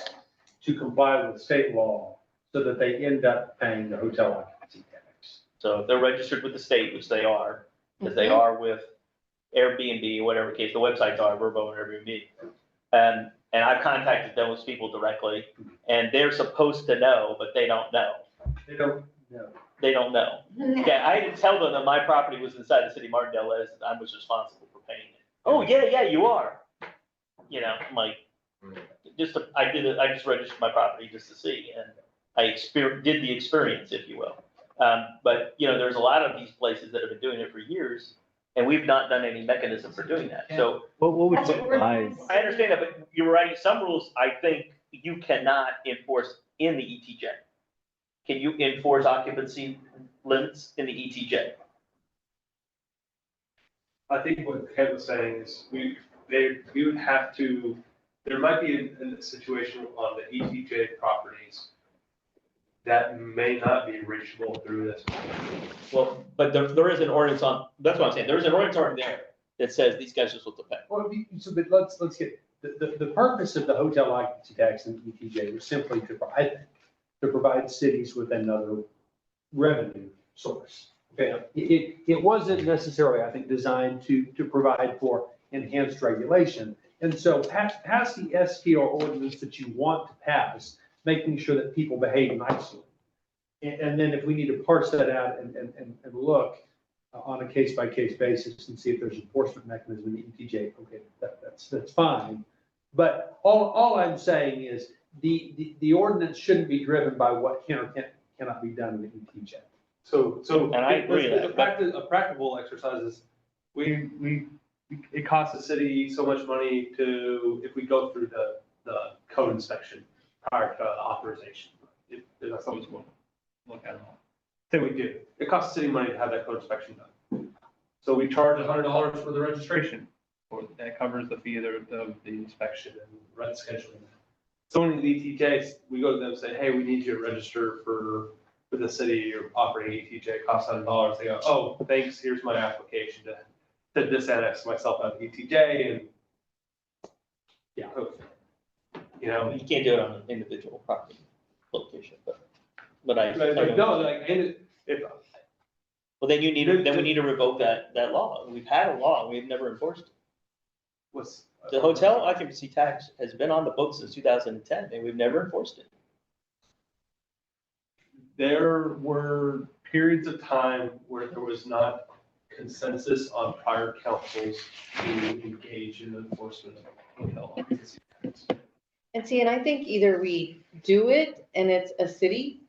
to comply with state law so that they end up paying the hotel occupancy tax. So if they're registered with the state, which they are, because they are with Airbnb, whatever case, the websites are, Vrbo and Airbnb. And I've contacted those people directly, and they're supposed to know, but they don't know. They don't know. They don't know. Yeah, I didn't tell them that my property was inside the city of Martindale, as I was responsible for paying it. Oh, yeah, you are. You know, I'm like, I just registered my property just to see, and I did the experience, if you will. But, you know, there's a lot of these places that have been doing it for years, and we've not done any mechanism for doing that. So What would That's you what we're advise? I understand that, but you're right, some rules I think you cannot enforce in the ETJ. Can you enforce occupancy limits in the ETJ? I think what Ken was saying is we would have to, there might be a situation on the ETJ properties that may not be reachable through this. Well, but there is an ordinance on, that's what I'm saying, there's an ordinance already there that says these guys are supposed to pay. Well, but let's get, the purpose of the hotel occupancy tax in ETJ was simply to provide cities with another revenue source. Okay, it wasn't necessarily, I think, designed to provide for enhanced regulation. And so pass the STR ordinance that you want to pass, making sure that people behave nicely. And then if we need to parse that out and look on a case-by-case basis and see if there's enforcement mechanism in the ETJ, okay, that's fine. But all I'm saying is the ordinance shouldn't be driven by what can or cannot be done in the ETJ. So. And I agree with that. A practical exercise is, it costs the city so much money if we go through the code inspection prior to authorization. If that's something we'll look at. Say we do, it costs the city money to have that code inspection done. So we charge $100 for the registration, or that covers the fee of the inspection and rent scheduling. So in the ETJ, we go to them and say, hey, we need you to register for the city, you're operating ETJ, it costs $100. They go, oh, thanks, here's my application to disannex myself out of ETJ, and yeah, you know. You can't do it on an individual property location, but I. No, like, and if, Well, then we need to revoke that law. We've had a law, we've never enforced it. The hotel occupancy tax has been on the books since 2010, and we've never enforced it. there were periods of time where there was not consensus on prior councils to engage in enforcement of hotel occupancy tax. And see, and I think either we do it and it's a city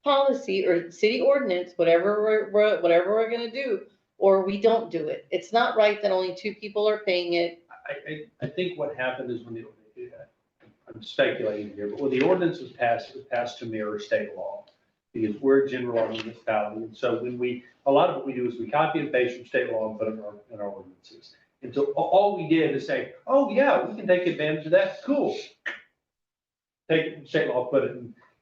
policy or city ordinance, whatever we're gonna do, or we don't do it. It's not right that only 2 people are paying it. I think what happened is when I'm speculating here, but when the ordinance was passed, it was passed to mirror state law. Because we're a general law municipality, and so a lot of what we do is we copy and paste from state law and put it in our ordinances. And so all we did is say, oh yeah, we can take advantage of that, cool. Take it from state law, put it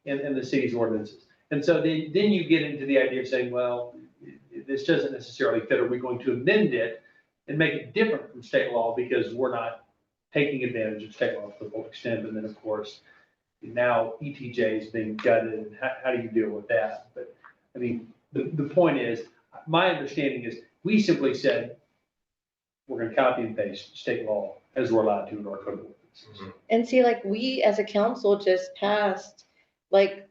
in the city's ordinances. And so then you get into the idea of saying, well, this doesn't necessarily fit. Are we going to amend it and make it different from state law because we're not taking advantage of state law to the full extent? And then, of course, now ETJ is being gutted, and how do you deal with that? But I mean, the point is, my understanding is we simply said, we're going to copy and paste state law as we're allowed to in our code of ordinances. And see, like, we as a council just passed, like,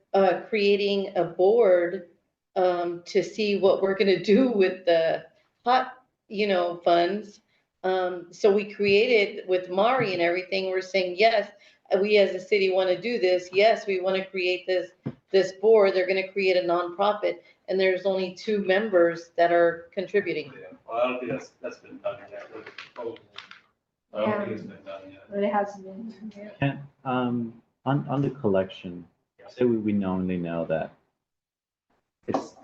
creating a board to see what we're gonna do with the hot, funds. So we created with Mari and everything, we're saying, yes, we as a city want to do this. Yes, we want to create this board. They're going to create a nonprofit, and there's only 2 members that are contributing. Yeah, well, I don't think that's been done yet. The proposal. I don't think it's been done yet. But it hasn't been yet. And, on the collection, say we knowingly know that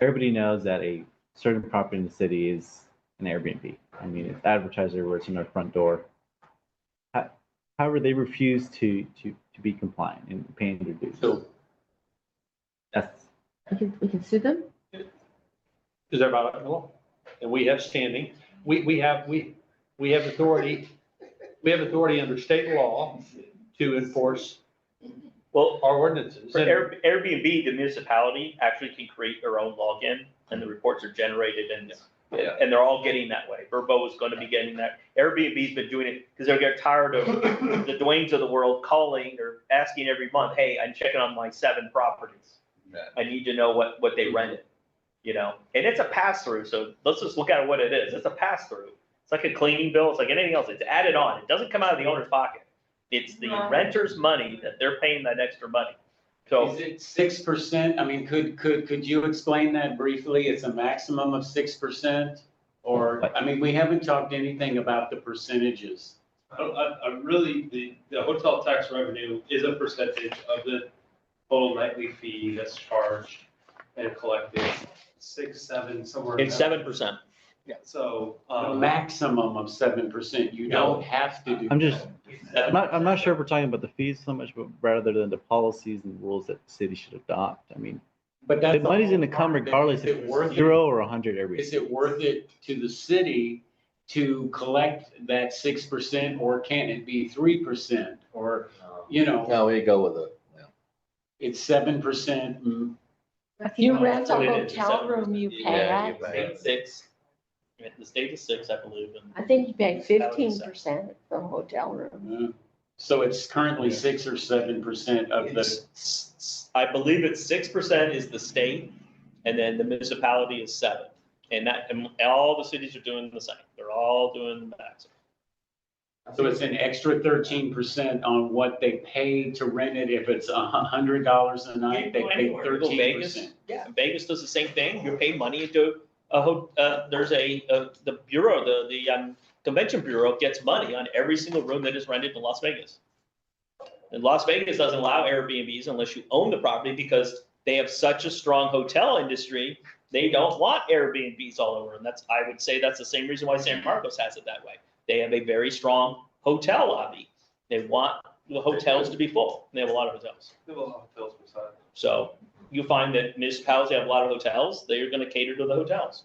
everybody knows that a certain property in the city is an Airbnb. I mean, it's advertised everywhere, it's in our front door. However, they refuse to be compliant and paying their dues. So That's, We can sue them? is there about law? And we have standing. We have authority. We have authority under state law to enforce Well, our ordinances. for Airbnb, the municipality actually can create their own login and the reports are generated and they're all getting that way. Verbo is going to be getting that. Airbnb's been doing it because they're getting tired of the Dwaynes of the world calling or asking every month, hey, I'm checking on my 7 properties. I need to know what they rented, and it's a pass through. So let's just look at what it is. It's a pass through. It's like a cleaning bill. It's like anything else. It's added on. It doesn't come out of the owner's pocket. It's the renter's money that they're paying that extra money. So Is it 6%? I mean, could you explain that briefly? It's a maximum of 6%? Or, I mean, we haven't talked anything about the percentages. I really, the hotel tax revenue is a percentage of the total nightly fee that's charged and collected, 6, 7, somewhere. it's 7%. Yeah, so. A maximum of 7%. You don't have to do. I'm not sure if we're talking about the fees so much, but rather than the policies and rules that the city should adopt. I mean, But that's the money's gonna come regardless if it's 0 or 100 every. Is it worth it to the city to collect that 6%, or can it be 3%? Or, No, we go with it. it's 7%. If you rent a That's what it is, hotel 7%. room, you pay Yeah, it. you pay. 6. The state is 6, I believe. And I think you pay 15% for a hotel room. So it's currently 6 or 7% of the. I believe it's 6% is the state, and then the municipality is 7. And all the cities are doing the same. They're all doing the maximum. So it's an extra 13% on what they pay to rent it. If it's $100 a night, they pay Anywhere. You go Vegas, 13%. yeah, Vegas does the same thing. You pay money into there's the bureau, the convention bureau gets money on every single room that is rented in Las Vegas. And Las Vegas doesn't allow Airbnbs unless you own the property because they have such a strong hotel industry. They don't want Airbnbs all over. And I would say that's the same reason why San Marcos has it that way. They have a very strong hotel lobby. They want the hotels to be full. They have a lot of hotels. There are a lot of hotels beside. So you find that municipalities have a lot of hotels, they're gonna cater to the hotels.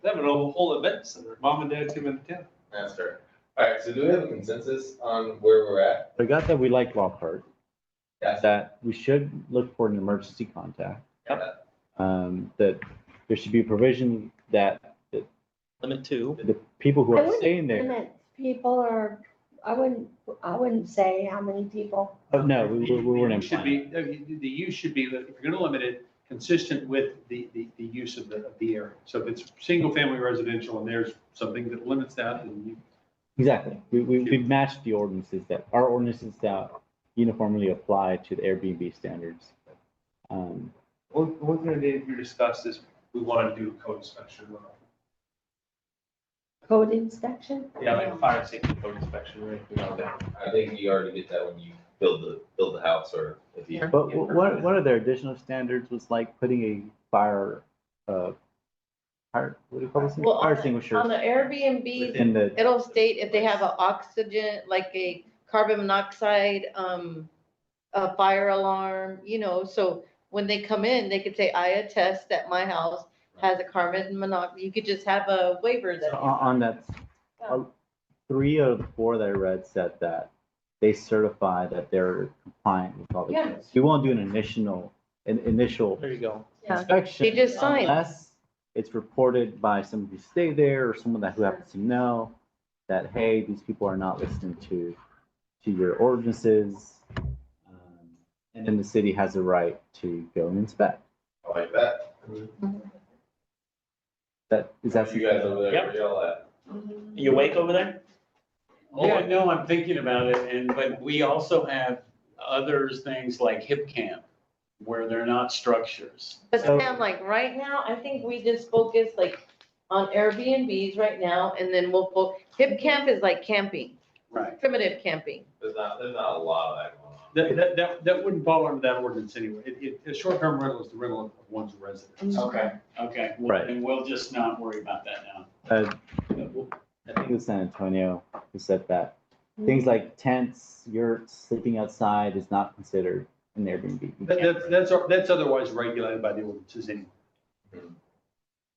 They have a whole event center. Mom and dad come into town. That's fair. All right, so do we have a consensus on where we're at? I got that we like Lockhart, Yes. that we should look for an emergency contact. Yep. That there should be a provision that Limit 2. the people who I are wouldn't staying there. limit people I wouldn't say how many people. Oh, no, we weren't Should implying. be, the use should be, if you're gonna limit it, consistent with the use of the area. So if it's single family residential and there's something that limits that, then you. Exactly. We matched the ordinances our ordinances that uniformly apply to the Airbnb standards. One thing that we discussed is we want to do code inspection. Code inspection? Yeah, like fire safety code inspection, right? We know that. I think you already get that when you build the house or if you. But what are their additional standards was like putting a fire, what do you call this? thing? Well, Fire on extinguisher the Airbnb, within the, it'll state if they have an oxygen, like a carbon monoxide, a fire alarm, so when they come in, they could say, I attest that my house has a carbon monoxide. You could just have a waiver that. on that, 3 out of the 4 that I read said that they certify that they're compliant with all the. Yeah. We won't do an initial There you go. Yeah. inspection. They just sign. Unless it's reported by somebody who stay there or someone who happens to know that, hey, these people are not listening to your ordinances. And then the city has a right to go and inspect. I like that. Is that? You guys over there Yep. yell at. You awake over there? Yeah, no, I'm thinking about it, but we also have others, things like Hip Camp, where they're not structures. But Sam, like right now, I think we just focus like on Airbnbs right now, and then Hip Camp is like camping, Right. primitive camping. There's not a lot of that going on. That wouldn't fall under that ordinance anyway. A short-term rental is the rental of one's residence. Okay, okay. Well, Right. then we'll just not worry about that now. I think it was San Antonio who said that. Things like tents, yurts, sleeping outside is not considered an Airbnb. That's otherwise regulated by the ordinances anyway.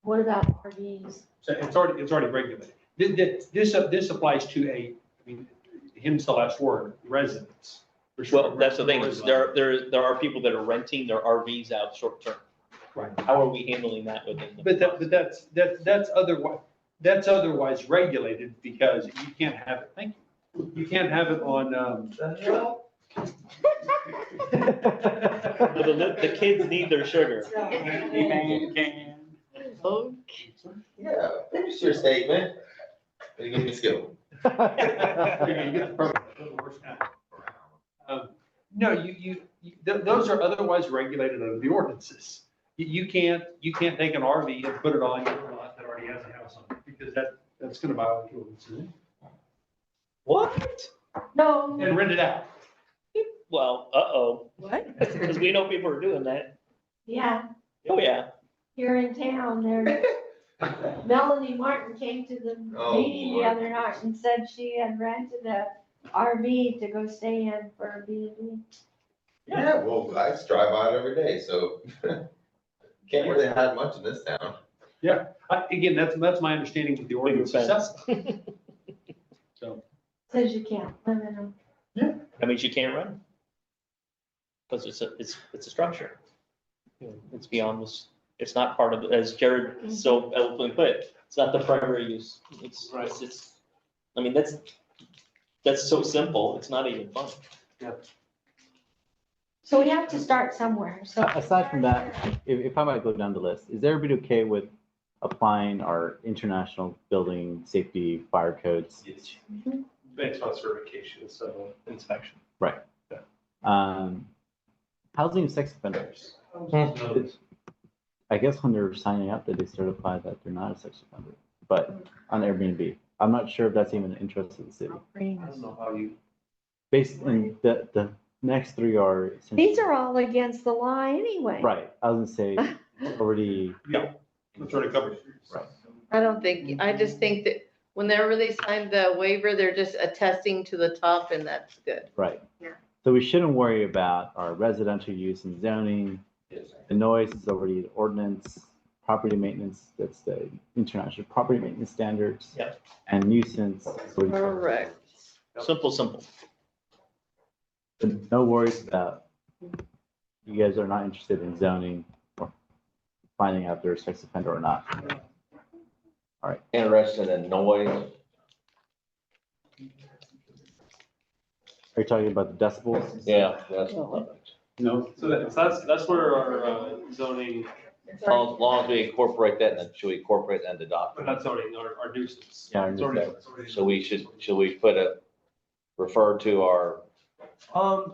What about RVs? So it's already regulated. This applies to him still last word, residents. Well, that's the thing, is there are people that are renting their RVs out short term. Right. How are we handling that within the? That's otherwise regulated because you can't have it, thank you. You can't have it on, The kids need their sugar. Yeah, finish your statement. Then give me skill. No, those are otherwise regulated under the ordinances. You can't take an RV and put it on your lot that already has a house on it, because that's gonna violate the ordinances. What? No. And rent it out. Well, What? because we know people are doing that. Yeah, Oh, yeah. here in town, there, Melanie Martin came to the Oh, meeting the Lord. other night and said she had rented a RV to go stay in for a B&B. Yeah, well, I just drive by it every day, so can't really hide much in this town. Yeah, again, that's my understanding of the ordinance itself. So. Says you can't live in them. That means you can't run. Because it's a structure. It's beyond this, it's not part of, as Jared so eloquently put, it's not the primary use. It's, I mean, that's so simple, it's not even fun. So we have to start somewhere, so. Aside from that, if I might go down the list, is everybody okay with applying our international building safety fire codes? Based on certification, so inspection. Right. Housing of sex offenders. I guess when they're signing up, that they certify that they're not a sex offender, but on Airbnb. I'm not sure if that's even an interest of the city. I don't know how you. Based in the next three are. These are all against the law anyway. Right, I was gonna say, already. Yeah, that's already covered. Right. I just think that whenever they sign the waiver, they're just attesting to the top, and that's good. Right. Yeah. So we shouldn't worry about our residential use and zoning. The noise is already an ordinance, property maintenance, that's the international property maintenance standards. Yeah. And nuisance. Correct. Simple. No worries about, you guys are not interested in zoning or finding out if they're a sex offender or not. All right. Interested in noise. Are you talking about the decibels? Yeah, that's what No. So that's where our zoning, as long as we incorporate that, and should we incorporate that in the document? not zoning, our nuisance. Yeah, our It's already- nuisance. it's already- So should we put refer to our,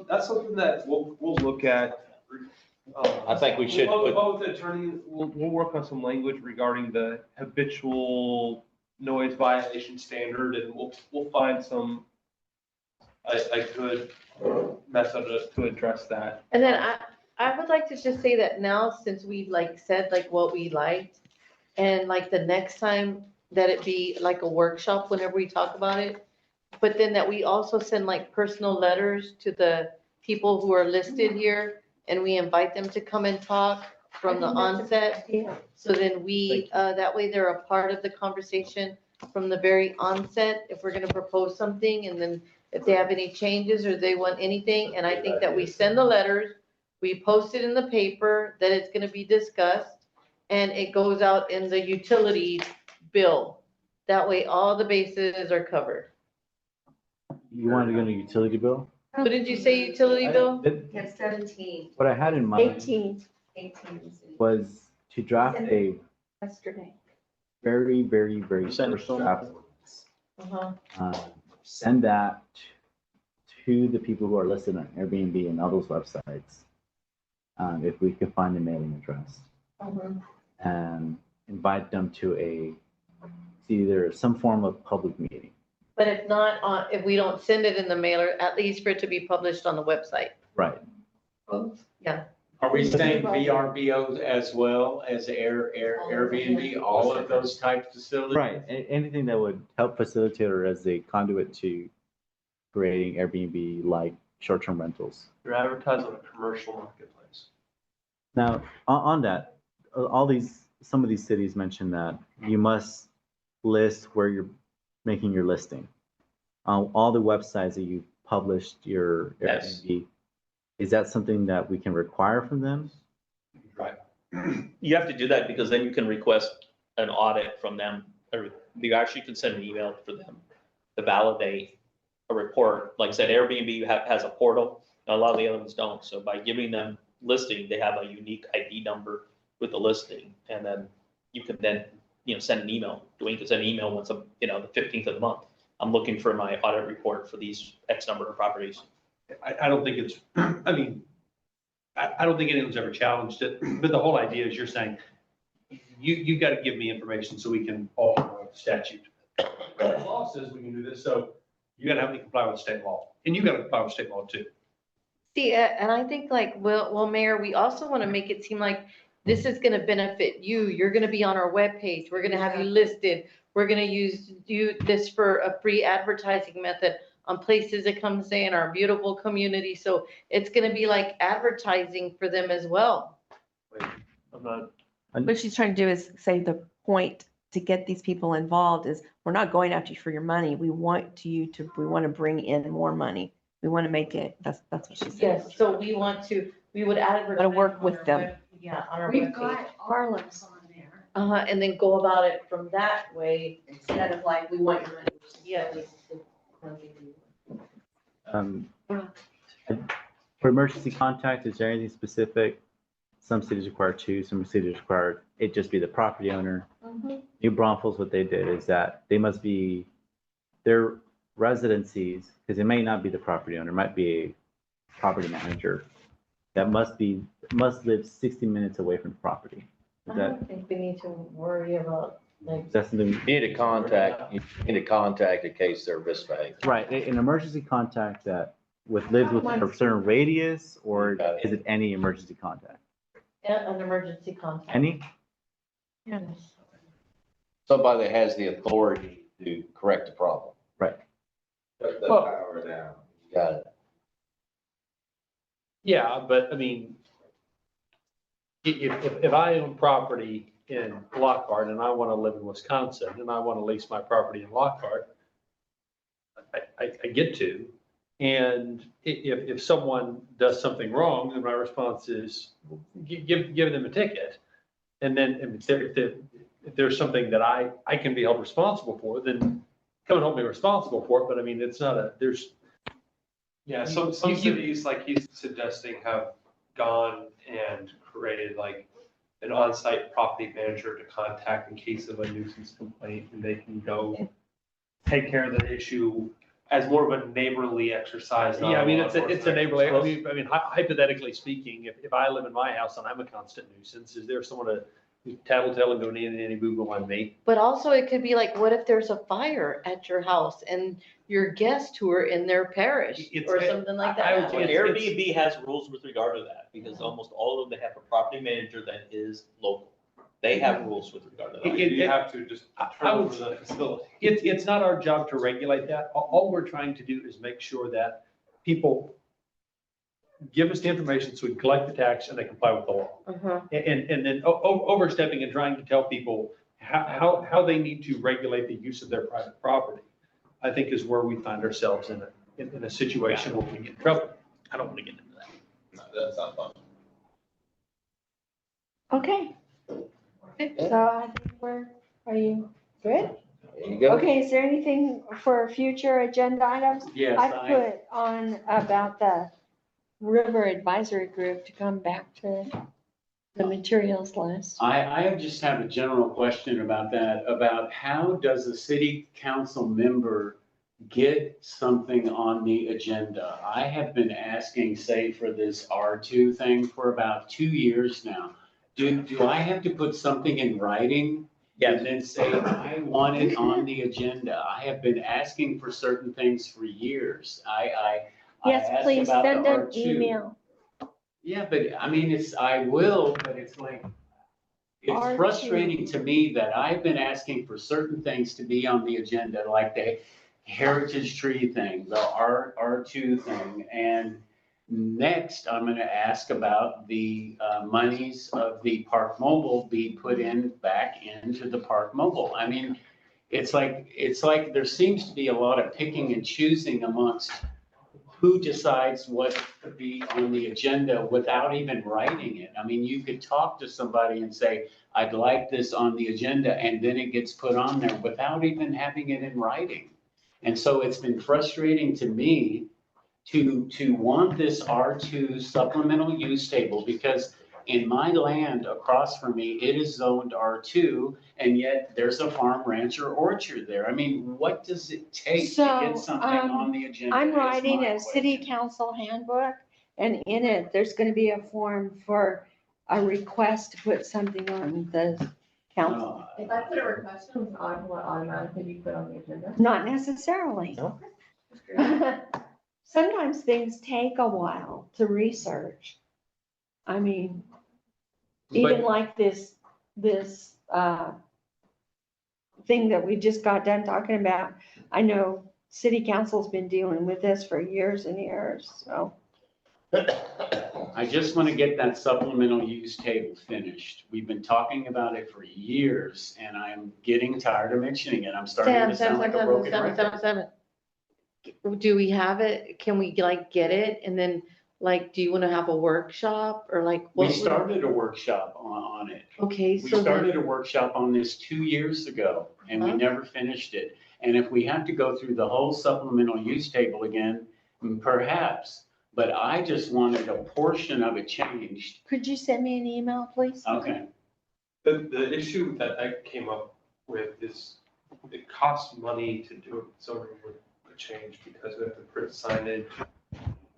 That's something that we'll look at. I think we should put- With the attorney, we'll work on some language regarding the habitual noise violation standard, and we'll find a good method to address that. And then I would like to just say that now, since we like said like what we liked, and like the next time that it be like a workshop whenever we talk about it, but then that we also send like personal letters to the people who are listed here, and we invite them to come and talk from the onset. So then we, that way they're a part of the conversation from the very onset, if we're gonna propose something, and then if they have any changes or they want anything, and I think that we send the letters, we post it in the paper, that it's gonna be discussed, and it goes out in the utility bill. That way, all the bases are covered. You want to go to utility bill? What did you say, utility bill? Have 17, What I had in mind 18 was to draft a yesterday. very, very, very Send it first to 'em. draft. Uh-huh. Send that to the people who are listed on Airbnb and all those websites. If we could find a mailing address, and invite them to either some form of public meeting. But if not, if we don't send it in the mailer, at least for it to be published on the website. Right. Yeah. Are we saying VRBOs as well as Airbnb, all of those type facilities? Right. Anything that would help facilitate or as a conduit to creating Airbnb-like short-term rentals. You're advertising on a commercial marketplace. Now, on that, some of these cities mention that you must list where you're making your listing. All the websites that you've published your Yes. Airbnb, is that something that we can require from them? Right. You have to do that because then you can request an audit from them, or you actually can send an email for them to validate a report. Like I said, Airbnb has a portal, a lot of the other ones don't. So by giving them listing, they have a unique ID number with the listing, and then you can then, send an email. Dwayne can send an email once, the 15th of the month. I'm looking for my audit report for these X number of properties. I don't think it's, I don't think anyone's ever challenged it, but the whole idea is you're saying, you've got to give me information so we can all know the statute. The law says we can do this, so you got to have me comply with state law, and you got to comply with state law too. See, and I think well, Mayor, we also want to make it seem like this is going to benefit you. You're going to be on our webpage. We're going to have you listed. We're going to do this for a free advertising method on places that come stay in our beautiful community. So it's going to be like advertising for them as well. What she's trying to do is say the point to get these people involved is we're not going after you for your money. We want we want to bring in more money. We want to make it, that's what she said. Yes, so we would advertise. Want to work with on our them. Yeah, on our We've webpage. got Arliss on there. And then go about it from that way. instead of like, we want your money. Yes. For emergency contact, is there anything specific? Some cities require 2, some cities require it just be the property owner. New Braunfels, what they did is that they must be their residencies, because it may not be the property owner, it might be a property manager that must live 60 minutes away from the property. I Is that, don't think we need to worry about like. is that something? You need to contact in case they're misbehaving. Right, an emergency contact that lives within a certain radius, or is it any emergency contact? An emergency contact. Any? Yes. Somebody that has the authority to correct the problem. Right. Shut the Well- power down. You got it. Yeah, but I mean, if I own property in Lockhart and I want to live in Wisconsin and I want to lease my property in Lockhart, I get to. And if someone does something wrong, then my response is give them a ticket. And then if there's something that I can be held responsible for, then come and hold me responsible for it. But I mean, it's not Yeah, some cities, like he's suggesting, have gone and created like an on-site property manager to contact in case of a nuisance complaint, and they can go take care of the issue as more of a neighborly exercise. not Yeah, I mean, law it's a enforcement neighborly, exercise. I mean, hypothetically speaking, if I live in my house and I'm a constant nuisance, is there someone to tattletale and go any boo-boo on me? But also it could be like, what if there's a fire at your house and your guests who are in their parish or something like I would that? think Airbnb has rules with regard to that, because almost all of them, they have a property manager that is local. They have rules with regard to that. You have to just turn over the facility. It's not our job to regulate that. All we're trying to do is make sure that people give us the information so we can collect the tax and they comply with the law. And then overstepping and trying to tell people how they need to regulate the use of their private property, I think is where we find ourselves in a situation where we get in trouble. I don't want to get into that. No, that's not fun. Okay. So I think are you good? There you go. Okay, is there anything for future agenda items? Yes, I I, put on about the River Advisory Group to come back to the materials list. I just have a general question about that, about how does a city council member get something on the agenda? I have been asking, say, for this R2 thing for about 2 years now. Do I have to put something in writing? Yes. And then say, I want it on the agenda? I have been asking for certain things for years. I Yes, asked please about the send an R2. email. Yeah, but I mean, I will, but it's like, it's R2. frustrating to me that I've been asking for certain things to be on the agenda, like the heritage tree thing, the R2 thing. And next, I'm gonna ask about the monies of the Park Mobile be put back into the Park Mobile. I mean, it's like there seems to be a lot of picking and choosing amongst who decides what to be on the agenda without even writing it. I mean, you could talk to somebody and say, I'd like this on the agenda, and then it gets put on there without even having it in writing. And so it's been frustrating to me to want this R2 supplemental use table, because in my land across from me, it is zoned R2, and yet there's a farm, ranch, or orchard there. I mean, what does it take to So, get something on the agenda? I'm is writing my a city question. council handbook, and in it, there's gonna be a form for a request to put something on the council. If I put a request on, will it automatically be put on the agenda? Not necessarily. No. Sometimes things take a while to research. I mean, even But- like this thing that we just got done talking about. I know city council's been dealing with this for years and years, so. I just want to get that supplemental use table finished. We've been talking about it for years, and I'm getting tired of mentioning it. I'm starting to sound like a broken record. Do we have it? Can we like get it? And then like, do you want to have a workshop or like? We what would- started a workshop on it. Okay, We so started then, a workshop on this 2 years ago, and we Uh-huh. never finished it. And if we have to go through the whole supplemental use table again, perhaps, but I just wanted a portion of it changed. Could you send me an email, please? Okay. The issue that I came up with is it costs money to do a zoning change because we have to print signage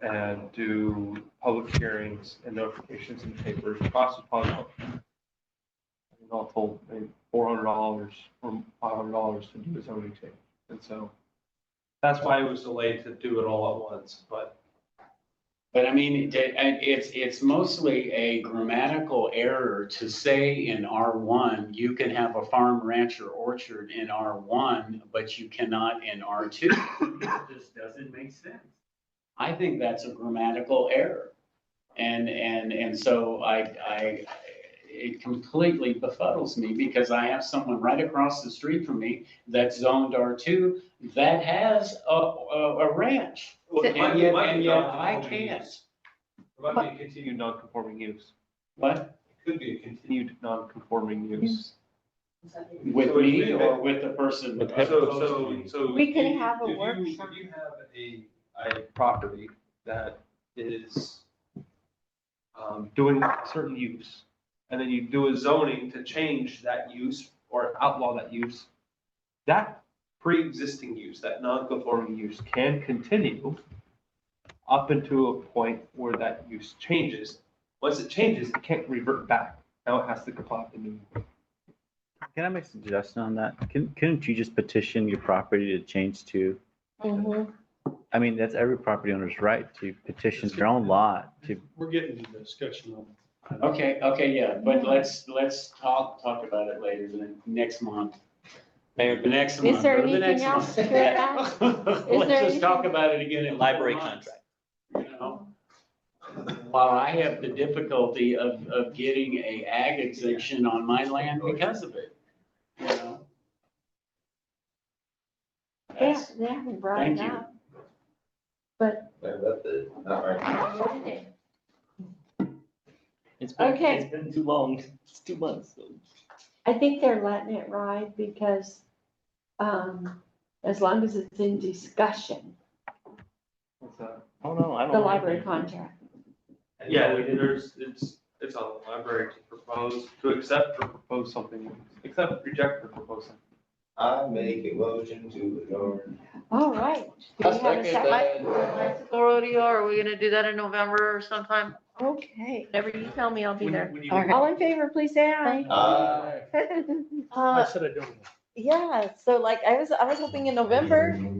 and do public hearings and notifications in the papers. It costs probably, all told, maybe $400 or $500 to do a zoning change. And so that's why it was delayed to do it all at once, but But I mean, it's mostly a grammatical error to say in R1, you can have a farm, ranch, or orchard in R1, but you cannot in R2. It just doesn't make sense. I think that's a grammatical error. And so it completely befuddles me because I have someone right across the street from me that's zoned R2 that has a ranch. Well, it might And be- yet, it might be and yet I non-conforming can't. use. It might be a continued non-conforming use. What? It could be a continued non-conforming use. With So me if- or with the person? So. We can if- have a if you- workshop. If you have a property that is doing certain use, and then you do a zoning to change that use or outlaw that use, that pre-existing use, that non-conforming use can continue up into a point where that use changes. Once it changes, it can't revert back. Now it has to comply with the new. Can I make a suggestion on that? Couldn't you just petition your property to change to? Mhm. I mean, that's every property owner's right to petition their own lot to. We're getting to the discussion on. Okay, yeah, but let's talk about it later, next month. Maybe the next month. Is there or the anything next else month. to add? Let's there just talk anything- about it again in Library 4 months, contract. you know? While I have the difficulty of getting a ag exemption on my land because of it, you know? Yeah, they haven't brought it Thank you. up. But, That's it. Not right. Okay. It's been too long. It's 2 months. I think they're letting it ride because as long as it's in discussion, What's that? Oh, no, I don't. the know. library contract. Yeah, it's on the library to propose, to accept or propose something, accept, reject, or propose something. I make a motion to adjourn. All right. Do we have a second? Bicycle rodeo, are we gonna do that in November or sometime? Okay. Whatever you tell me, I'll be there. When you- All right. All in favor, please say aye. Aye. Yeah, so like I was hoping in November.